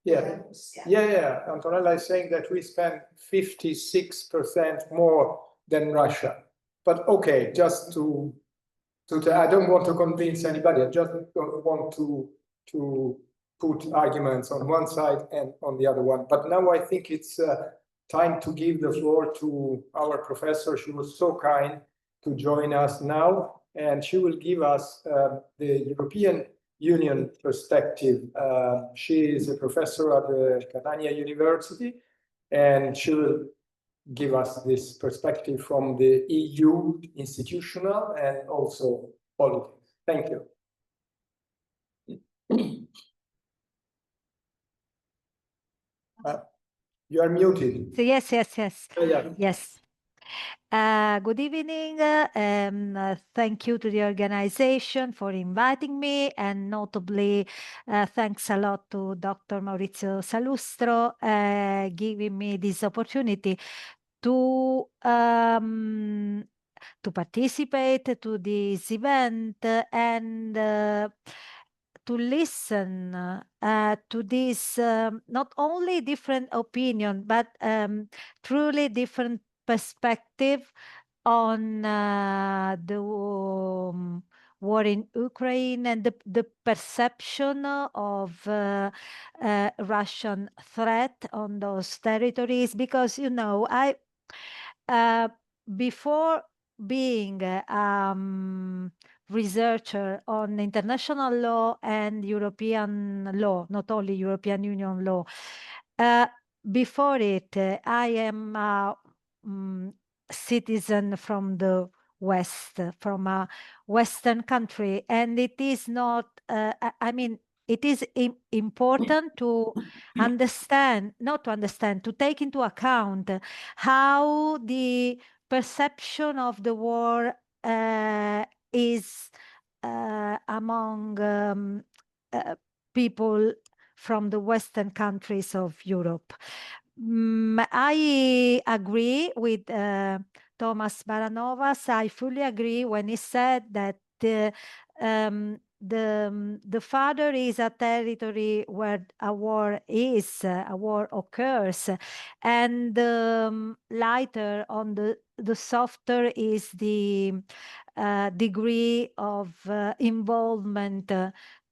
Antonella is saying that we spend 56% more than Russia. But okay, just to I don't want to convince anybody. I just don't want to put arguments on one side and on the other one. But now I think it's time to give the floor to our professor. She was so kind to join us now, and she will give us the European Union perspective. She is a professor at the Catania University, and she will give us this perspective from the EU institutional and also politics. Thank you. You are muted. So yes. Yeah. Yes. Good evening, and thank you to the organization for inviting me, and notably, thanks a lot to Dr. Maurizio Salustro giving me this opportunity to participate to this event and to listen to this not only different opinion, but truly different perspective on the war in Ukraine and the perception of Russian threat on those territories. Because, you know, I before being researcher on international law and European law, not only European Union law, before it, I am a citizen from the West, from a Western country, and it is not, I mean, it is important to understand, not to understand, to take into account how the perception of the war is among people from the Western countries of Europe. I agree with Thomas Baranovas. I fully agree when he said that the farther is a territory where a war occurs, and lighter on the softer is the degree of involvement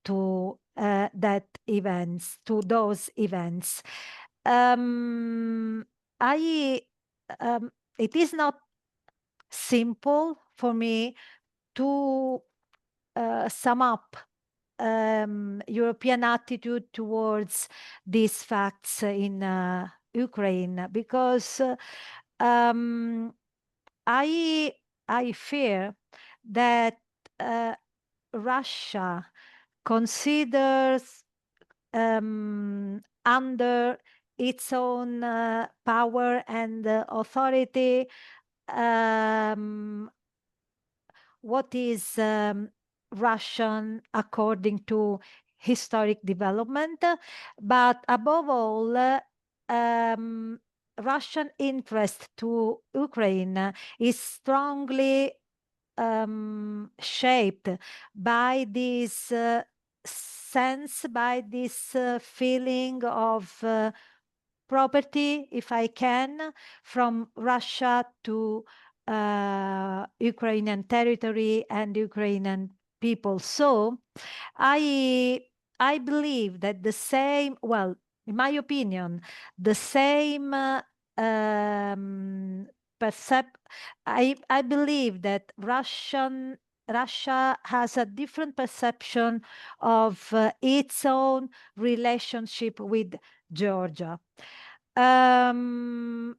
to those events. It is not simple for me to sum up European attitude towards these facts in Ukraine, because I fear that Russia considers under its own power and authority what is Russian according to historic development, but above all, Russian interest to Ukraine is strongly shaped by this sense, by this feeling of property, if I can, from Russia to Ukrainian territory and Ukrainian people. So I believe that the same, well, in my opinion, the same I believe that Russia has a different perception of its own relationship with Georgia. And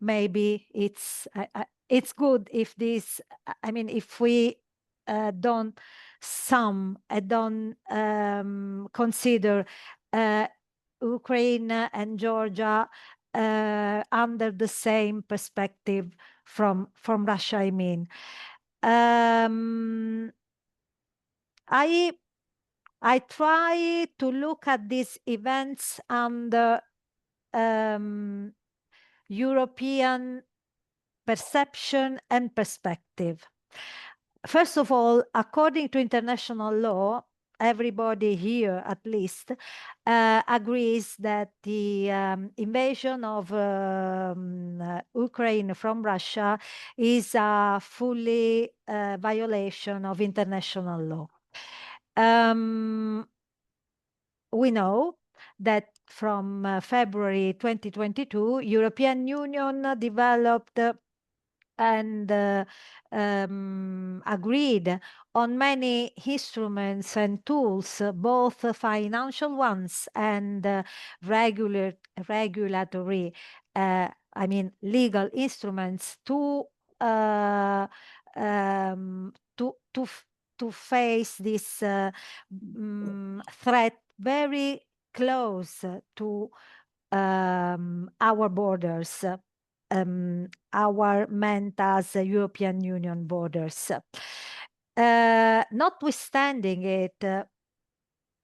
maybe it's good if this, I mean, if we don't consider Ukraine and Georgia under the same perspective from Russia, I mean. I try to look at these events under European perception and perspective. First of all, according to international law, everybody here at least agrees that the invasion of Ukraine from Russia is a fully violation of international law. We know that from February 2022, European Union developed and agreed on many instruments and tools, both financial ones and regulatory I mean, legal instruments to face this threat very close to our borders, our meant as European Union borders. Notwithstanding it,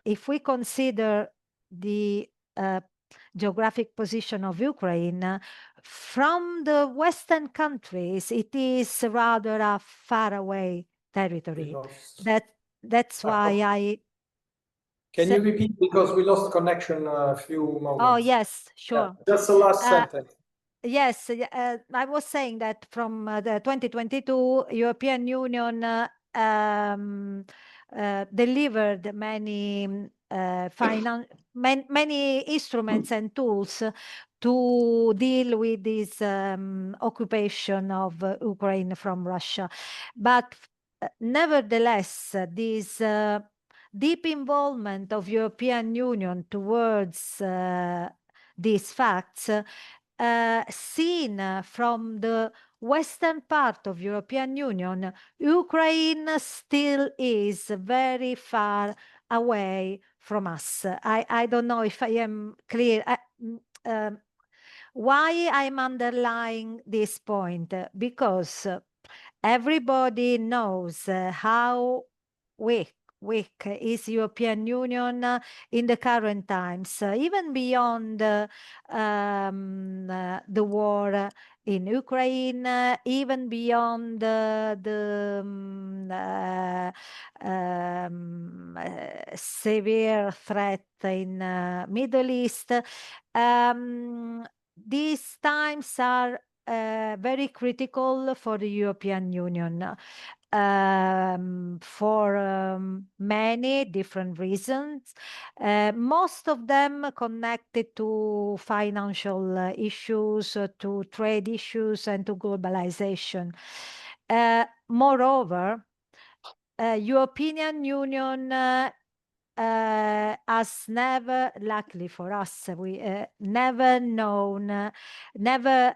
if we consider the geographic position of Ukraine, from the Western countries, it is rather a faraway territory. That's why Can you repeat, because we lost connection a few moments? Oh, yes, sure. Yeah, just the last sentence. Yes, I was saying that from the 2022 European Union delivered many many instruments and tools to deal with this occupation of Ukraine from Russia. But nevertheless, this deep involvement of European Union towards these facts seen from the western part of European Union, Ukraine still is very far away from us. I don't know if I am clear. Why I'm underlying this point? Because everybody knows how weak is European Union in the current times, even beyond the war in Ukraine, even beyond the severe threat in Middle East. These times are very critical for the European Union. For many different reasons, most of them connected to financial issues, to trade issues, and to globalization. Moreover, European Union has never, luckily for us, we never known, never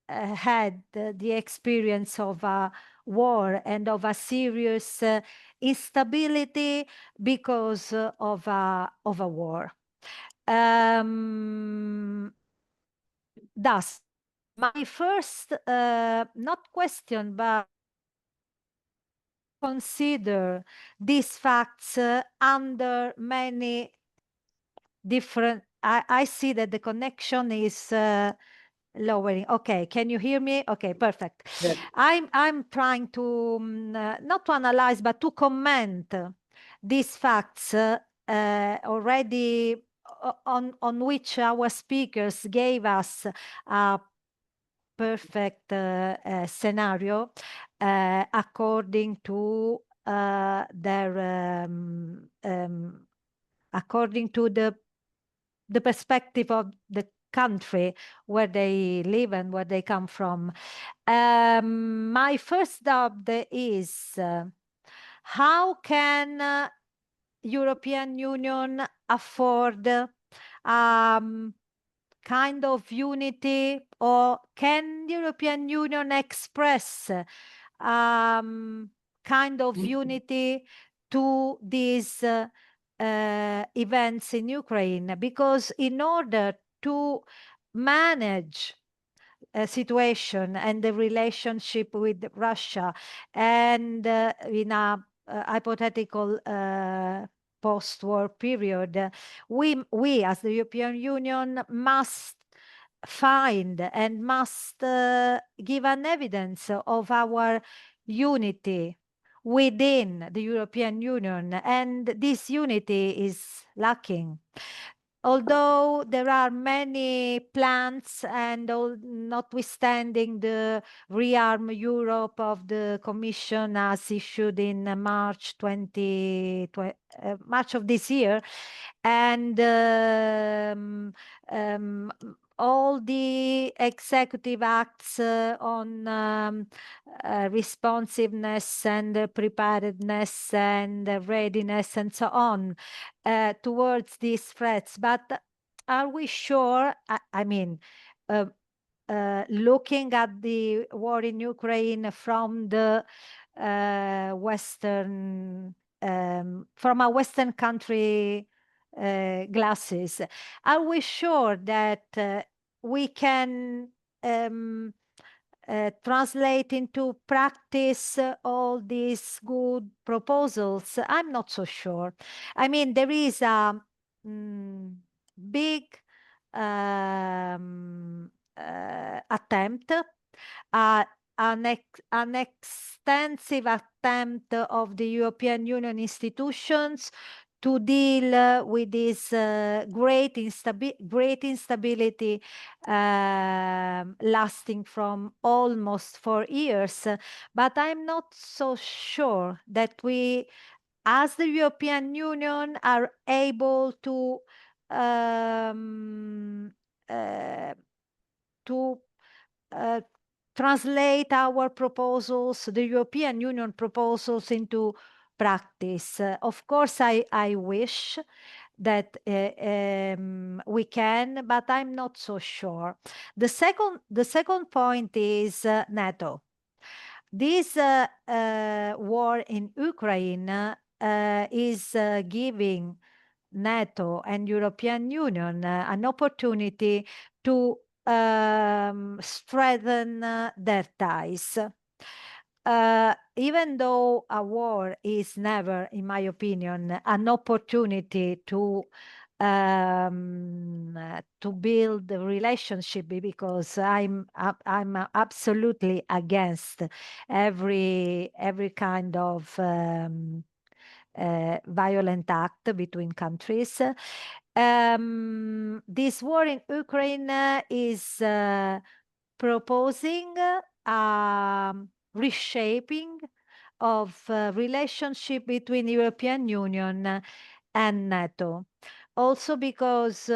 had the experience of a war and of a serious instability because of a war. Thus, my first, not question, but consider these facts under many different. I see that the connection is lowering. Okay, can you hear me? Okay, perfect. Yes. I'm trying to not to analyze but to comment these facts already on which our speakers gave us a perfect scenario according to their according to the perspective of the country where they live and where they come from. My first doubt is how can European Union afford kind of unity, or can European Union express kind of unity to these events in Ukraine? Because in order to manage a situation and the relationship with Russia, and in a hypothetical post-war period, we as the European Union must find and must give an evidence of our unity within the European Union, and this unity is lacking. Although there are many plans, and notwithstanding the Rearm Europe of the Commission as issued in March March of this year, and all the executive acts on responsiveness and preparedness and readiness and so on towards these threats. But are we sure? I mean, looking at the war in Ukraine from the from a Western country glasses. Are we sure that we can translate into practice all these good proposals? I'm not so sure. I mean, there is a big attempt, an extensive attempt of the European Union institutions to deal with this great instability lasting from almost 4 years. But I'm not so sure that we, as the European Union, are able to translate our proposals, the European Union proposals, into practice. Of course, I wish that we can, but I'm not so sure. The second point is NATO. This war in Ukraine is giving NATO and European Union an opportunity to strengthen their ties. Even though a war is never, in my opinion, an opportunity to build a relationship, because I'm absolutely against every kind of violent act between countries. This war in Ukraine is proposing reshaping of relationship between European Union and NATO. Also because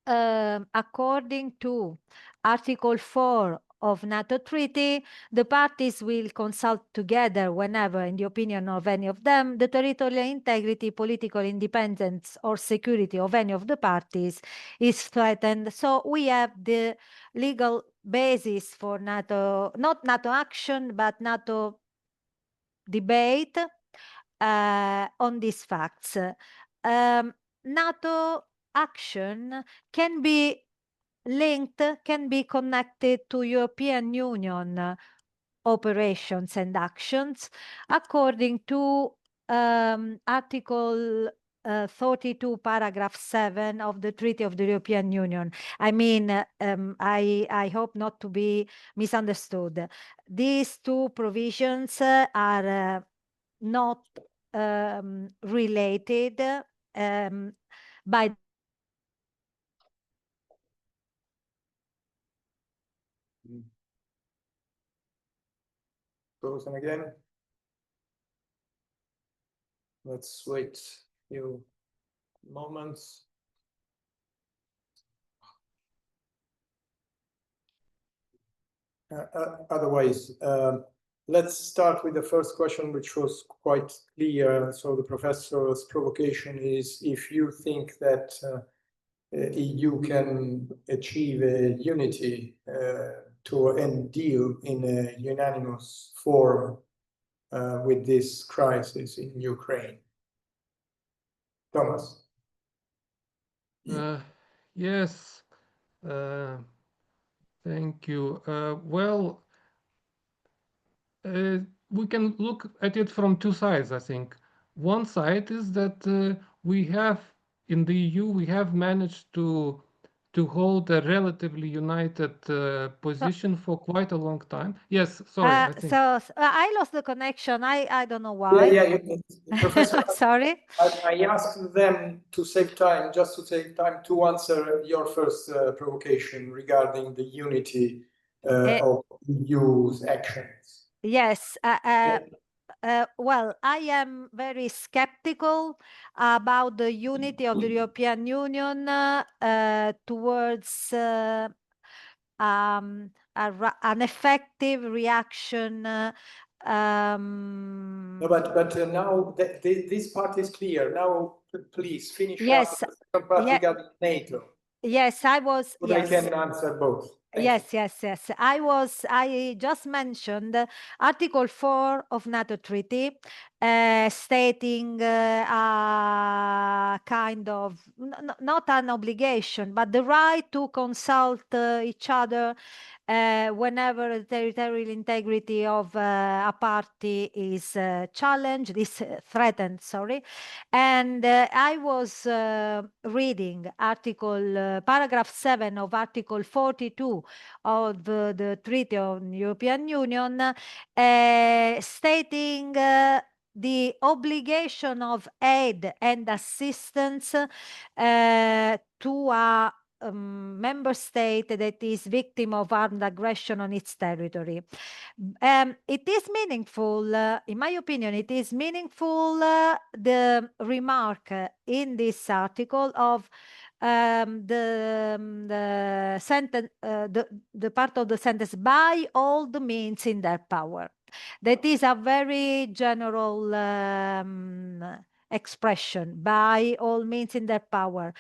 according to Article 4 of NATO Treaty, the parties will consult together whenever, in the opinion of any of them, the territorial integrity, political independence, or security of any of the parties is threatened. So we have the legal basis for NATO, not NATO action, but NATO debate on these facts. NATO action can be linked, can be connected to European Union operations and actions according to Article 32, paragraph 7 of the Treaty of the European Union. I mean, I hope not to be misunderstood. These two provisions are not related by Frozen again. Let's wait a few moments. Otherwise, let's start with the first question, which was quite clear. So the professor's provocation is if you think that EU can achieve a unity and deal in a unanimous form with this crisis in Ukraine. Thomas. Yes, thank you. Well, we can look at it from two sides, I think. One side is that we have, in the EU, we have managed to hold a relatively united position for quite a long time. Yes, sorry. I think. So I lost the connection. I don't know why. Yeah, Professor. Sorry. I asked them to save time, just to save time, to answer your first provocation regarding the unity of EU's actions. Yes. Well, I am very skeptical about the unity of the European Union towards an effective reaction. No, but now this part is clear. Now, please finish up the second part regarding NATO. Yes, I was. But Yes. I can answer both. Thank you. Yes. I just mentioned Article 4 of NATO Treaty, stating a kind of, not an obligation, but the right to consult each other whenever the territorial integrity of a party is challenged, is threatened, sorry. And I was reading paragraph 7 of Article 42 of the Treaty on European Union, stating the obligation of aid and assistance to a member state that is victim of armed aggression on its territory. It is meaningful, in my opinion, it is meaningful the remark in this article of the sentence, the part of the sentence, by all the means in their power. That is a very general expression, by all means in their power.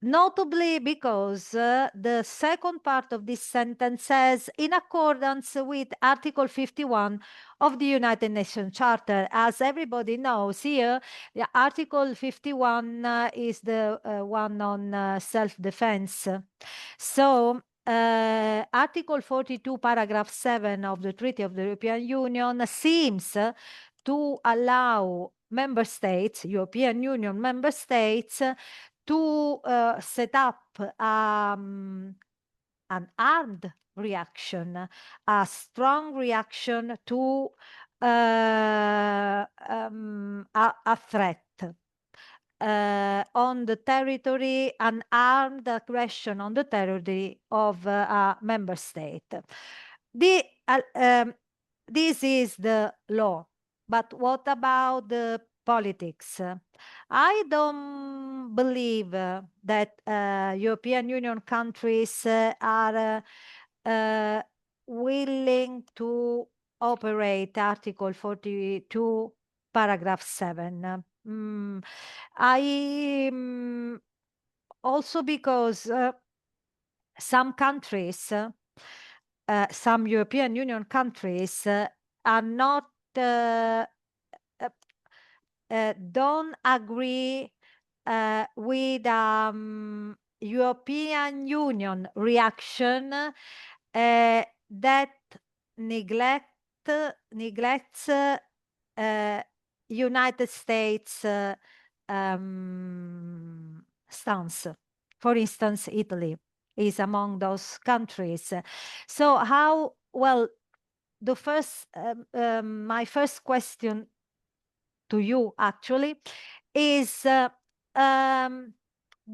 Notably because the second part of this sentence says, in accordance with Article 51 of the United Nations Charter. As everybody knows here, the Article 51 is the one on self-defense. So Article 42, paragraph 7 of the Treaty of the European Union seems to allow member states, European Union member states, to set up an armed reaction, a strong reaction to a threat on the territory, an armed aggression on the territory of a member state. This is the law, but what about the politics? I don't believe that European Union countries are willing to operate Article 42, paragraph 7. Also because some countries, some European Union countries are not don't agree with European Union reaction that neglects United States stance. For instance, Italy is among those countries. So how, well, the first, my first question to you actually is,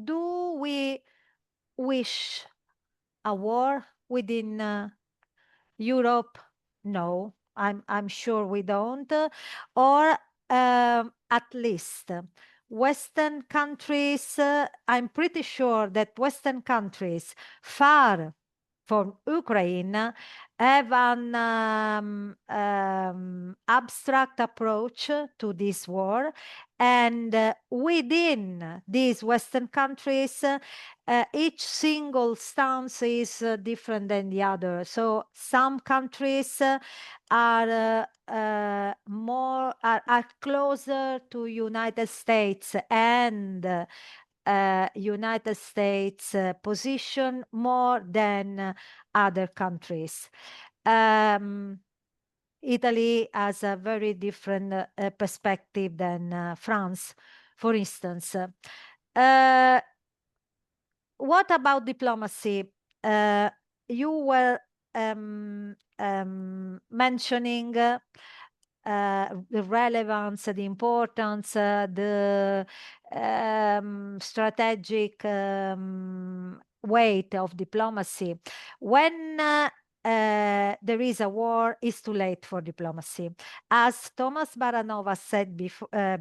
do we wish a war within Europe? No, I'm sure we don't. Or at least Western countries, I'm pretty sure that Western countries far from Ukraine have an abstract approach to this war, and within these Western countries, each single stance is different than the other. So some countries are closer to United States and United States position more than other countries. Italy has a very different perspective than France, for instance. What about diplomacy? You were mentioning the relevance, the importance, the strategic weight of diplomacy. When there is a war, it's too late for diplomacy. As Thomas Baranova said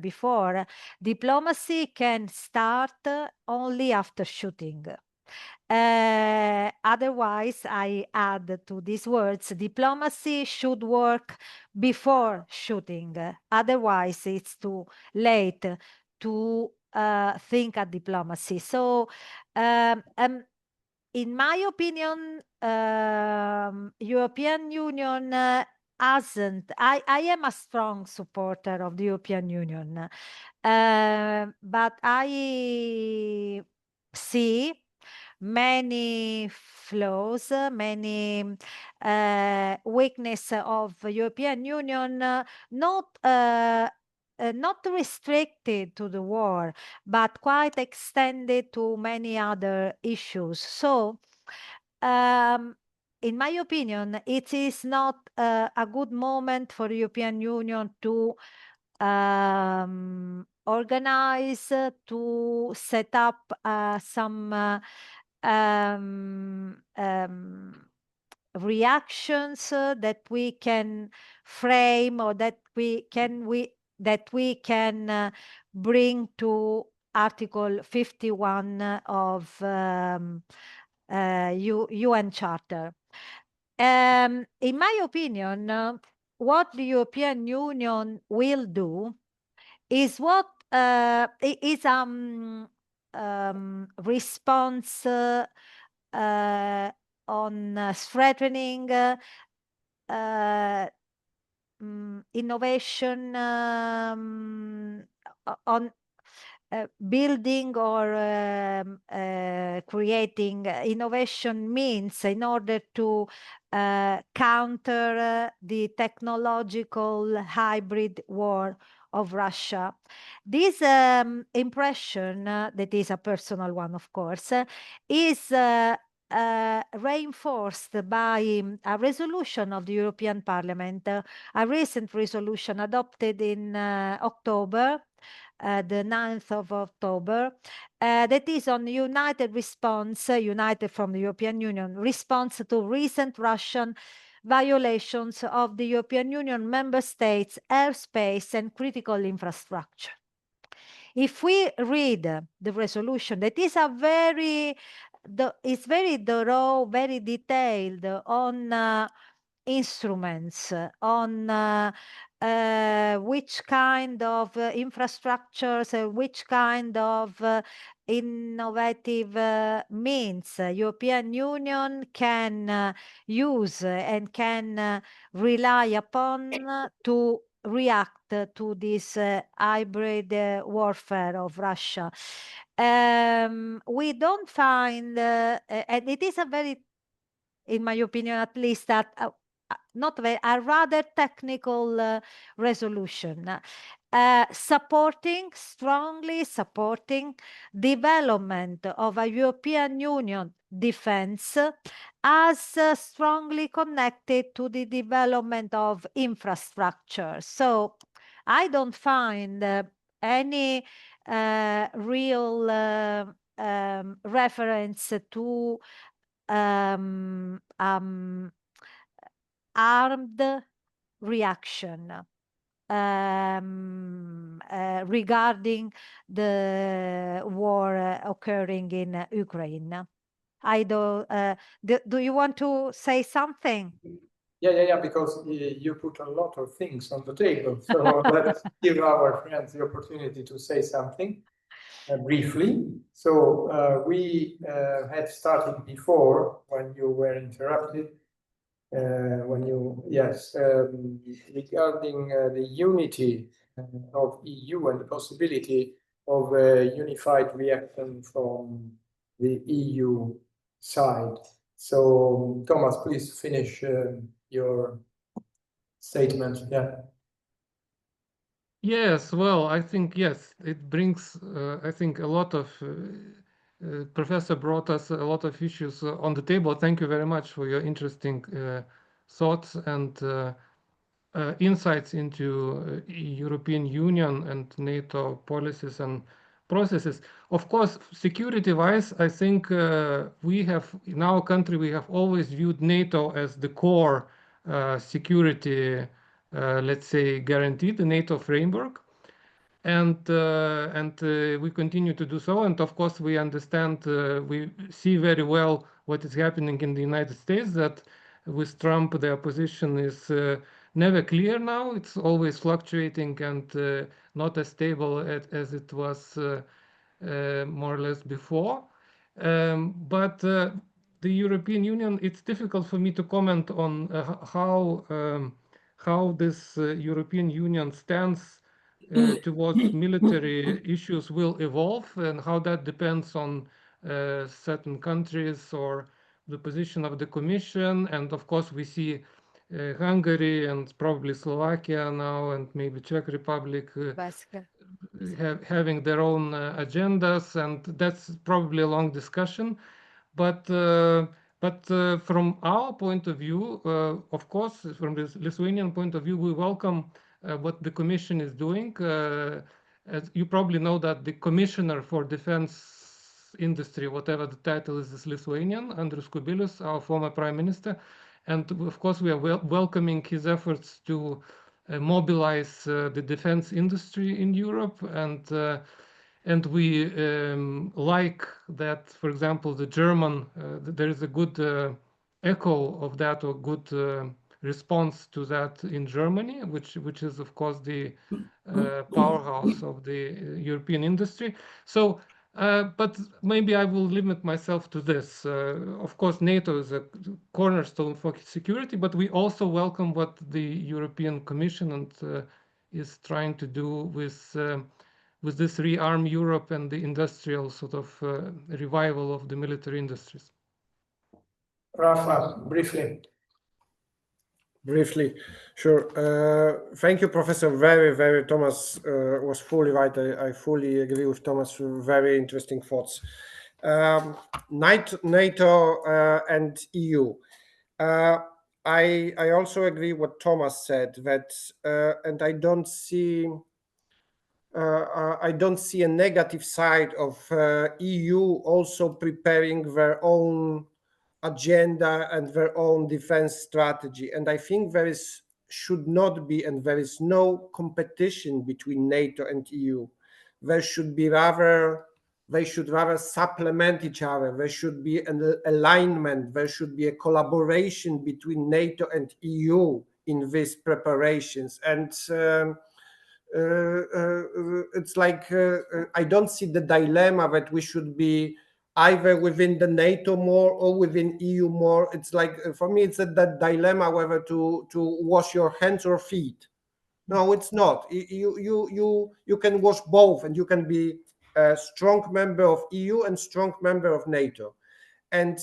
before, diplomacy can start only after shooting. Otherwise, I add to these words, diplomacy should work before shooting. Otherwise, it's too late to think at diplomacy. So in my opinion, European Union hasn't. I am a strong supporter of the European Union, but I see many flaws, many weakness of European Union, not restricted to the war, but quite extended to many other issues. So, in my opinion, it is not a good moment for the European Union to organize, to set up some reactions that we can frame, or that we can bring to Article 51 of UN Charter. In my opinion, what the European Union will do is what is response on strengthening innovation, on building or creating innovation means in order to counter the technological hybrid war of Russia. This impression, that is a personal one, of course, is reinforced by a resolution of the European Parliament, a recent resolution adopted in October, the 9th of October, that is on united response, united from the European Union, response to recent Russian violations of the European Union member states' airspace and critical infrastructure. If we read the resolution, that is it's very thorough, very detailed on instruments, on which kind of infrastructures, which kind of innovative means European Union can use and can rely upon to react to this hybrid warfare of Russia. We don't find, and it is a very, in my opinion at least, that not very, a rather technical resolution, strongly supporting development of a European Union defense as strongly connected to the development of infrastructure. So I don't find any real reference to armed reaction regarding the war occurring in Ukraine. I do you want to say something? Yeah, because you put a lot of things on the table. So let's give our friends the opportunity to say something briefly. So we had started before when you were interrupted. Regarding the unity of EU and the possibility of a unified reaction from the EU side. So Thomas, please finish your statement. Yes, well, I think, yes, it brings, I think, a lot of, Professor brought us a lot of issues on the table. Thank you very much for your interesting thoughts and insights into European Union and NATO policies and processes. Of course, security-wise, I think we have, in our country, we have always viewed NATO as the core security, let's say, guarantee, the NATO framework. And we continue to do so. And of course, we understand, we see very well what is happening in the United States, that with Trump, their position is never clear now. It's always fluctuating and not as stable as it was more or less before. But the European Union, it's difficult for me to comment on how this European Union stands towards military issues will evolve, and how that depends on certain countries or the position of the Commission. And of course, we see Hungary and probably Slovakia now, and maybe Czech Republic having their own agendas, and that's probably a long discussion. But from our point of view, of course, from the Lithuanian point of view, we welcome what the Commission is doing. As you probably know, that the Commissioner for Defense Industry, whatever the title is Lithuanian, Andrius Kubilius, our former Prime Minister. And of course, we are welcoming his efforts to mobilize the defense industry in Europe, and we like that, for example, the German, there is a good echo of that, or good response to that in Germany, which is of course the powerhouse of the European industry. So, but maybe I will limit myself to this. Of course, NATO is a cornerstone for security, but we also welcome what the European Commission is trying to do with this Rearm Europe and the industrial sort of revival of the military industries. Rafa, briefly. Briefly, sure. Thank you, Professor. Very, Thomas was fully right. I fully agree with Thomas. Very interesting thoughts. NATO and EU. I also agree what Thomas said, that and I don't see a negative side of EU also preparing their own agenda and their own defense strategy. And I think should not be, and there is no competition between NATO and EU. They should rather supplement each other. There should be an alignment. There should be a collaboration between NATO and EU in these preparations. And it's like I don't see the dilemma that we should be either within the NATO more or within EU more. It's like, for me, it's that dilemma whether to wash your hands or feet. No, it's not. You can wash both, and you can be a strong member of EU and strong member of NATO. And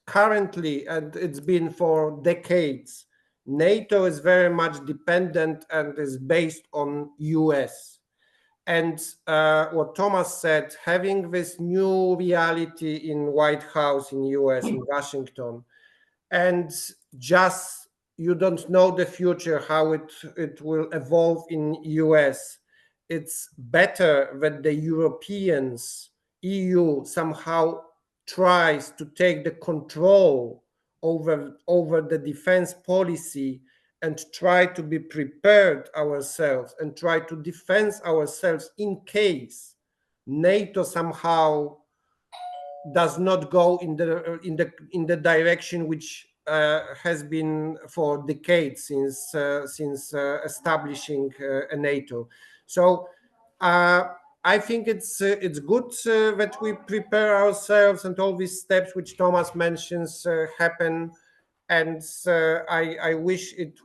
currently, and it's been for decades, NATO is very much dependent and is based on US. And what Thomas said, having this new reality in White House in US, in Washington, and just you don't know the future, how it will evolve in US. It's better that the Europeans, EU, somehow tries to take the control over the defense policy and try to be prepared ourselves and try to defend ourselves in case NATO somehow does not go in the direction which has been for decades since establishing a NATO. So I think it's good that we prepare ourselves and all these steps which Thomas mentions happen. And I wish it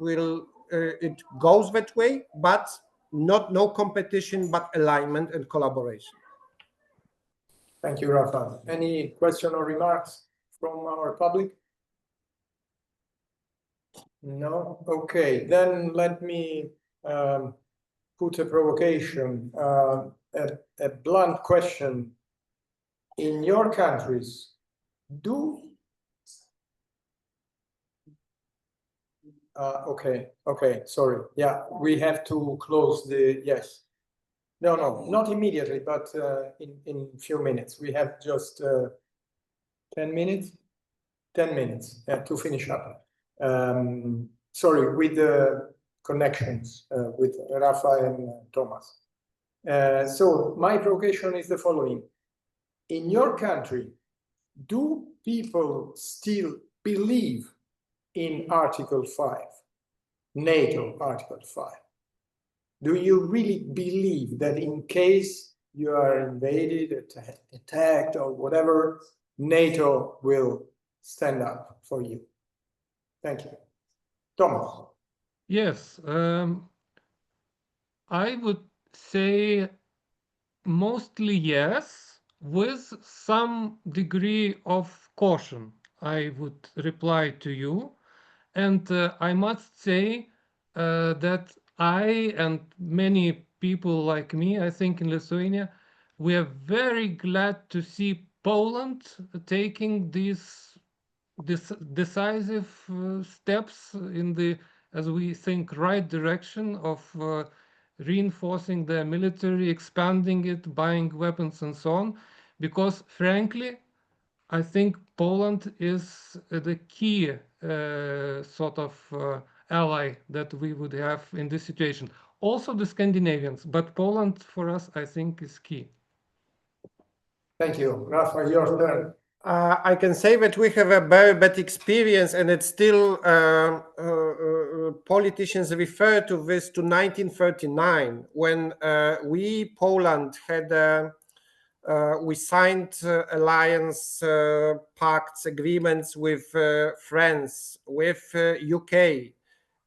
goes that way, but no competition, but alignment and collaboration. Thank you, Rafa. Any question or remarks from our public? No? Okay, then let me put a provocation, a blunt question. In your countries, okay, sorry. Yeah, we have to close the, yes. No, not immediately, but in a few minutes. We have just 10 minutes? 10 minutes to finish up. Sorry, with the connections with Rafa and Thomas. So my provocation is the following. In your country, do people still believe in Article 5, NATO Article 5? Do you really believe that in case you are invaded, attacked, or whatever, NATO will stand up for you? Thank you. Thomas. Yes, I would say mostly yes, with some degree of caution, I would reply to you. And I must say that I and many people like me, I think in Lithuania, we are very glad to see Poland taking these decisive steps in the, as we think, right direction of reinforcing the military, expanding it, buying weapons and so on. Because frankly, I think Poland is the key sort of ally that we would have in this situation. Also the Scandinavians, but Poland for us, I think, is key. Thank you. Rafa, your turn. I can say that we have a very bad experience, and it's still politicians refer to this to 1939 when we, Poland, had we signed alliance pacts, agreements with France, with UK,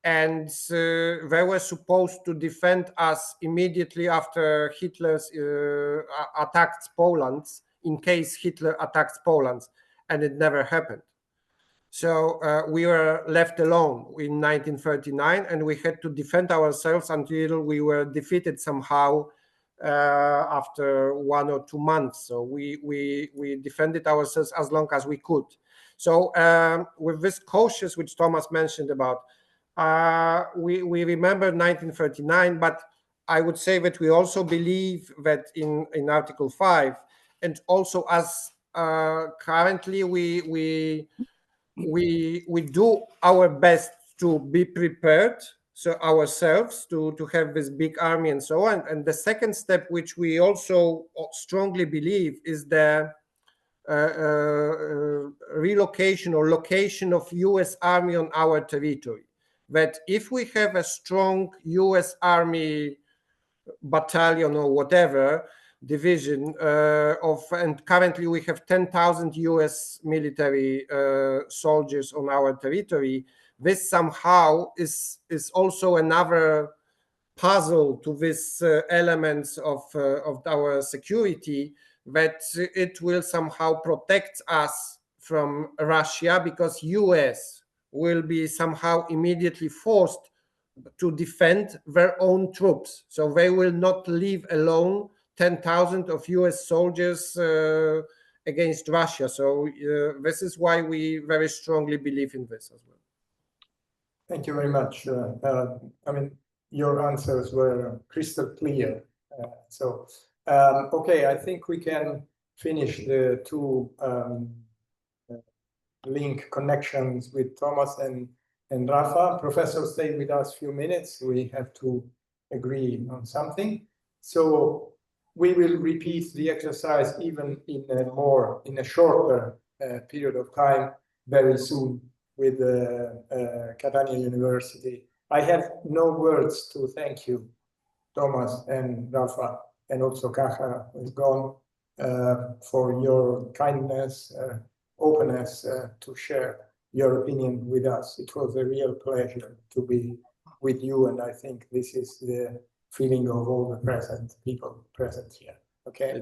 and they were supposed to defend us immediately after Hitler's attacked Poland, in case Hitler attacks Poland, and it never happened. So we were left alone in 1939, and we had to defend ourselves until we were defeated somehow after 1 or 2 months. So we defended ourselves as long as we could. So with this cautious, which Thomas mentioned about, we remember 1939, but I would say that we also believe that in Article 5, and also as currently we do our best to be prepared, so ourselves to have this big army and so on. And the second step, which we also strongly believe, is the relocation or location of US Army on our territory. That if we have a strong US Army battalion or whatever division and currently we have 10,000 US military soldiers on our territory, this somehow is also another puzzle to this elements of our security, that it will somehow protect us from Russia, because US will be somehow immediately forced to defend their own troops. So they will not leave alone 10,000 of US soldiers against Russia. So this is why we very strongly believe in this as well. Thank you very much. I mean, your answers were crystal clear. Okay, I think we can finish the two link connections with Thomas and Rafa. Professor, stay with us a few minutes. We have to agree on something. So we will repeat the exercise even in a shorter period of time very soon with Catania University. I have no words to thank you, Thomas and Rafa, and also Kaja is gone, for your kindness, openness to share your opinion with us. It was a real pleasure to be with you, and I think this is the feeling of all the people present here. Okay,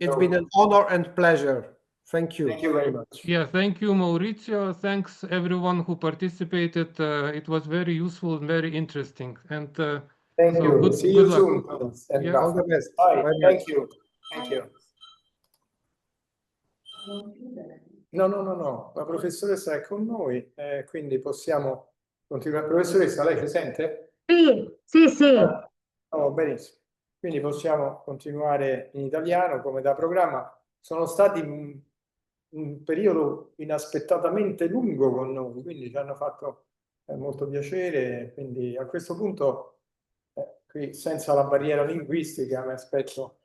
it's been an honor and pleasure. Thank you. Thank you very much. Yeah, thank you, Maurizio. Thanks everyone who participated. It was very useful and very interesting. And thank you. See you soon. Yeah. All the best. Bye. Bye. Thank you. Thank you. No, la professoressa è con noi, quindi possiamo continuare. Professoressa, lei ci sente? Sì. Oh, benissimo. Quindi possiamo continuare in italiano come da programma. Sono stati un periodo inaspettatamente lungo con noi, quindi ci hanno fatto molto piacere. Quindi a questo punto, qui senza la barriera linguistica, mi aspetto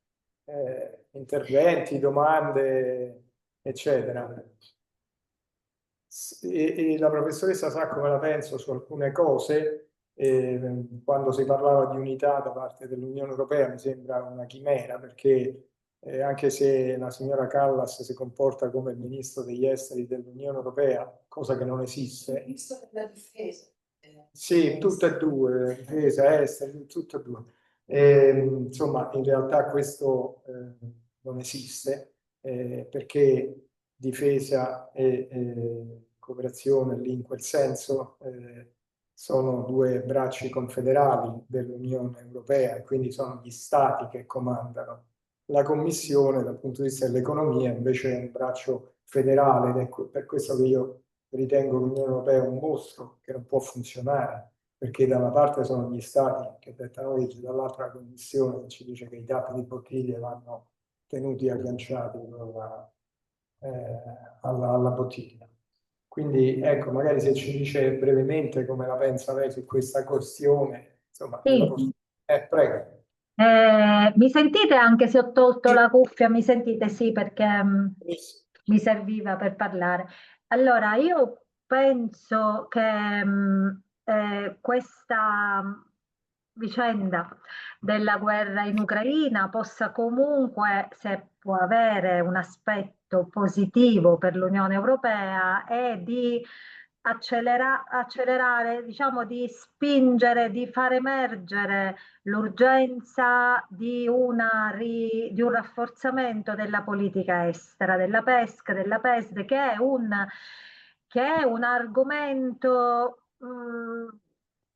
interventi, domande, eccetera. e la professoressa sa come la penso su alcune cose. Quando si parlava di unità da parte dell'Unione Europea mi sembra una chimera, perché anche se la signora Callas si comporta come il ministro degli esteri dell'Unione Europea, cosa che non esiste. Il ministro della difesa. Sì, tutte e due, difesa, esteri, tutte e due. Insomma, in realtà questo non esiste, perché difesa e cooperazione lì in quel senso sono due bracci confederali dell'Unione Europea, e quindi sono gli stati che comandano. La Commissione, dal punto di vista dell'economia, invece è un braccio federale, ed è per questo che io ritengo l'Unione Europea un mostro che non può funzionare, perché da una parte sono gli stati che dettano leggi, dall'altra la Commissione che ci dice che i tappi di bottiglie vanno tenuti agganciati alla bottiglia. Quindi ecco, magari se ci dice brevemente come la pensa lei su questa questione, insomma, Sì. Prego. Mi sentite anche se ho tolto la cuffia? Mi sentite? Sì, perché mi serviva per parlare. Allora, io penso che questa vicenda della guerra in Ucraina possa comunque, se può avere un aspetto positivo per l'Unione Europea, è di accelerare, diciamo, di spingere, di far emergere l'urgenza di un rafforzamento della politica estera, della PESD, che è un argomento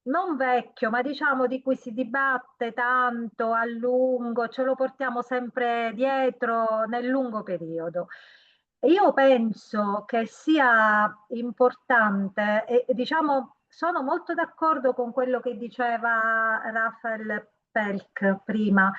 non vecchio, ma diciamo di cui si dibatte tanto a lungo, ce lo portiamo sempre dietro nel lungo periodo. Io penso che sia importante e diciamo sono molto d'accordo con quello che diceva Rafael Pelk prima,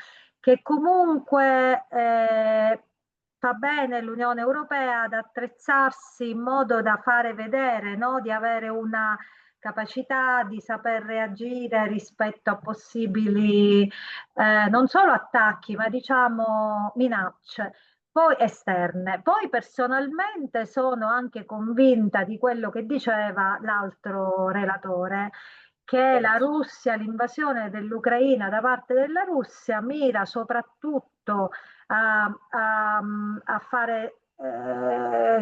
che comunque fa bene l'Unione Europea ad attrezzarsi in modo da fare vedere, no? Di avere una capacità di saper reagire rispetto a possibili non solo attacchi, ma diciamo minacce poi esterne. Poi personalmente sono anche convinta di quello che diceva l'altro relatore, che la Russia, l'invasione dell'Ucraina da parte della Russia mira soprattutto a fare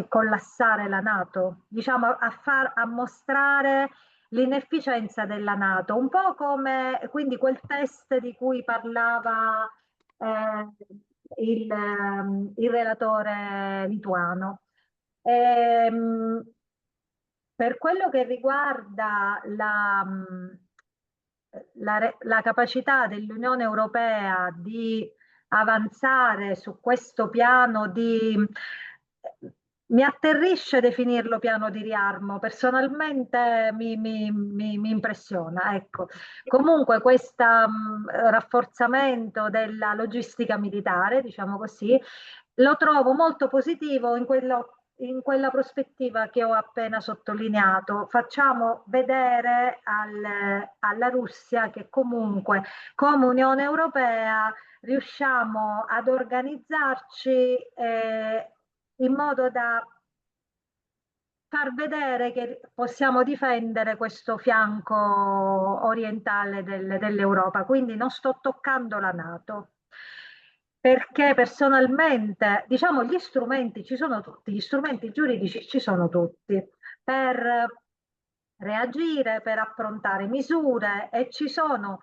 collassare la NATO, diciamo a mostrare l'inefficienza della NATO, un po' come quindi quel test di cui parlava il relatore lituano. Per quello che riguarda la capacità dell'Unione Europea di avanzare su questo piano mi atterrisce definirlo piano di riarmo, personalmente mi impressiona. Ecco. Comunque questo rafforzamento della logistica militare, diciamo così, lo trovo molto positivo in quella prospettiva che ho appena sottolineato. Facciamo vedere alla Russia che comunque come Unione Europea riusciamo ad organizzarci in modo da far vedere che possiamo difendere questo fianco orientale dell'Europa. Quindi non sto toccando la NATO, perché personalmente, diciamo, gli strumenti ci sono tutti, gli strumenti giuridici ci sono tutti per reagire, per approntare misure, e ci sono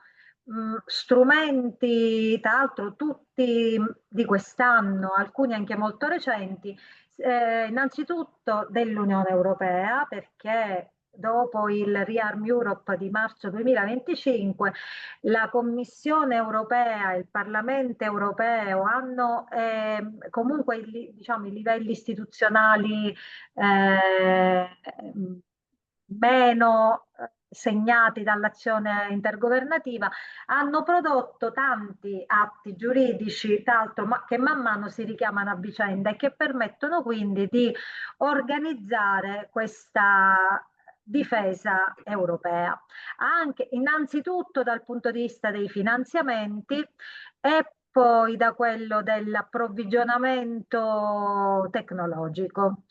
strumenti, tra l'altro tutti di quest'anno, alcuni anche molto recenti, innanzitutto dell'Unione Europea, perché dopo il Rearm Europe di marzo 2025 la Commissione Europea e il Parlamento Europeo hanno comunque diciamo, i livelli istituzionali meno segnati dall'azione intergovernativa, hanno prodotto tanti atti giuridici, tra l'altro, che man mano si richiamano a vicenda e che permettono quindi di organizzare questa difesa europea, anche innanzitutto dal punto di vista dei finanziamenti e poi da quello dell'approvvigionamento tecnologico.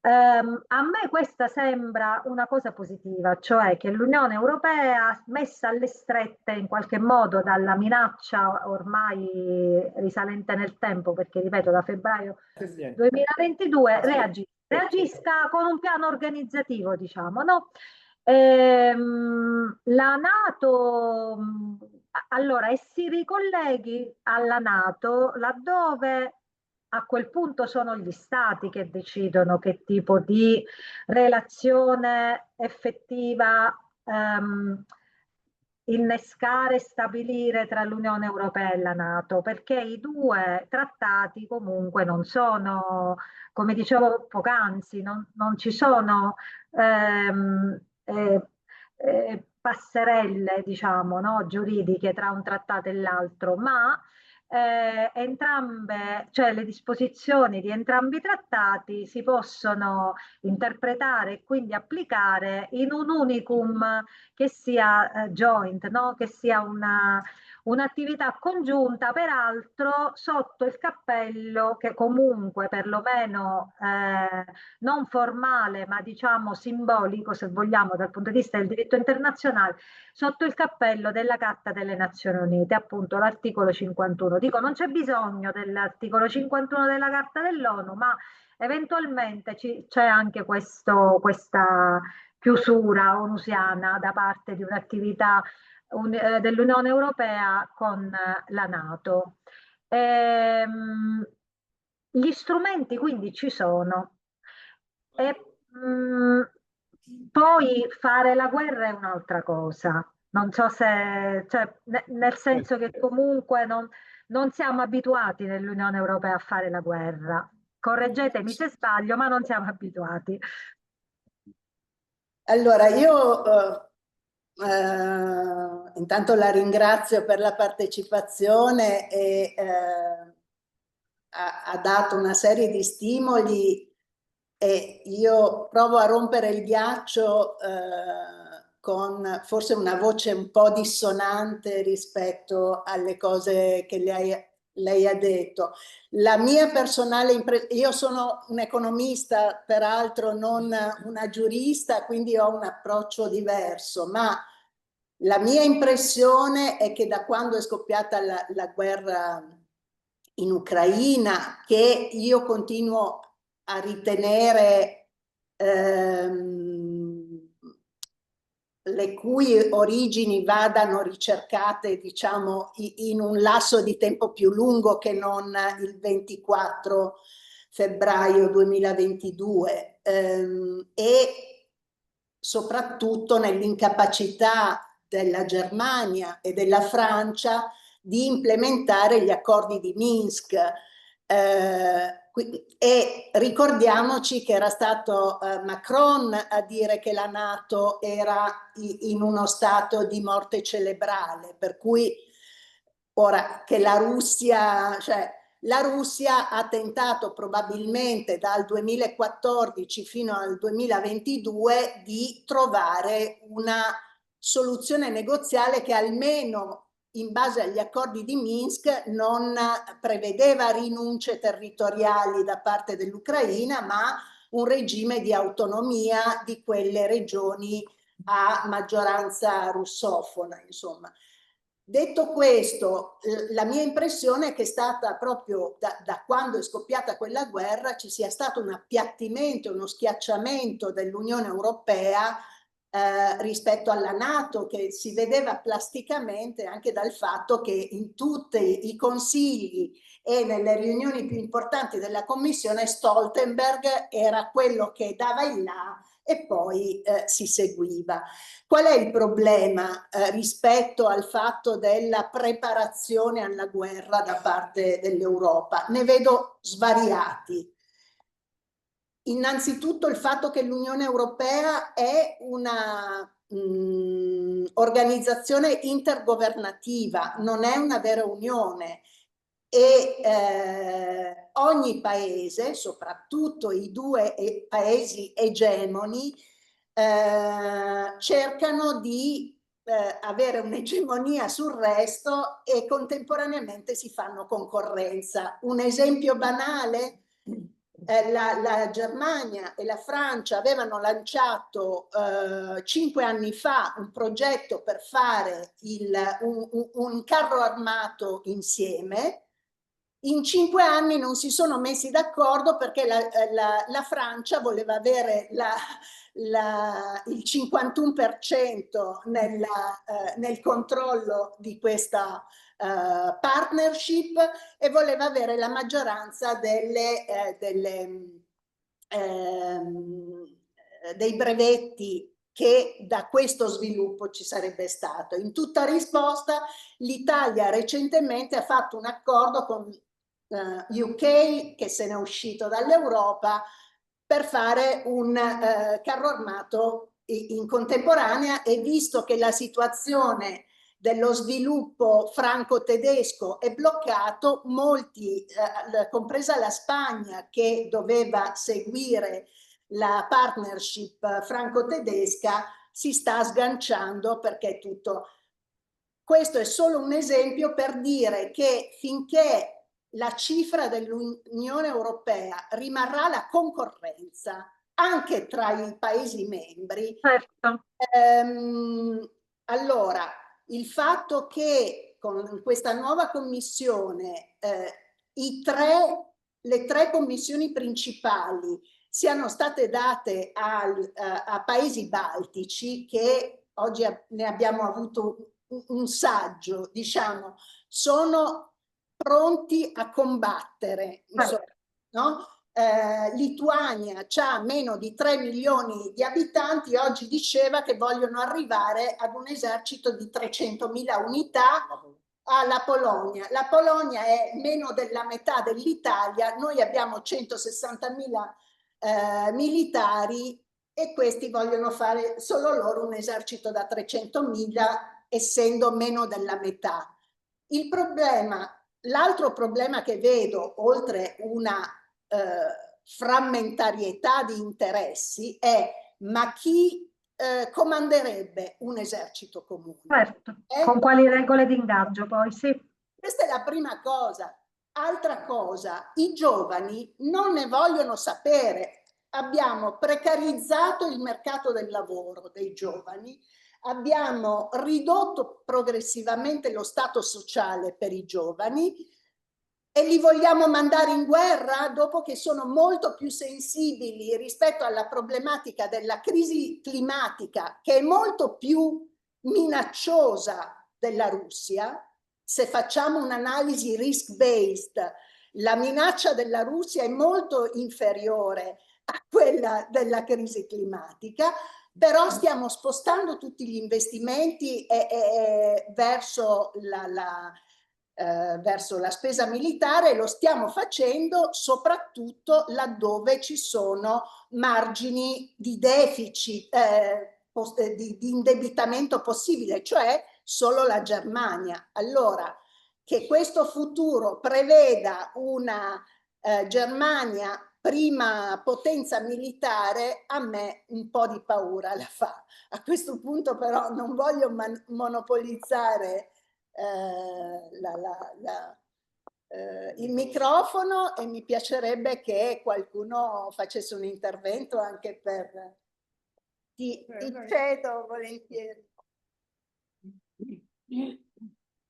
A me questa sembra una cosa positiva, cioè che l'Unione Europea, messa alle strette in qualche modo dalla minaccia ormai risalente nel tempo, perché ripeto da febbraio 2022, reagisca con un piano organizzativo, diciamo, no? La NATO, allora, e si ricolleghi alla NATO laddove a quel punto sono gli stati che decidono che tipo di relazione effettiva innescare e stabilire tra l'Unione Europea e la NATO, perché i due trattati comunque non sono, come dicevo poc'anzi, non ci sono passerelle, diciamo, no, giuridiche tra un trattato e l'altro, ma entrambe, cioè le disposizioni di entrambi i trattati si possono interpretare e quindi applicare in un unicum che sia joint, no? Che sia un'attività congiunta, peraltro sotto il cappello che comunque perlomeno non formale, ma diciamo simbolico, se vogliamo, dal punto di vista del diritto internazionale, sotto il cappello della Carta delle Nazioni Unite, appunto l'articolo 51. Dico, non c'è bisogno dell'articolo 51 della Carta dell'ONU, ma eventualmente c'è anche questa chiusura onusiana da parte di un'attività dell'Unione Europea con la NATO. Gli strumenti quindi ci sono. E, poi fare la guerra è un'altra cosa. Non so se, cioè, nel senso che comunque non siamo abituati nell'Unione Europea a fare la guerra. Correggetemi se sbaglio, ma non siamo abituati. Allora, io intanto la ringrazio per la partecipazione e ha dato una serie di stimoli e io provo a rompere il ghiaccio con forse una voce un po' dissonante rispetto alle cose che lei ha detto. La mia personale impressione, io sono un economista, peraltro non una giurista, quindi ho un approccio diverso, ma la mia impressione è che da quando è scoppiata la guerra in Ucraina, che io continuo a ritenere le cui origini vadano ricercate, diciamo, in un lasso di tempo più lungo che non il 24 febbraio 2022 e soprattutto nell'incapacità della Germania e della Francia di implementare gli accordi di Minsk. E ricordiamoci che era stato Macron a dire che la NATO era in uno stato di morte cerebrale, per cui ora che la Russia, cioè la Russia ha tentato probabilmente dal 2014 fino al 2022 di trovare una soluzione negoziale che almeno in base agli accordi di Minsk non prevedeva rinunce territoriali da parte dell'Ucraina, ma un regime di autonomia di quelle regioni a maggioranza russofona, insomma. Detto questo, la mia impressione è che è stata proprio da quando è scoppiata quella guerra ci sia stato un appiattimento, uno schiacciamento dell'Unione Europea rispetto alla NATO, che si vedeva plasticamente anche dal fatto che in tutti i consigli e nelle riunioni più importanti della Commissione Stoltenberg era quello che dava il là e poi si seguiva. Qual è il problema rispetto al fatto della preparazione alla guerra da parte dell'Europa? Ne vedo svariati. Innanzitutto il fatto che l'Unione Europea è una organizzazione intergovernativa, non è una vera unione e ogni paese, soprattutto i due paesi egemoni, cercano di avere un'egemonia sul resto e contemporaneamente si fanno concorrenza. Un esempio banale? la Germania e la Francia avevano lanciato 5 anni fa un progetto per fare un carro armato insieme. In 5 anni non si sono messi d'accordo perché la Francia voleva avere il 51% nel controllo di questa partnership e voleva avere la maggioranza dei brevetti che da questo sviluppo ci sarebbe stato. In tutta risposta, l'Italia recentemente ha fatto un accordo con UK, che se n'è uscito dall'Europa, per fare un carro armato in contemporanea, e visto che la situazione dello sviluppo franco-tedesco è bloccato, molti, compresa la Spagna, che doveva seguire la partnership franco-tedesca, si sta sganciando perché tutto. Questo è solo un esempio per dire che finché la cifra dell'Unione Europea rimarrà la concorrenza anche tra i Paesi membri, Certo. allora il fatto che con questa nuova commissione le tre commissioni principali siano state date a Paesi baltici, che oggi ne abbiamo avuto un saggio, diciamo, sono pronti a combattere, insomma, no? Lituania ha meno di 3 milioni di abitanti, oggi diceva che vogliono arrivare ad un esercito di 300.000 unità. Alla Polonia. La Polonia è meno della metà dell'Italia, noi abbiamo 160.000 militari e questi vogliono fare solo loro un esercito da 300.000, essendo meno della metà. Il problema, l'altro problema che vedo, oltre una frammentarietà di interessi, è: ma chi comanderebbe un esercito comune? Certo, con quali regole di ingaggio poi, sì. Questa è la prima cosa. Altra cosa, i giovani non ne vogliono sapere. Abbiamo precarizzato il mercato del lavoro dei giovani, abbiamo ridotto progressivamente lo stato sociale per i giovani e li vogliamo mandare in guerra dopo che sono molto più sensibili rispetto alla problematica della crisi climatica, che è molto più minacciosa della Russia. Se facciamo un'analisi risk-based, la minaccia della Russia è molto inferiore a quella della crisi climatica, però stiamo spostando tutti gli investimenti verso la spesa militare, e lo stiamo facendo soprattutto laddove ci sono margini di deficit, di indebitamento possibile, cioè solo la Germania. Allora, che questo futuro preveda una Germania prima potenza militare, a me un po' di paura la fa. A questo punto però non voglio monopolizzare il microfono, e mi piacerebbe che qualcuno facesse un intervento anche per... Ti cedo volentieri.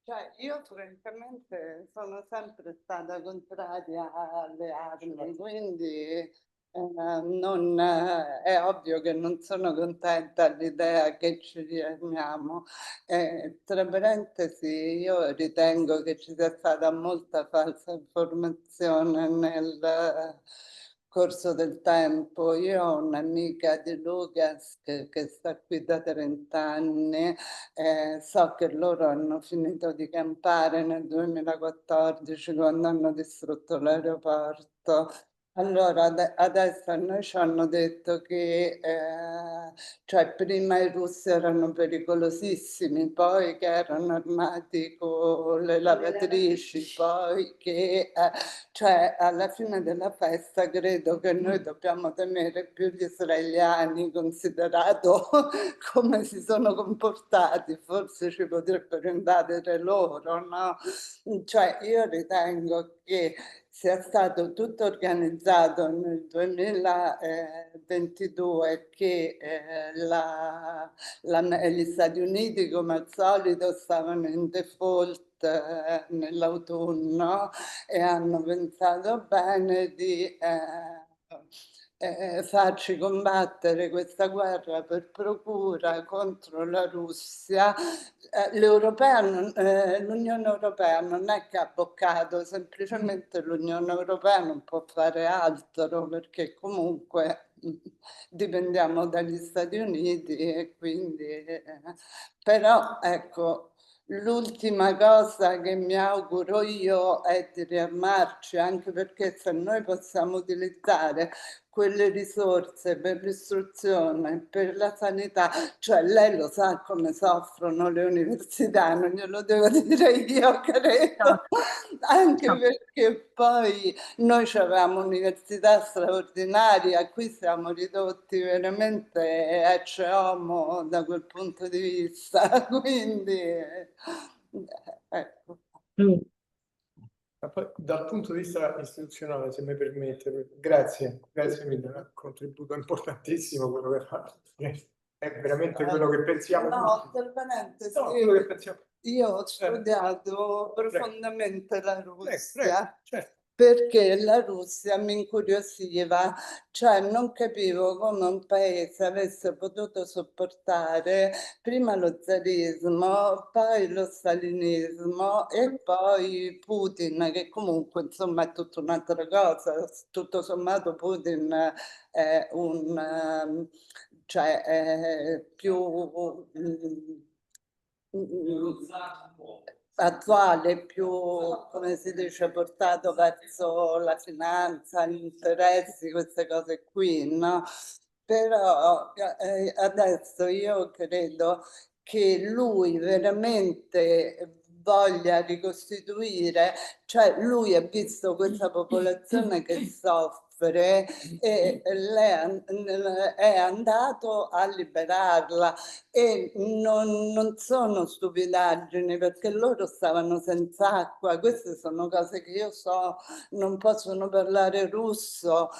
Cioè, io francamente sono sempre stata contraria alle armi, quindi è ovvio che non sono contenta all'idea che ci riarmiamo. Tra parentesi, io ritengo che ci sia stata molta falsa informazione nel corso del tempo. Io ho un'amica di Lucas che sta qui da 30 anni, so che loro hanno finito di campare nel 2014 quando hanno distrutto l'aeroporto. Allora, adesso a noi ci hanno detto che cioè prima i russi erano pericolosissimi, poi che erano armati con le lavatrici, poi che cioè alla fine della festa credo che noi dobbiamo temere più gli israeliani, considerato come si sono comportati, forse ci potrebbero invadere loro, no? Cioè io ritengo che sia stato tutto organizzato nel 2022, che gli Stati Uniti, come al solito, stavano in default nell'autunno e hanno pensato bene di farci combattere questa guerra per procura contro la Russia. L'Unione Europea non è che ha bloccato, semplicemente l'Unione Europea non può fare altro, perché comunque dipendiamo dagli Stati Uniti e quindi però ecco, l'ultima cosa che mi auguro io è di riarmarci, anche perché se noi possiamo utilizzare quelle risorse per l'istruzione, per la sanità, cioè lei lo sa come soffrono le università, non glielo devo dire io, credo, anche perché poi noi avevamo un'università straordinaria, qui siamo ridotti veramente ecce homo da quel punto di vista, quindi ecco. Dal punto di vista istituzionale, se mi permette, grazie mille, è un contributo importantissimo quello che ha fatto. È veramente quello che pensiamo No, tutti. per parentesi, No, quello che pensiamo. io ho studiato profondamente la Russia. Certo. Perché la Russia mi incuriosiva, cioè non capivo come un paese avesse potuto sopportare prima lo zarismo, poi lo stalinismo e poi Putin, che comunque insomma è tutta un'altra cosa. Tutto sommato Putin è cioè è più attuale, più, come si dice, portato verso la finanza, gli interessi, queste cose qui, no? Però adesso io credo che lui veramente voglia ricostituire, cioè lui ha visto questa popolazione che soffre e è andato a liberarla. E non sono stupidaggini, perché loro stavano senza acqua, queste sono cose che io so, non possono parlare russo.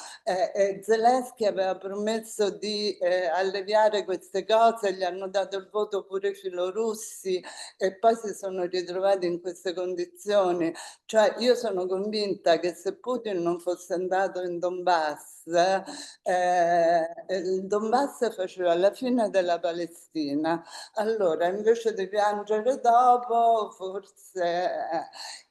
Zelensky aveva promesso di alleviare queste cose, gli hanno dato il voto pure i filorussi e poi si sono ritrovati in queste condizioni. Cioè io sono convinta che se Putin non fosse andato in Donbass, il Donbass faceva la fine della Palestina. Allora, invece di piangere dopo, forse...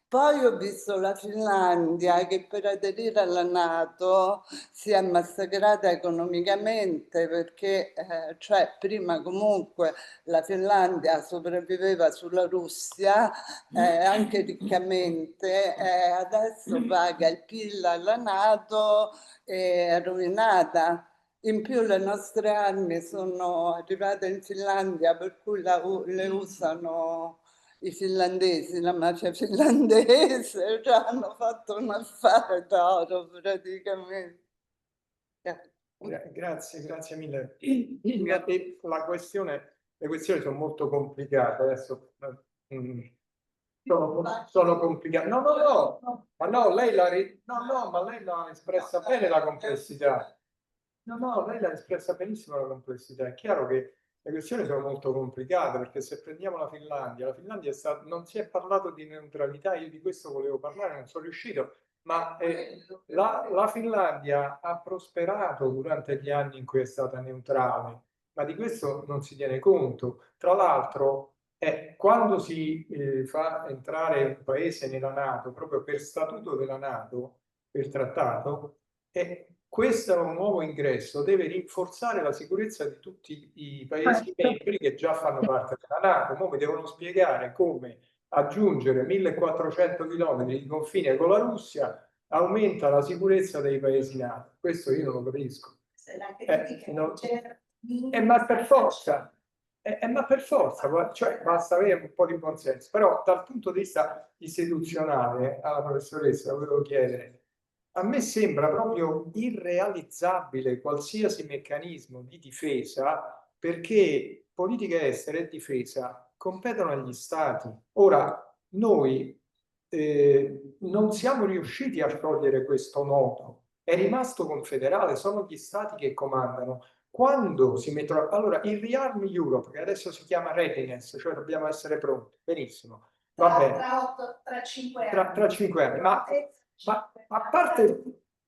Poi ho visto la Finlandia che per aderire alla NATO si è massacrata economicamente perché cioè, prima comunque la Finlandia sopravviveva sulla Russia anche riccamente, adesso paga il PIL alla NATO, è rovinata. In più le nostre armi sono arrivate in Finlandia, per cui le usano i finlandesi, la mafia finlandese, cioè hanno fatto un affare d'oro praticamente. Grazie mille. La questione, le questioni sono molto complicate adesso. Sono complicate. No, ma no, lei l'ha espressa bene la complessità. No, lei l'ha espressa benissimo la complessità. È chiaro che le questioni sono molto complicate, perché se prendiamo la Finlandia non si è parlato di neutralità, io di questo volevo parlare, non sono riuscito, ma la Finlandia ha prosperato durante gli anni in cui è stata neutrale, ma di questo non si tiene conto. Tra l'altro, quando si fa entrare un paese nella NATO, proprio per statuto della NATO, per trattato, questo nuovo ingresso deve rinforzare la sicurezza di tutti i paesi membri che già fanno parte della NATO. Ora mi devono spiegare come aggiungere 1400 km di confine con la Russia aumenta la sicurezza dei paesi NATO. Questo io non lo capisco. Ma per forza, cioè basta avere un po' di buonsenso. Però dal punto di vista istituzionale, alla professoressa volevo chiedere, a me sembra proprio irrealizzabile qualsiasi meccanismo di difesa, perché politica estera e difesa competono agli stati. Ora, noi non siamo riusciti a sciogliere questo nodo. È rimasto confederale, sono gli stati che comandano. Quando si mettono... Allora, il Rearm Europe, che adesso si chiama Readiness, cioè dobbiamo essere pronti, benissimo. Va bene. Tra 5 Tra 5 anni. Ma a parte...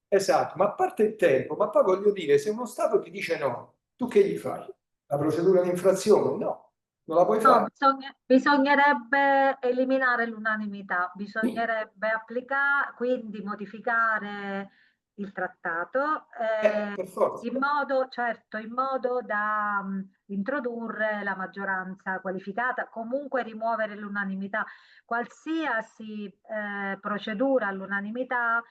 Esatto, ma a parte il tempo, ma poi voglio dire, se uno Stato ti dice no, tu che gli fai? La procedura di infrazione? No, non la puoi fare. No, bisognerebbe eliminare l'unanimità, bisognerebbe applicare, quindi modificare il trattato Per forza. in modo, certo, in modo da introdurre la maggioranza qualificata, comunque rimuovere l'unanimità. Qualsiasi procedura all'unanimità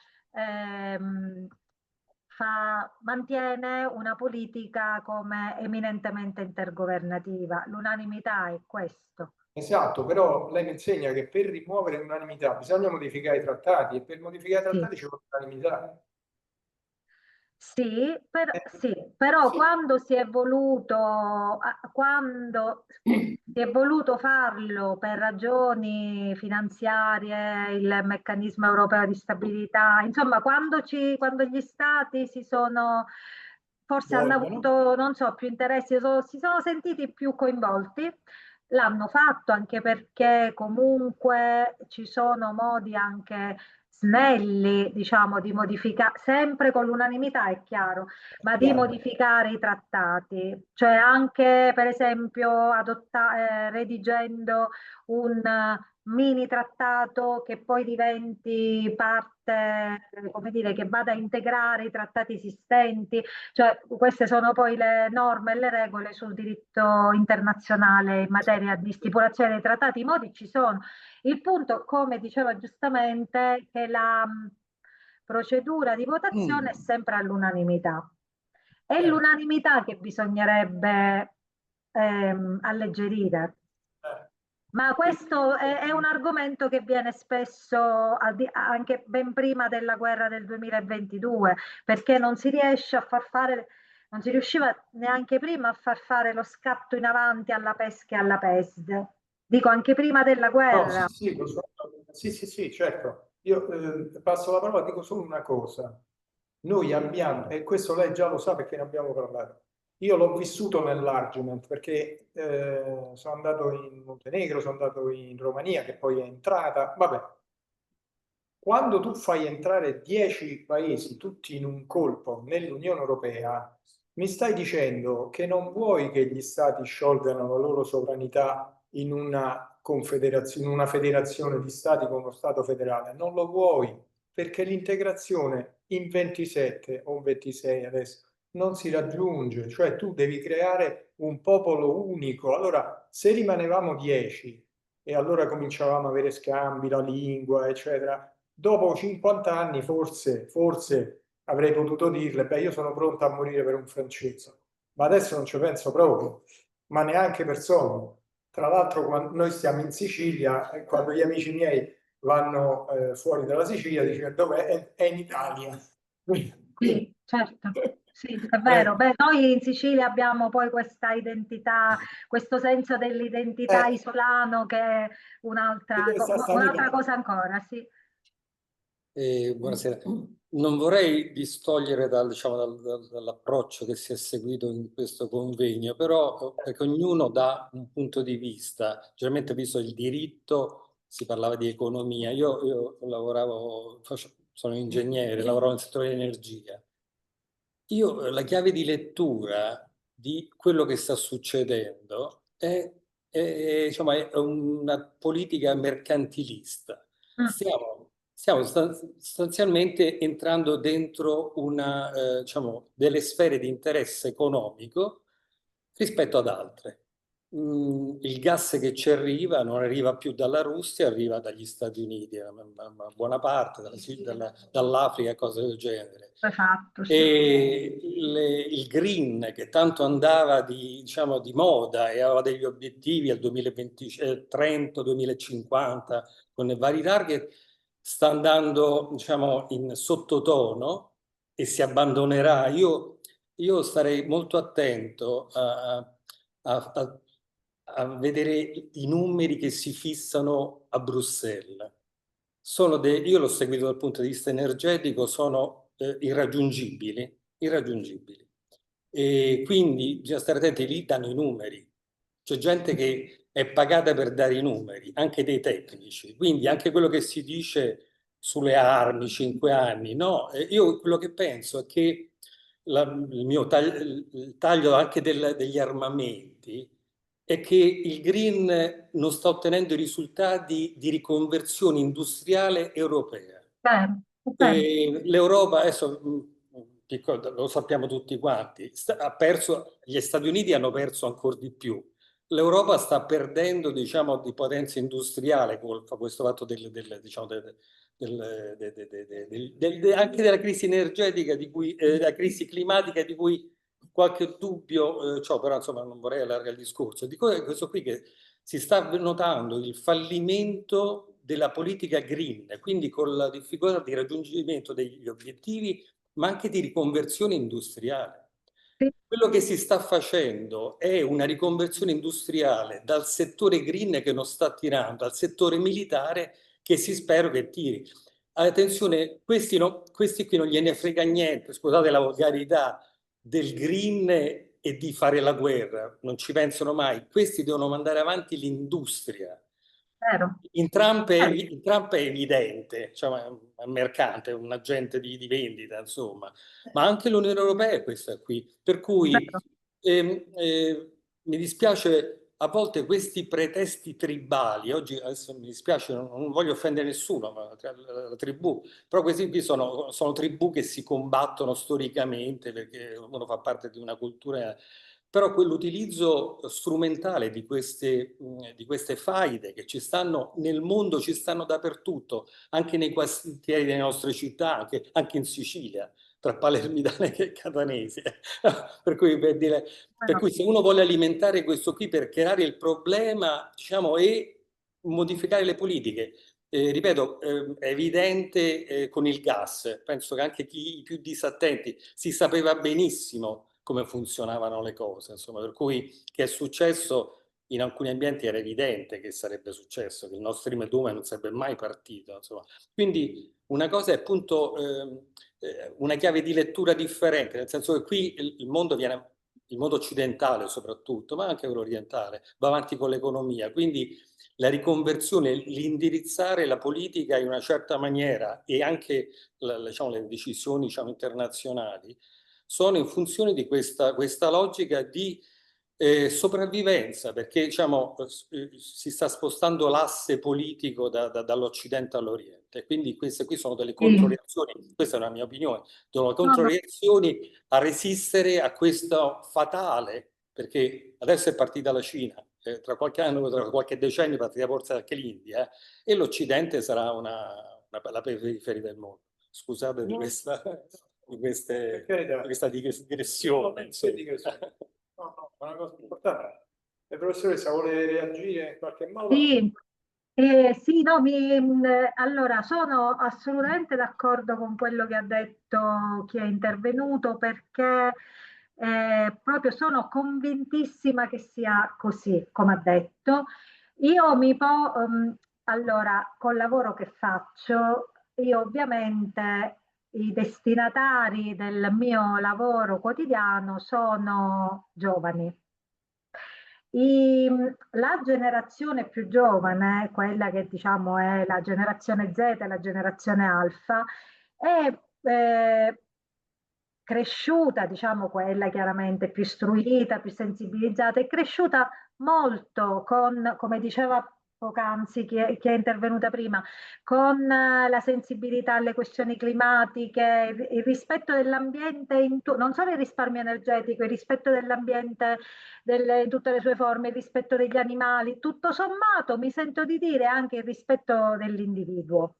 mantiene una politica come eminentemente intergovernativa. L'unanimità è questo. Esatto, però lei mi insegna che per rimuovere l'unanimità bisogna modificare i trattati e per modificare i trattati ci vuole l'unanimità. Sì, però Sì. quando si è voluto farlo per ragioni finanziarie, il meccanismo europeo di stabilità, insomma, quando gli stati forse hanno avuto, non so, più interessi, si sono sentiti più coinvolti, l'hanno fatto anche perché comunque ci sono modi anche snelli, diciamo, di modificare, sempre con l'unanimità è chiaro, ma di modificare i trattati, cioè anche per esempio redigendo un mini trattato che poi diventi parte, come dire, che vada a integrare i trattati esistenti, cioè queste sono poi le norme e le regole sul diritto internazionale in materia di stipulazione dei trattati, i modi ci sono. Il punto, come diceva giustamente, che la procedura di votazione è sempre all'unanimità. È l'unanimità che bisognerebbe alleggerire. Ma questo è un argomento che viene spesso, anche ben prima della guerra del 2022, perché non si riesce a far fare, non si riusciva neanche prima a far fare lo scatto in avanti alla pesca e alla PESD. Dico anche prima della guerra. No, sì, certo. Io passo la parola, dico solo una cosa. Noi abbiamo, e questo lei già lo sa perché ne abbiamo parlato, io l'ho vissuto nell'argument perché sono andato in Montenegro, sono andato in Romania, che poi è entrata. Vabbè, quando tu fai entrare 10 paesi tutti in un colpo nell'Unione Europea, mi stai dicendo che non vuoi che gli stati sciolgano la loro sovranità in una confederazione, in una federazione di stati con uno stato federale. Non lo vuoi, perché l'integrazione in 27 o 26 adesso non si raggiunge, cioè tu devi creare un popolo unico. Allora, se rimanevamo 10 e allora cominciavamo a avere scambi, la lingua, eccetera, dopo 50 anni forse avrei potuto dirle, beh, io sono pronta a morire per un francese, ma adesso non ci penso proprio, ma neanche per sogno. Tra l'altro, quando noi stiamo in Sicilia, quando gli amici miei vanno fuori dalla Sicilia, dicono dov'è? È in Italia. Sì, certo, sì, è vero. Beh, noi in Sicilia abbiamo poi questa identità, questo senso dell'identità isolano che è un'altra cosa ancora, sì. Buonasera. Non vorrei distogliere diciamo, dall'approccio che si è seguito in questo convegno, però perché ognuno dà un punto di vista. Generalmente, visto il diritto, si parlava di economia. Io lavoravo, sono ingegnere, lavoravo nel settore dell'energia. La chiave di lettura di quello che sta succedendo diciamo, è una politica mercantilista. Stiamo sostanzialmente entrando dentro diciamo, delle sfere di interesse economico rispetto ad altre. Il gas che ci arriva non arriva più dalla Russia, arriva dagli Stati Uniti, una buona parte, dall'Africa, cose del genere. Esatto, sì. E il green, che tanto andava diciamo, di moda e aveva degli obiettivi al 2030, 2050, con vari target, sta andando diciamo, in sottotono e si abbandonerà. Io starei molto attento a vedere i numeri che si fissano a Bruxelles io l'ho seguito dal punto di vista energetico, sono irraggiungibili, irraggiungibili. E quindi bisogna stare attenti, lì danno i numeri. C'è gente che è pagata per dare i numeri, anche dei tecnici. Quindi anche quello che si dice sulle armi, 5 anni, no? Io quello che penso è che il taglio anche degli armamenti è che il green non sta ottenendo i risultati di riconversione industriale europea. L'Europa, adesso lo sappiamo tutti quanti, ha perso, gli Stati Uniti hanno perso ancora di più. L'Europa sta perdendo, diciamo, di potenza industriale con questo fatto anche della crisi energetica, della crisi climatica, di cui qualche dubbio c'ho, però insomma non vorrei allargare il discorso. Dico questo qui, che si sta notando il fallimento della politica green, quindi con la difficoltà di raggiungimento degli obiettivi, ma anche di riconversione industriale. Quello che si sta facendo è una riconversione industriale dal settore green, che non sta tirando, al settore militare, che si spera che tiri. Attenzione, questi qui non gliene frega niente, scusate la volgarità, del green e di fare la guerra, non ci pensano mai. Questi devono mandare avanti l'industria. In Trump è evidente, cioè, è un mercante, un agente di vendita, insomma, ma anche l'Unione Europea è questa qui. Per cui mi dispiace a volte questi pretesti tribali. Oggi adesso mi dispiace, non voglio offendere nessuno, ma la tribù, però questi qui sono tribù che si combattono storicamente perché uno fa parte di una cultura. Però quell'utilizzo strumentale di queste faide che ci stanno nel mondo, ci stanno dappertutto, anche nei quartieri delle nostre città, anche in Sicilia, tra palermitane e catanesi. per cui se uno vuole alimentare questo qui per creare il problema, diciamo, e modificare le politiche, ripeto, è evidente con il gas. Penso che anche i più disattenti si sapeva benissimo come funzionavano le cose, insomma, per cui che è successo in alcuni ambienti era evidente che sarebbe successo, che il Nord Stream 2 non sarebbe mai partito, insomma. Quindi una cosa è appunto una chiave di lettura differente, nel senso che qui il mondo occidentale soprattutto, ma anche quello orientale, va avanti con l'economia, quindi la riconversione, l'indirizzare la politica in una certa maniera e anche diciamo, le decisioni, diciamo, internazionali sono in funzione di questa logica di sopravvivenza, perché diciamo, si sta spostando l'asse politico dall'Occidente all'Oriente. Quindi queste qui sono delle controreazioni, questa è una mia opinione, sono controreazioni a resistere a questo fatale, perché adesso è partita la Cina, tra qualche anno, tra qualche decennio partirà forse anche l'India, e l'Occidente sarà la periferia del mondo. Scusate di questa digressione. No, è una cosa importante. Professoressa, vuole reagire in qualche modo? Sì, sì, no, allora sono assolutamente d'accordo con quello che ha detto chi è intervenuto, perché proprio sono convintissima che sia così, come ha detto. Io allora, col lavoro che faccio, io ovviamente i destinatari del mio lavoro quotidiano sono giovani. La generazione più giovane, quella che diciamo è la generazione Z e la generazione Alfa, è cresciuta, diciamo quella chiaramente più istruita, più sensibilizzata, è cresciuta molto con, come diceva poc'anzi chi è intervenuta prima, con la sensibilità alle questioni climatiche, il rispetto dell'ambiente, non solo il risparmio energetico, il rispetto dell'ambiente in tutte le sue forme, il rispetto degli animali, tutto sommato mi sento di dire anche il rispetto dell'individuo,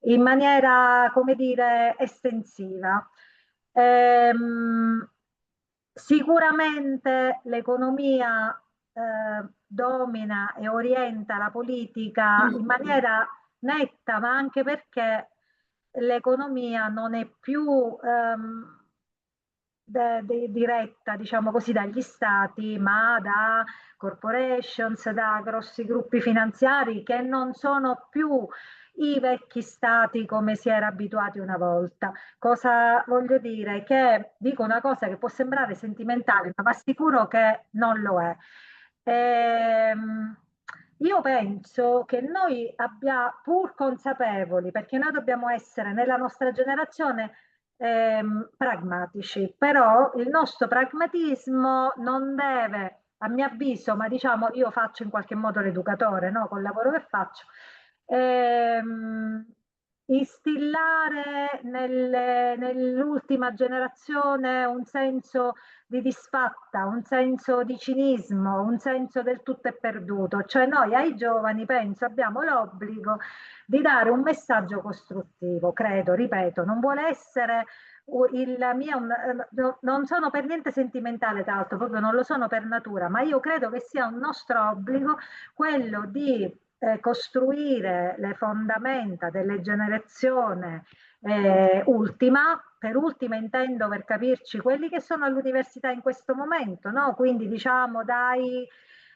in maniera, come dire, estensiva. Sicuramente l'economia domina e orienta la politica in maniera netta, ma anche perché l'economia non è più diretta, diciamo così, dagli stati, ma da corporations, da grossi gruppi finanziari che non sono più i vecchi stati come si era abituati una volta. Cosa voglio dire? Che dico una cosa che può sembrare sentimentale, ma vi assicuro che non lo è. Io penso che noi abbiamo, pur consapevoli, perché noi dobbiamo essere nella nostra generazione pragmatici, però il nostro pragmatismo non deve, a mio avviso, ma diciamo io faccio in qualche modo l'educatore, no? Col lavoro che faccio, instillare nell'ultima generazione un senso di disfatta, un senso di cinismo, un senso del tutto è perduto. Cioè noi ai giovani, penso, abbiamo l'obbligo di dare un messaggio costruttivo, credo, ripeto, non vuole essere non sono per niente sentimentale, tra l'altro, proprio non lo sono per natura, ma io credo che sia un nostro obbligo quello di costruire le fondamenta delle generazioni ultima, per ultima intendo, per capirci, quelli che sono all'università in questo momento, no? Quindi diciamo dai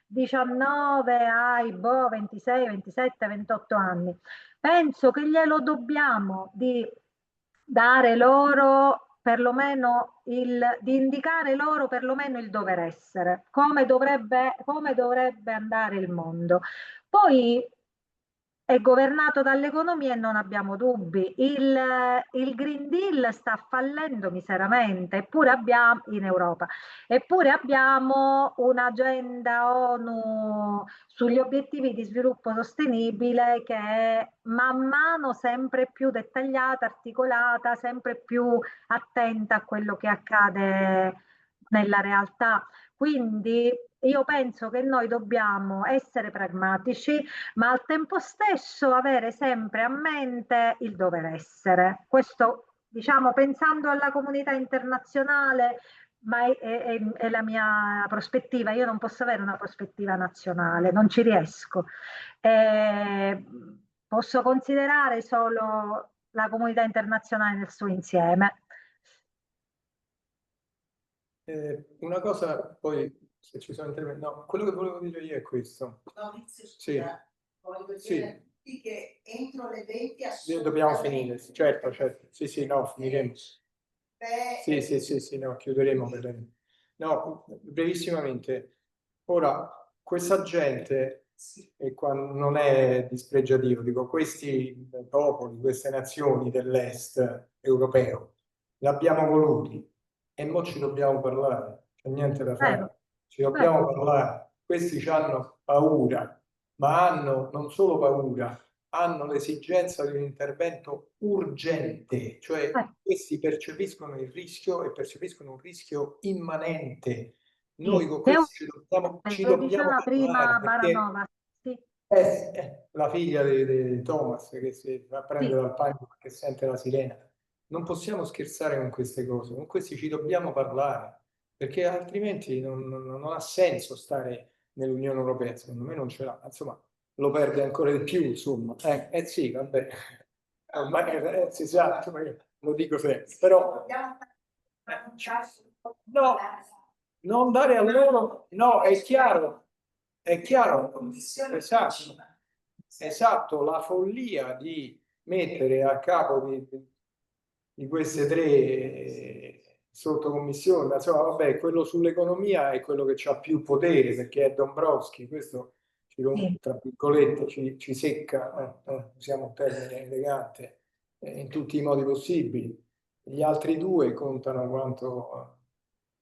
19 ai 26, 27, 28 anni. Penso che glielo dobbiamo di dare loro perlomeno di indicare loro perlomeno il dover essere, come dovrebbe andare il mondo. Poi è governato dall'economia e non abbiamo dubbi. Il Green Deal sta fallendo miseramente, eppure abbiamo in Europa, eppure abbiamo un'agenda ONU sugli obiettivi di sviluppo sostenibile che è man mano sempre più dettagliata, articolata, sempre più attenta a quello che accade nella realtà. Quindi io penso che noi dobbiamo essere pragmatici, ma al tempo stesso avere sempre a mente il dover essere. Questo, diciamo, pensando alla comunità internazionale, ma è la mia prospettiva. Io non posso avere una prospettiva nazionale, non ci riesco. Posso considerare solo la comunità internazionale nel suo insieme. Una cosa, poi se ci sono interventi, no, quello che volevo dire io è questo. Sì. Sì. Che entro le 20 dobbiamo finire, certo, sì, no, finiremo. Sì, no, chiuderemo. No, brevissimamente. Ora, questa gente, e qua non è dispregiativo, dico, questi popoli, queste nazioni dell'est europeo, l'abbiamo voluti e mo ci dobbiamo parlare, c'è niente da fare, ci dobbiamo parlare. Questi hanno paura, ma hanno non solo paura, hanno l'esigenza di un intervento urgente, cioè questi percepiscono il rischio e percepiscono un rischio immanente. Noi con questi ci dobbiamo prima parlare, Baranova, sì. La figlia di Thomas che si fa prendere dal panico perché sente la sirena. Non possiamo scherzare con queste cose, con questi ci dobbiamo parlare, perché altrimenti non ha senso stare nell'Unione Europea, secondo me non ce l'ha, insomma, lo perde ancora di più, insomma. Sì, vabbè, ormai si sa, lo dico sempre, però no, non dare a loro, no, è chiaro, esatto, la follia di mettere a capo di queste tre sottocommissioni, insomma, vabbè, quello sull'economia è quello che ha più potere perché è Dombrovskis, questo tra virgolette ci secca, usiamo un termine elegante, in tutti i modi possibili. Gli altri due contano quanto,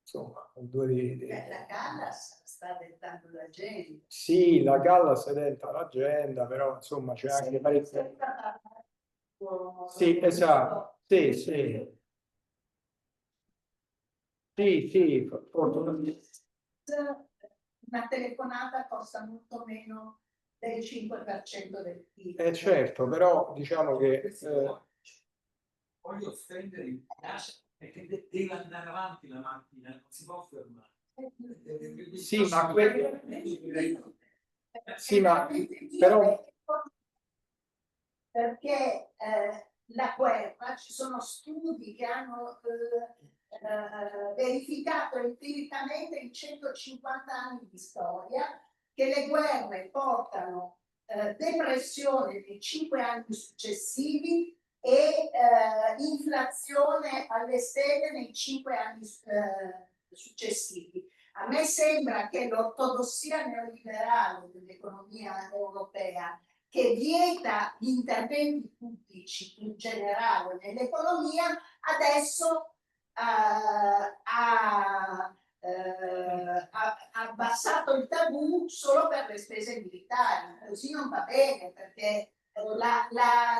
insomma, due La Callas sta dettando l'agenda. Sì, la Callas detta l'agenda, però insomma c'è anche parecchio. Sì, esatto, sì. Sì, una telefonata costa molto meno del 5% del PIB. Certo, però diciamo che voglio stendere il braccio perché deve andare avanti la macchina, non si può fermare. Sì, ma però perché la guerra, ci sono studi che hanno verificato empiricamente in 150 anni di storia che le guerre portano depressione nei 5 anni successivi e inflazione alle stelle nei 5 anni successivi. A me sembra che l'ortodossia neoliberale dell'economia europea, che vieta gli interventi pubblici in generale nell'economia, adesso ha abbassato il tabù solo per le spese militari. Così non va bene, perché la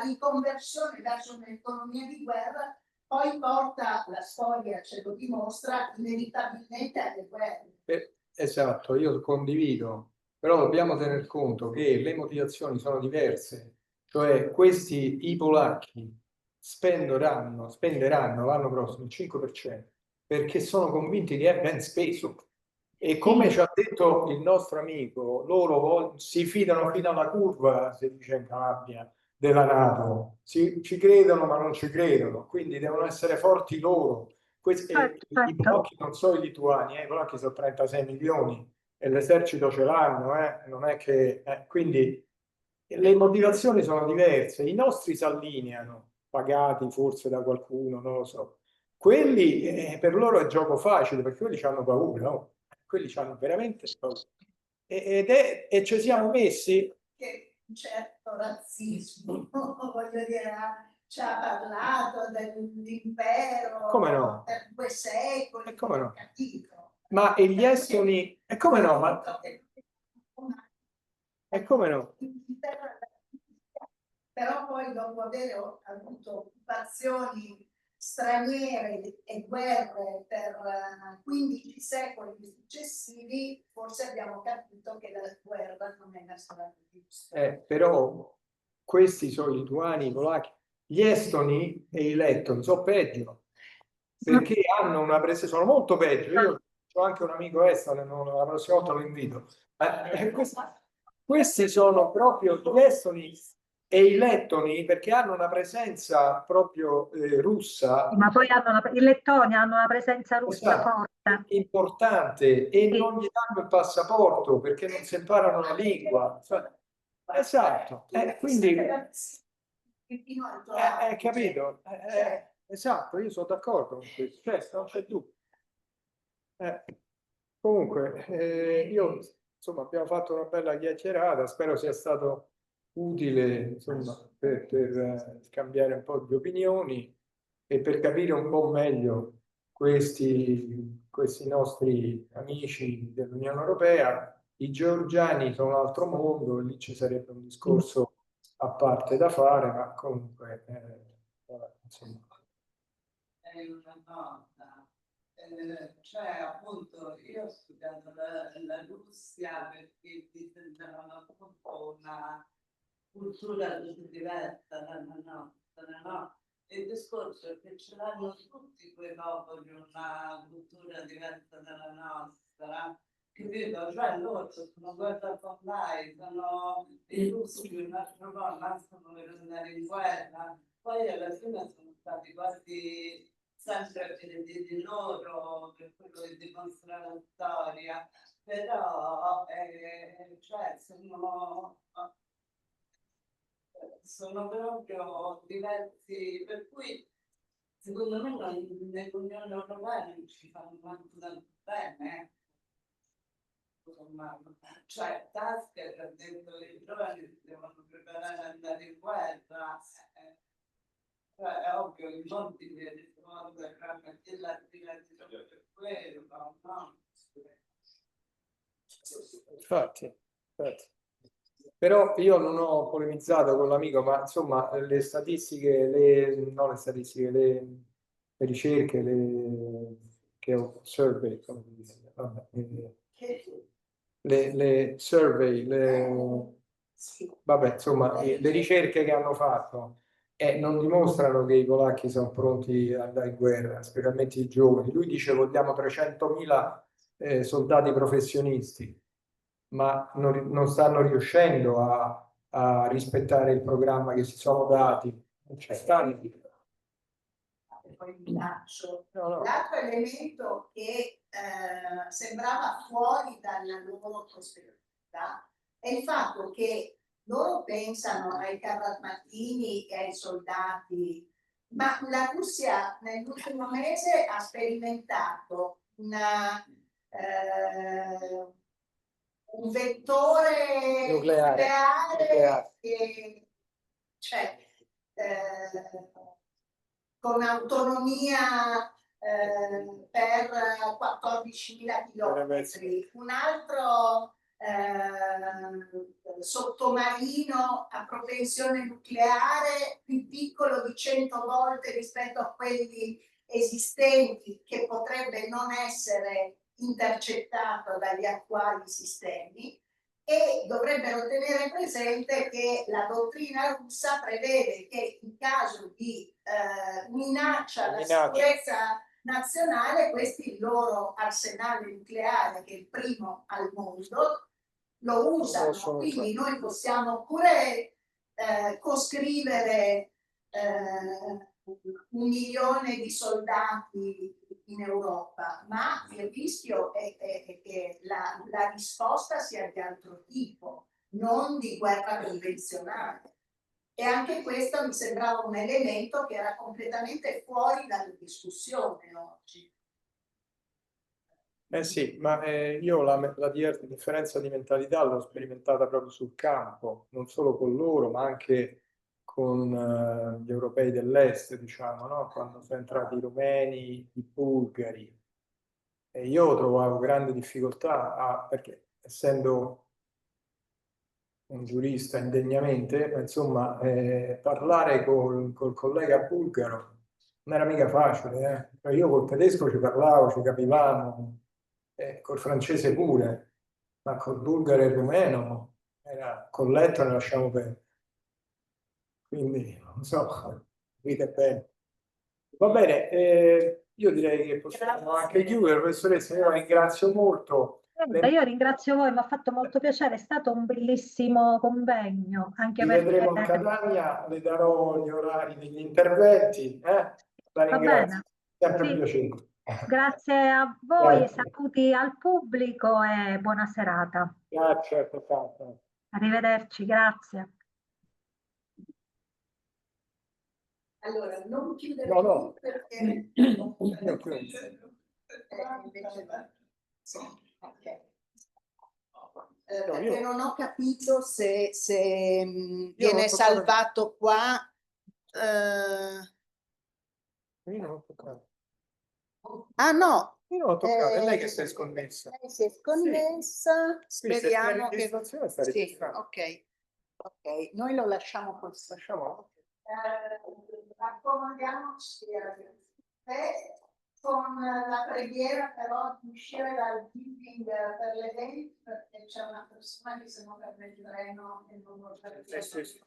riconversione verso un'economia di guerra poi porta, la storia ce lo dimostra, inevitabilmente alle guerre. Esatto, io condivido, però dobbiamo tener conto che le motivazioni sono diverse, cioè i polacchi spenderanno l'anno prossimo il 5% perché sono convinti di aver ben speso. E come ci ha detto il nostro amico, loro si fidano fino alla curva, si dice in Calabria, della NATO. Ci credono ma non ci credono, quindi devono essere forti loro. I polacchi non sono i lituani, i polacchi sono 36 milioni e l'esercito ce l'hanno, non è che... quindi le motivazioni sono diverse, i nostri si allineano, pagati forse da qualcuno, non lo so. Quelli per loro è gioco facile, perché quelli hanno paura, no? Quelli hanno veramente paura. E ci siamo messi... Che un certo razzismo, voglio dire, ci ha parlato dell'impero per 2 secoli, come no? capito? Ma e gli estoni... E come no? Ma... E come no? Però poi dopo aver avuto occupazioni straniere e guerre per 15 secoli successivi, forse abbiamo capito che la guerra non è la strada giusta. Però questi sono i lituani, i polacchi, gli estoni e i lettoni sono peggio, perché hanno una presenza, sono molto peggio. Io ho anche un amico estone, la prossima volta lo invito. Questi sono proprio gli estoni e i lettoni, perché hanno una presenza proprio russa. Ma poi i lettoni hanno una presenza russa forte. Importante, e non gli danno il passaporto perché non si imparano la lingua. Esatto, quindi capito? Esatto, io sono d'accordo con questo, certo, non c'è dubbio. Comunque, io insomma abbiamo fatto una bella chiacchierata, spero sia stato utile insomma, per scambiare un po' di opinioni e per capire un po' meglio questi nostri amici dell'Unione Europea. I georgiani sono un altro mondo, lì ci sarebbe un discorso a parte da fare, ma comunque insomma. È una nota, cioè appunto io ho studiato la Russia perché mi sembrava appunto una cultura così diversa dalla nostra, no? Il discorso è che ce l'hanno tutti quei popoli una cultura diversa dalla nostra, capito? Cioè loro sono guerra con lei, sono i russi un altro po' nascono per andare in guerra, poi alla fine sono stati quasi sempre di loro per quello che dimostra la storia, però cioè sono proprio diversi, per cui secondo me nell'Unione Europea non ci fanno tanto bene. Cioè Tasker ha detto che i giovani si devono preparare ad andare in guerra, è ovvio che molti di rispondere perché la per quello, no? Infatti. Però io non ho polemizzato con l'amico, ma insomma le statistiche, le ricerche, che ho survey, come si dice? Vabbè, le survey, vabbè, insomma, le ricerche che hanno fatto non dimostrano che i polacchi sono pronti ad andare in guerra, specialmente i giovani. Lui dice vogliamo 300.000 soldati professionisti, ma non stanno riuscendo a rispettare il programma che si sono dati. Non ci stanno. Poi il bilancio. L'altro elemento che sembrava fuori dalla loro prospettiva è il fatto che loro pensano ai carri armatini e ai soldati, ma la Russia nell'ultimo mese ha sperimentato un vettore nucleare che, cioè, con autonomia per 14.000 chilometri, un altro sottomarino a propensione nucleare più piccolo di 100 volte rispetto a quelli esistenti, che potrebbe non essere intercettato dagli attuali sistemi, e dovrebbero tenere presente che la dottrina russa prevede che in caso di minaccia alla sicurezza nazionale, questi il loro arsenale nucleare, che è il primo al mondo, lo usano. Quindi noi possiamo pure coscrivere 1 milione di soldati in Europa, ma il rischio è che la risposta sia di altro tipo, non di guerra convenzionale. E anche questo mi sembrava un elemento che era completamente fuori dalla discussione oggi. Sì, ma io la differenza di mentalità l'ho sperimentata proprio sul campo, non solo con loro, ma anche con gli europei dell'est, diciamo, no? Quando sono entrati i rumeni, i bulgari. E io trovavo grande difficoltà, perché essendo un giurista indegnamente, ma insomma, parlare col collega bulgaro non era mica facile. Cioè, io col tedesco ci parlavo, ci capivamo, col francese pure, ma col bulgaro e il rumeno era colletto e ne lasciamo perdere. Quindi, non so, capite bene. Va bene, io direi che possiamo anche chiudere, professoressa, io la ringrazio molto. Io ringrazio voi, mi ha fatto molto piacere, è stato un bellissimo convegno, anche Ci perché... vedremo a Catania, le darò gli orari degli interventi. La Va ringrazio, bene. sempre un Sì. piacere. Grazie a voi, Grazie. saluti al pubblico e buona serata. Grazie, Arrivederci, grazie. Allora, non chiudere No. perché... Sì, ok. Perché non ho capito se viene salvato qua. Io non ho toccato. Ah no, Io non ho toccato, è lei che si è sconnessa. Lei si è sconnessa, Sì, speriamo se che... sta Sì, registrando. ok, noi lo lasciamo così. Accomodiamoci con la preghiera però di uscire dal meeting per l'evento, perché c'è una persona che se no perde il treno e non lo perde. Sì.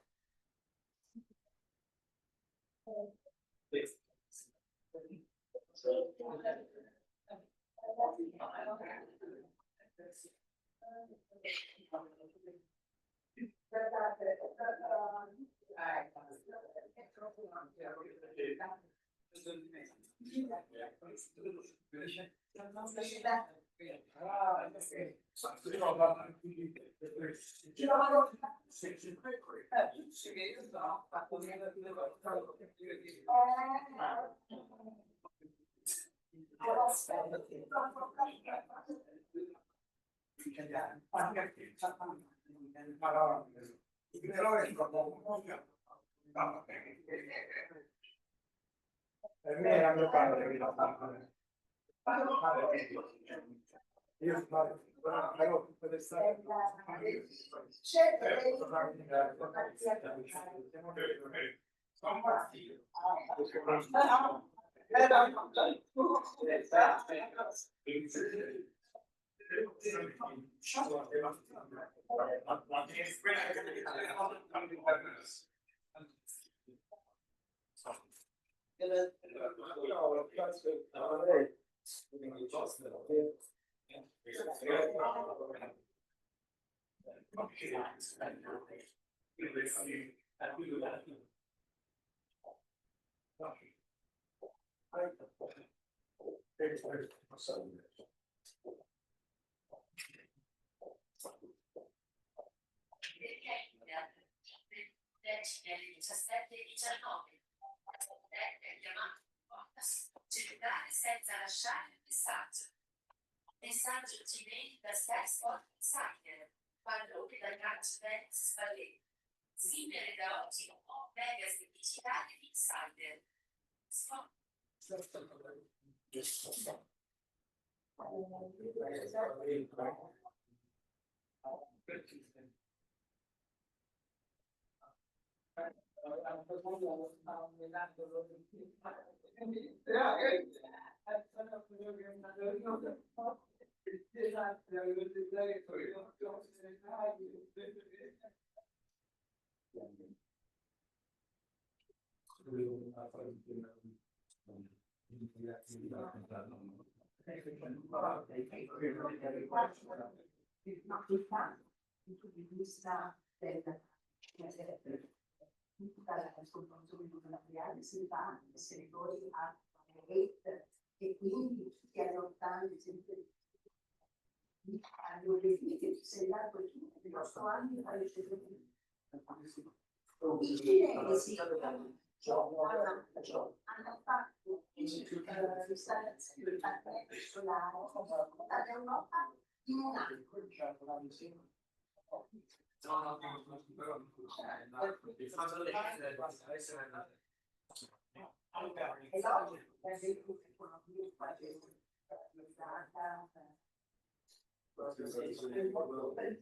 Per me era mio padre che l'ha fatto. Io però tutte le strade. leggi nelle 17 e 19. È chiamato a cellulare senza lasciare il messaggio. Messaggio Gmail da Salesforce Insider. Valori da Transparency Faletti. Scrivere da oggi o Vegas digitale Insider. Il punto di vista della confrontazione materiale si fa essere poi a e quindi tutti adottando sempre agli obiettivi che ci sei dato il nostro anno alle scelte. I cinesi hanno fatto l'installazione del pannello solare dall'Europa in un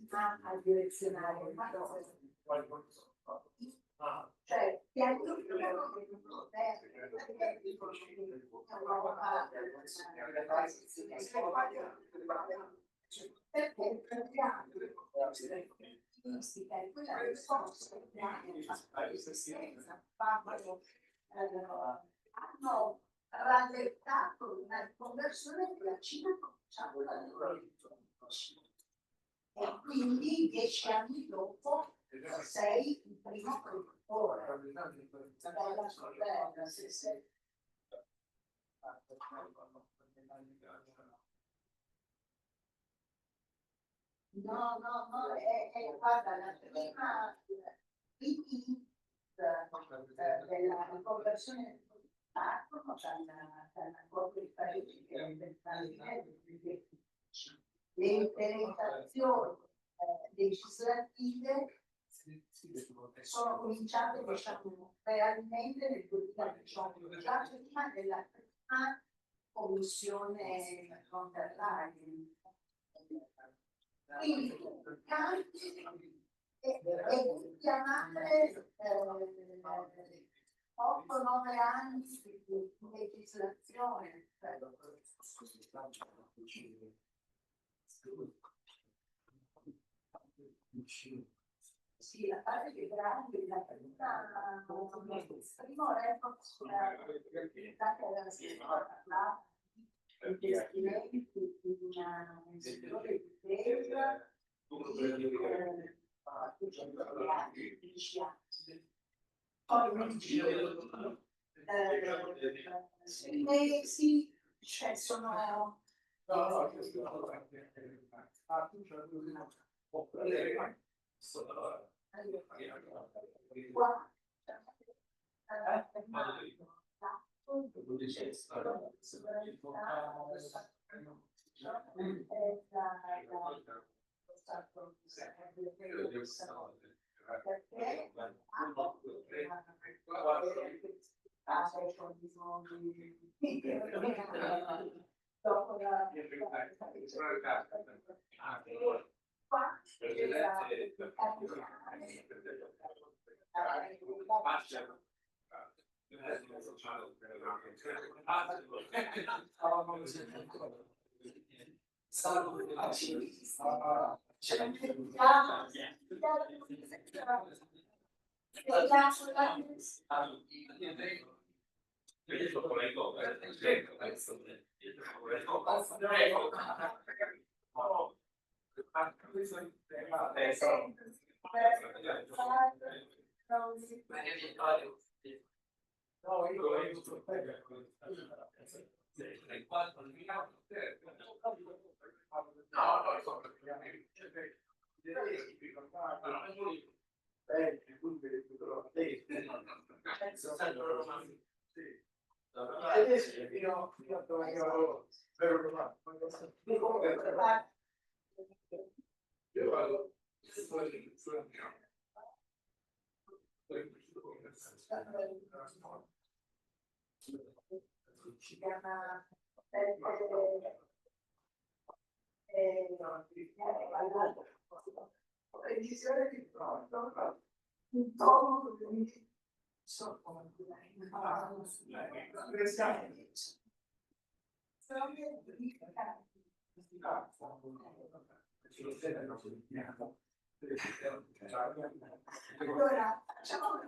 anno. A direzionare cioè perché prendiamo quella risposta che hanno rallentato una conversione che la Cina ha cominciato da noi. E quindi 10 anni dopo sei il primo produttore della sorella. No, guarda, la prima della riconversione del parco, dall'accordo di Parigi che era le implementazioni legislative sono cominciate, diciamo, realmente nel 2018, già prima della prima commissione von der Leyen. Quindi e chiamare 8-9 anni di legislazione. Sì, la parte più grande, la prima, il primo report sulla attività che era stata investimenti in settore di difesa poi sui mesi cioè sono qua Revisione di pronto, un tono di allora facciamo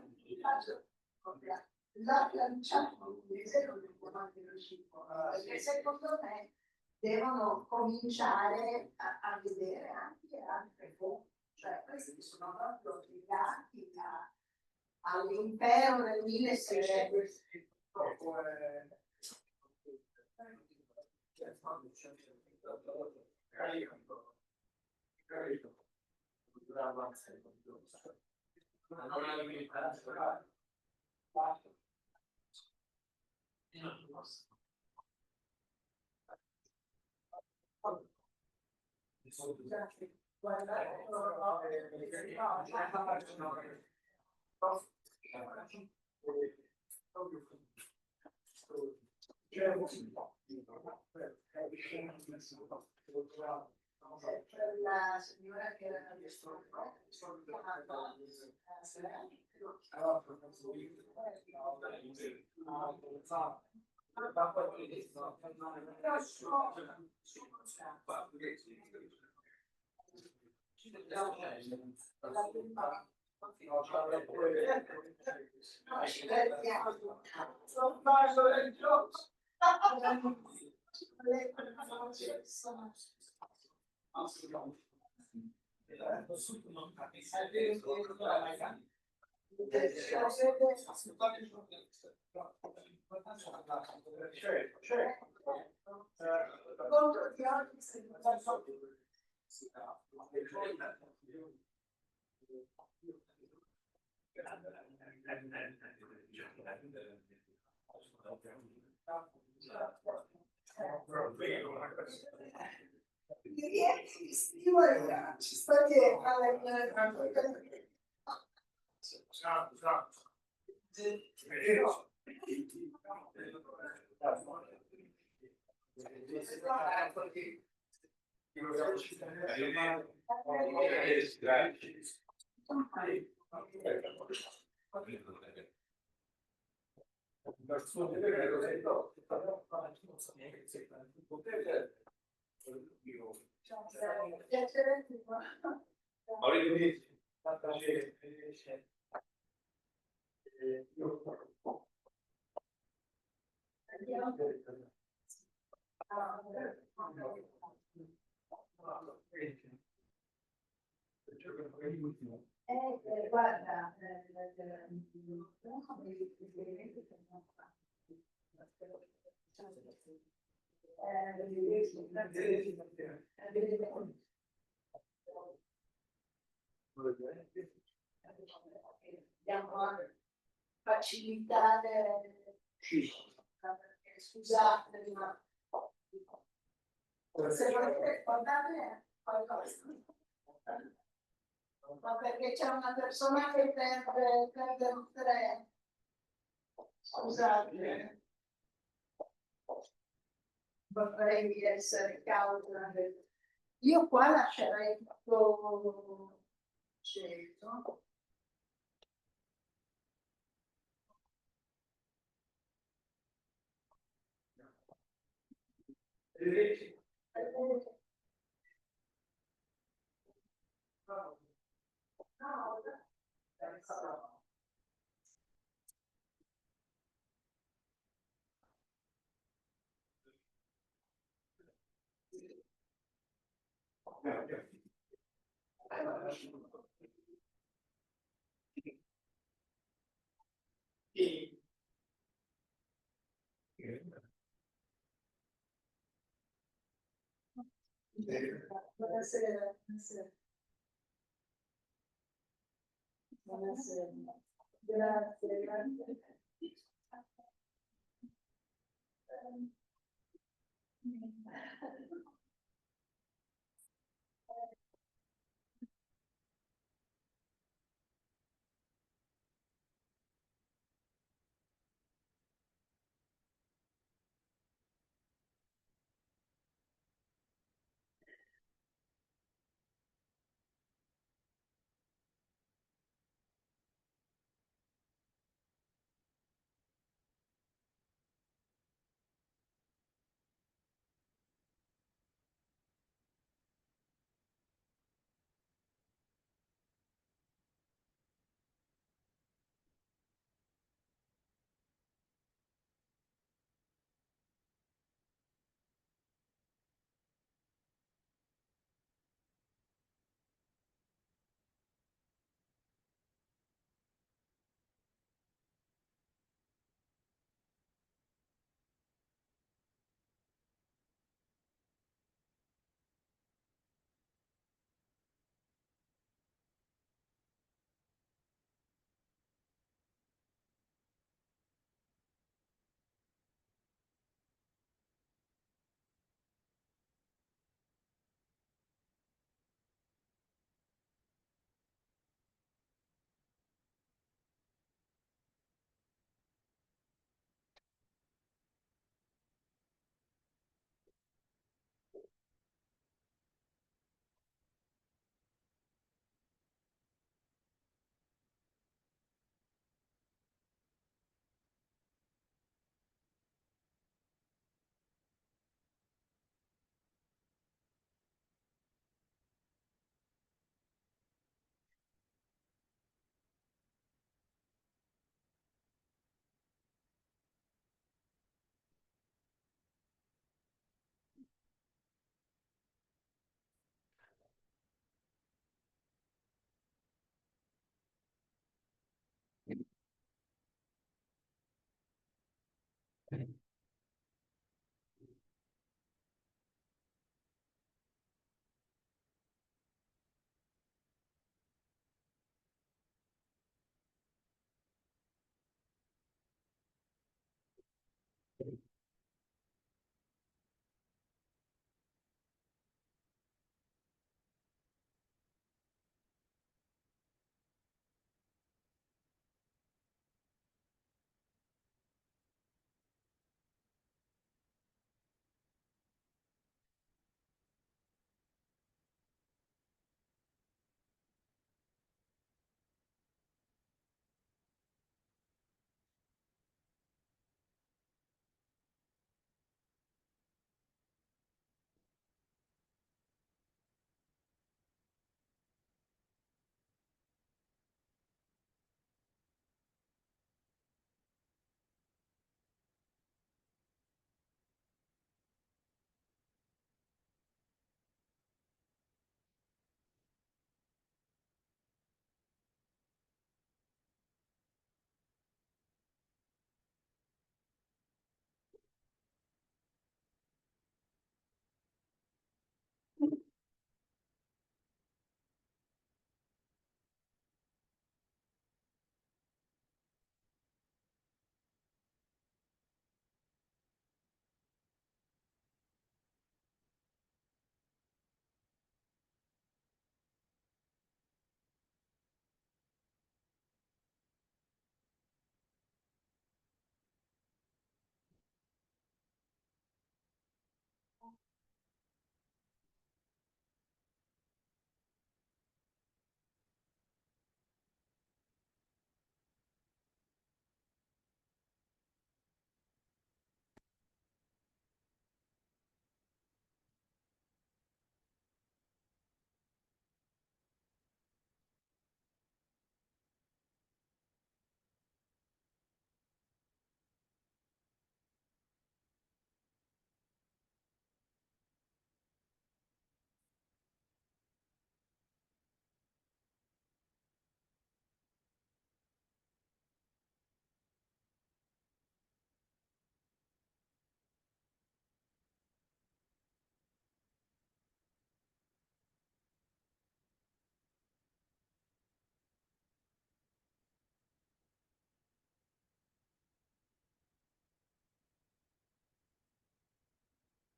la lanciamo perché secondo me devono cominciare a vedere anche altre cose, cioè questi sono proprio legati all'impero del 1600. La signora che era ci sta dietro guarda, dobbiamo facilitare, scusate, ma se volete ricordare qualcosa, ma perché c'è una persona che perde un treno, scusate, vorrei essere cauta. Io qua lascerei tutto scelto. Buonasera. Grazie, grazie.